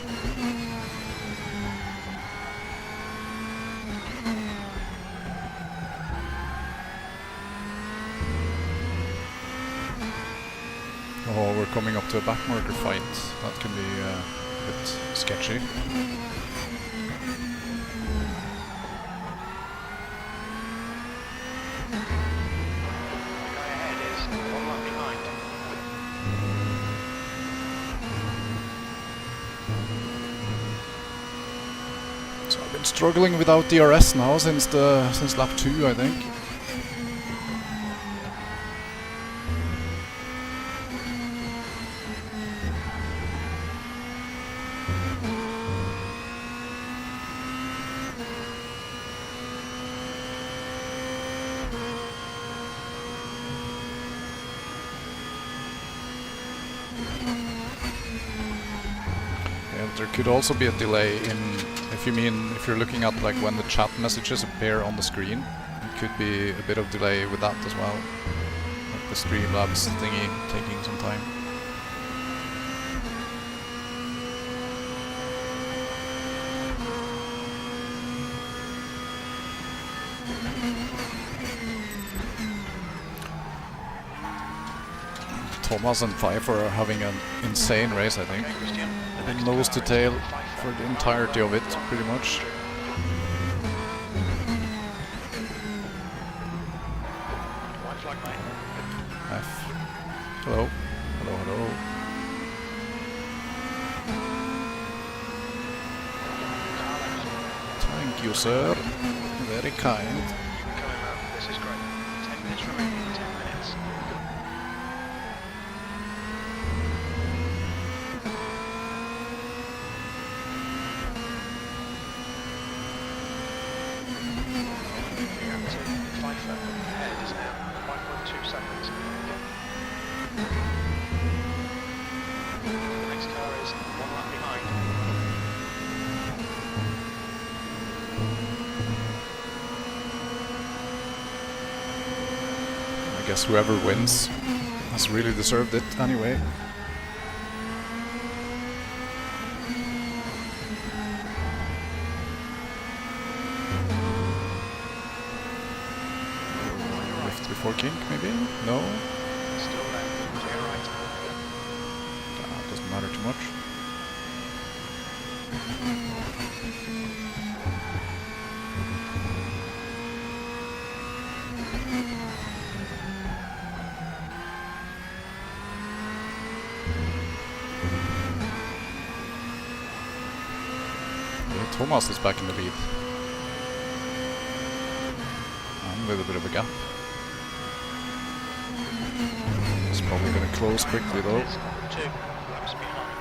Oh, we're coming up to a backmarker fight. That can be a bit sketchy. So I've been struggling without DRS now since lap 2, I think. There could also be a delay in, if you're looking at like when the chat messages appear on the screen, it could be a bit of delay with that as well. Like the Streamlabs thingy taking some time. Thomas and Pfeiffer are having an insane race, I think. Okay, Christian. The And next nose car to is tail Pfeiffer. for the entirety of it, pretty much. White flag, mate. F. Hello. Hello, hello. Car left. Thank you, sir. Very kind. You can come in, man. This is great. 10 minutes remaining. 10 minutes. Pfeiffer ahead is now 5.2 seconds. The next car is one lap behind. I guess whoever wins has really deserved it anyway. Left before kink, maybe? No? Still left, clear right. Doesn't matter too much. Thomas is back in the lead. And with a bit of a gap. It's probably going to close quickly though. It's 2 laps behind.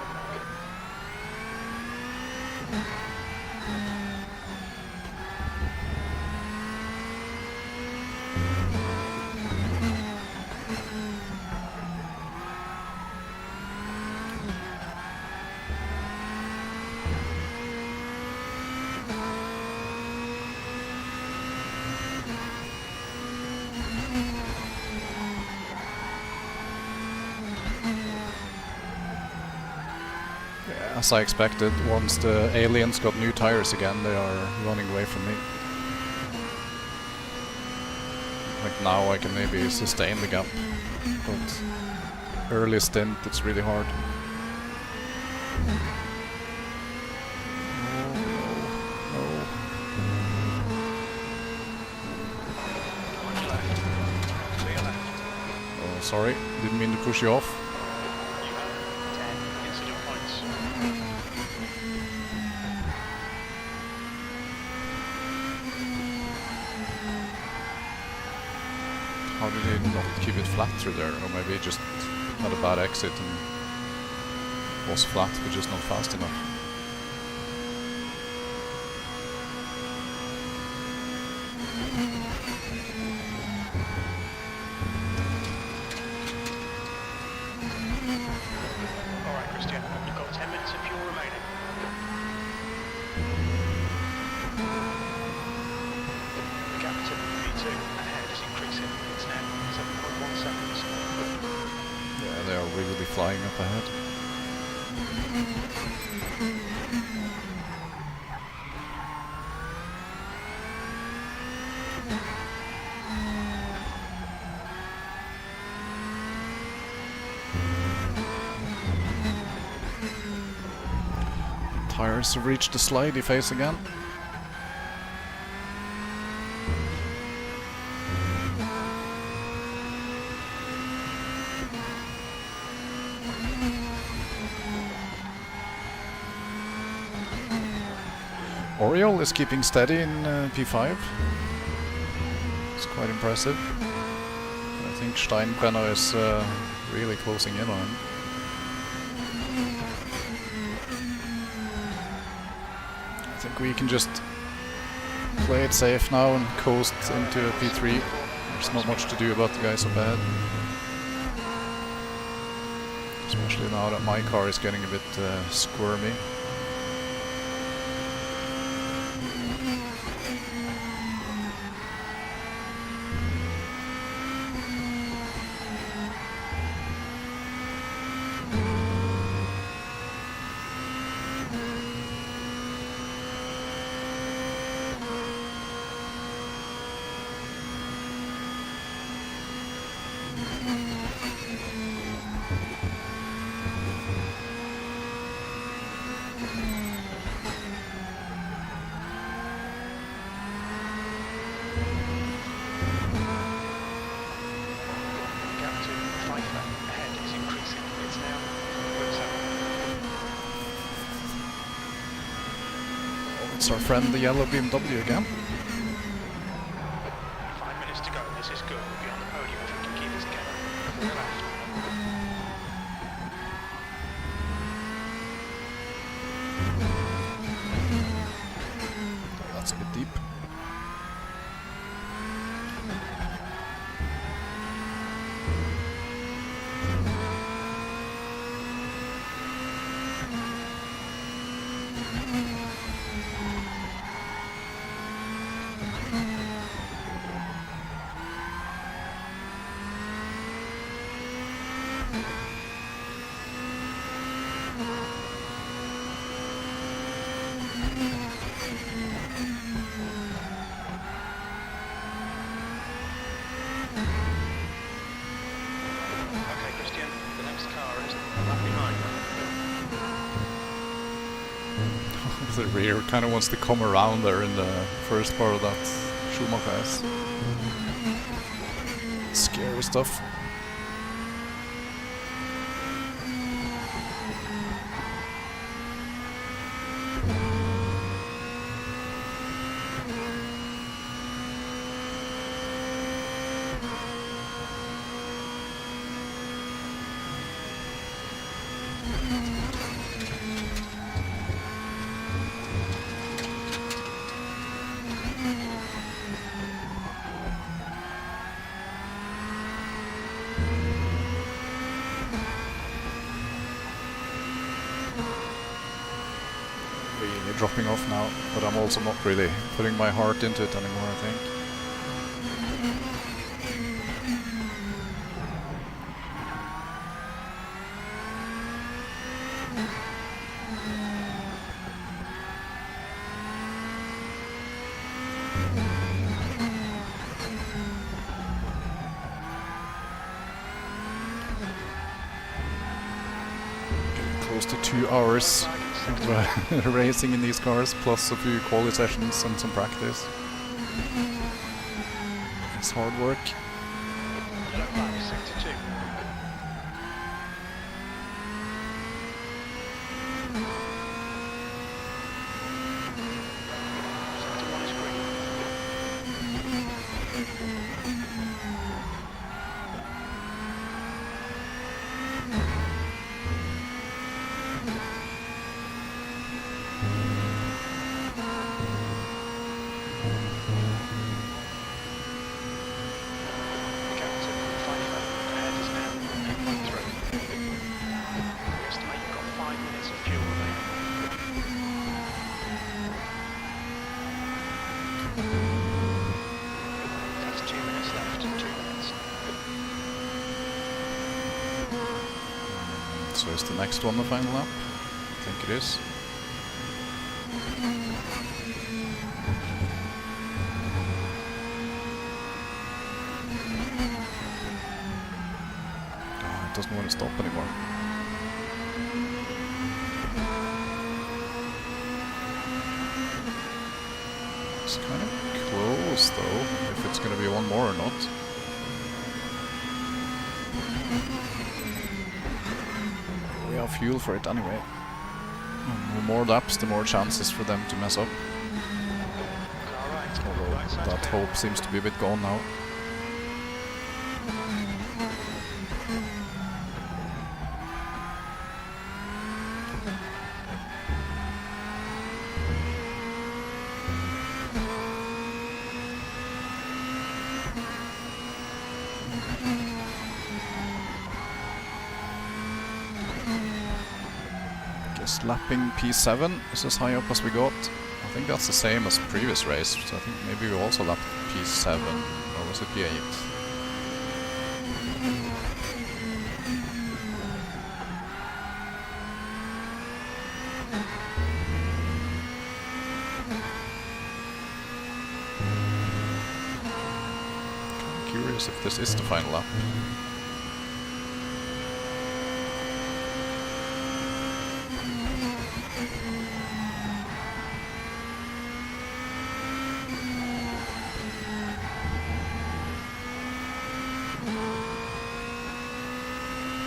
As I expected, once the aliens got new tires again, they are running away from me. Like now I can maybe sustain the gap, but early stint it's really hard. One left. Clear left. Oh, sorry, didn't mean to push you off. You have 10 incident points. How did he not keep it flat through there? Or maybe he just had a bad exit and was flat but just not fast enough. Alright, Christian, you've got 10 minutes of fuel remaining. The gap to V2 ahead is increasing. It's now 7.1 seconds. Yeah, they are really flying up ahead. Tires have reached the slidey phase again. Oriole is keeping steady in P5. It's quite impressive. I think Steinbrenner is really closing in on him. I think we can just play it safe now and coast into P3. There's not much to do about the guys up ahead. Especially now that my car is getting a bit squirmy. our friend the yellow BMW again. 5 minutes to go. This is good. We'll be on the podium if we can keep this together. Four left. That's a bit deep. Okay, Christian, the next car is left behind. The rear kind of wants to come around there in the first part of that Schumacher S. Scary stuff. Really dropping off now, but I'm also not really putting my heart into it anymore, I think. Getting close to 2 hours of racing in these cars, plus a few quali sessions and some practice. It's hard work. Left back, sector 2. Sector 1 is green. Captain Pfeiffer, ahead is now 8.3. We estimate you've got 5 minutes of fuel remaining. That's 2 minutes left, 2 minutes. So is the next one the final lap? I think it is. Oh, it doesn't want to stop anymore. It's kind of close though, if it's going to be one more or not. We have fuel for it anyway. The more laps, the more chances for them to mess up. Car right. Although Right side that clear. hope seems to be a bit gone now. Guess lapping P7 is as high up as we got. I think that's the same as previous race, so I think maybe we also lapped P7, or was it P8? Kinda curious if this is the final lap.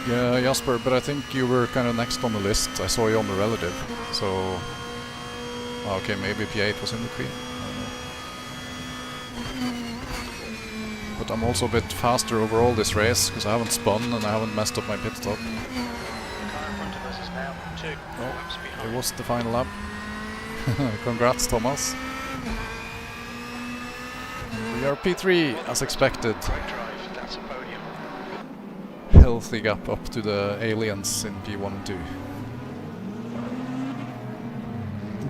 Yeah, Jasper, but I think you were kind of next on the list. I saw you on the relative, so Okay, maybe P8 was in between. But I'm also a bit faster overall this race, because I haven't spun and I haven't messed up my pit stop. The car in front of us is now 2 laps behind. It was the final lap. Congrats, Thomas. We are P3, as expected. Great drive, that's a podium. Healthy gap up to the aliens in P1 and 2.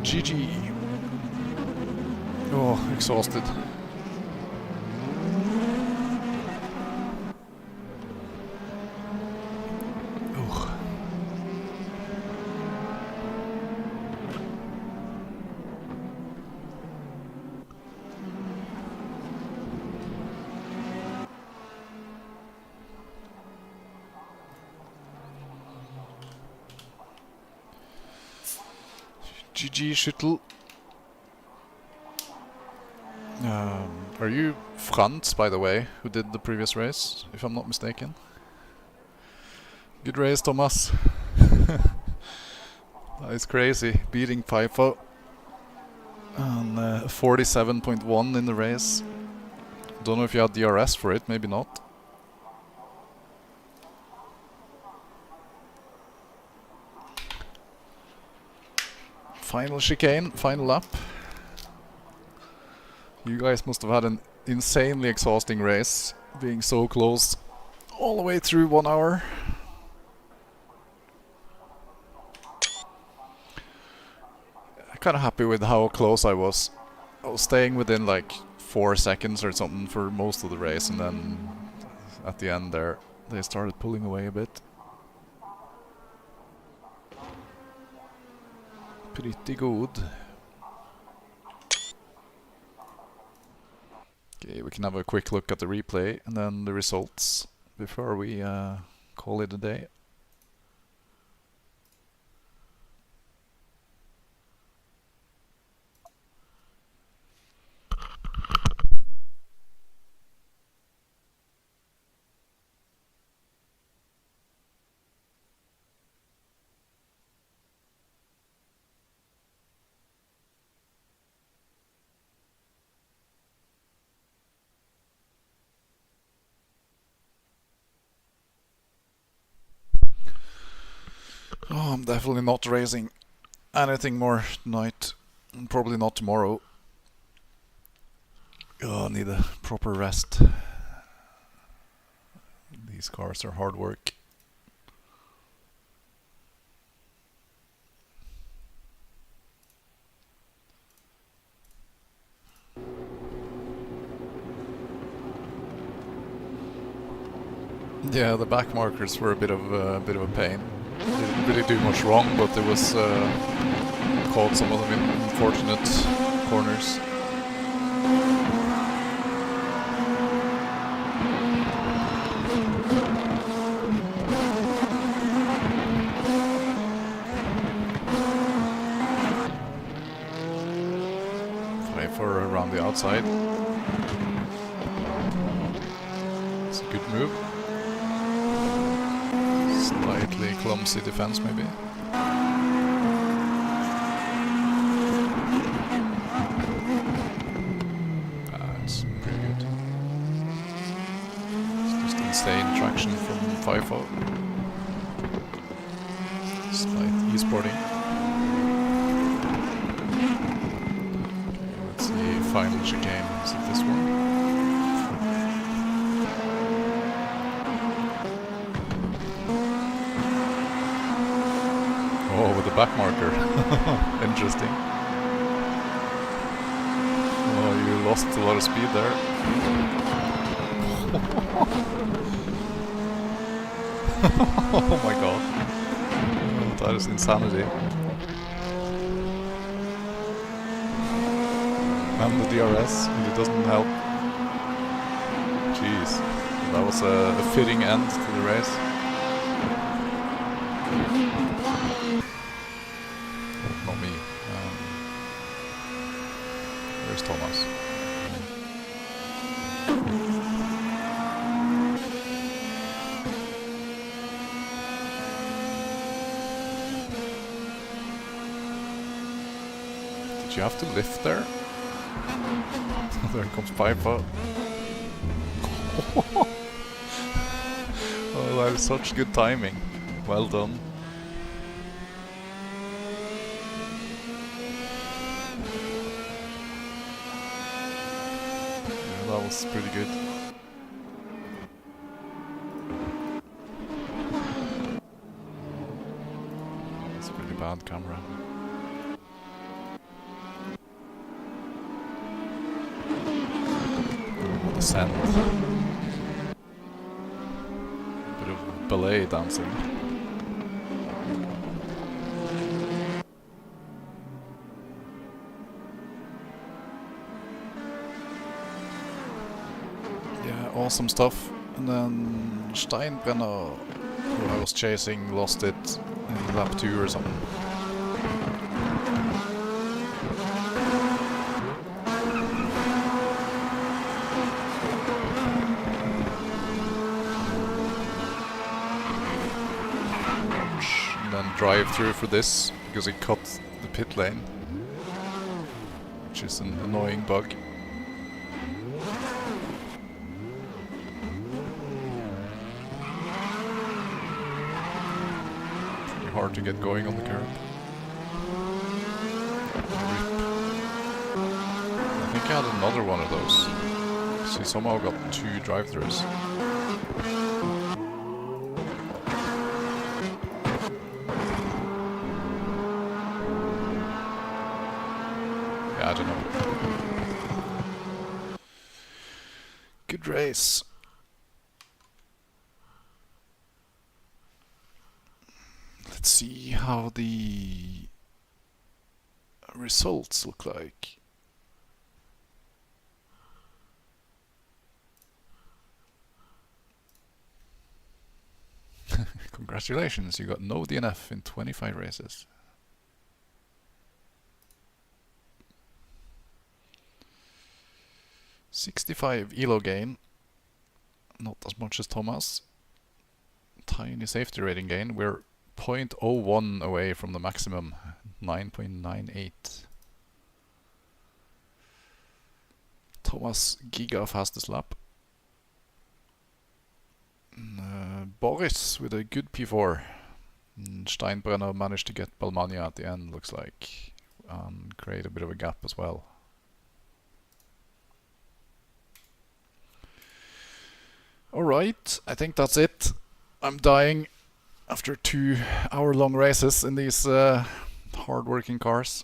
GG. Oh, exhausted. GG Schüttel. Are you Franz, by the way, who did the previous race, if I'm not mistaken? Good race, Thomas. That is crazy, beating Pfeiffer. And 47.1 in the race. Don't know if you had DRS for it, maybe not. Final chicane, final lap. You guys must have had an insanely exhausting race, being so close all the way through 1 hour. I'm kinda happy with how close I was. I was staying within like 4 seconds or something for most of the race, and then at the end there, they started pulling away a bit. Pretty good. Okay, we can have a quick look at the replay and then the results before we call it a day. Oh, I'm definitely not racing anything more tonight, and probably not tomorrow. Oh, I need a proper rest. These cars are hard work. Yeah, the back markers were a bit of a pain. Didn't really do much wrong, but there was caught some of them in unfortunate corners. Pfeiffer around the outside. It's a good move. Slightly clumsy defense, maybe. That's pretty good. It's just insane traction from Pfeiffer. Slight e-sporting. Okay, let's see, final chicane. Is it this one? Oh, with the back marker. Interesting. Oh, you lost a lot of speed there. Oh my god. That is insanity. And the DRS, it doesn't help. Jeez. That was a fitting end to the race. Not me. Where's Thomas? Do you have to lift there? There comes Piper. Oh, that is such good timing. Well done. Yeah, that was pretty good. That's a pretty bad camera. Descent. Bit of ballet dancing. Yeah, awesome stuff. And then Steinbrenner, who I was chasing, lost it in lap 2 or something. Drive through for this because he cut the pit lane, which is an annoying bug. Pretty hard to get going on the curb. I think I had another one of those. So he somehow got 2 drive-thrus. I don't know. Good race. Let's see how the results look like. Congratulations, you got no DNF in 25 races. $65 ELO gain, not as much as Thomas. Tiny safety rating gain. We're 0.01 away from the maximum, 9.98. Thomas giga fastest lap. Boris with a good P4. Steinbrenner managed to get Balmania at the end, looks like, and create a bit of a gap as well. Alright, I think that's it. I'm dying after 2-hour-long races in these hard-working cars.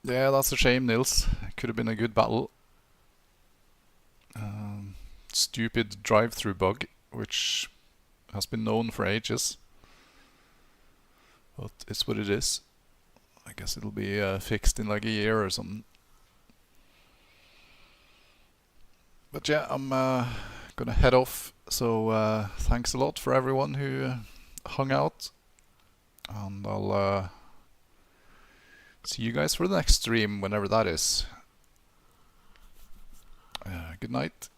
Yeah, that's a shame, Nils. Could have been a good battle. Stupid drive-through bug, which has been known for ages. But it's what it is. I guess it'll be fixed in like a year or something. But yeah, I'm gonna head off, so thanks a lot for everyone who hung out, and I'll see you guys for the next stream, whenever that is. Good night.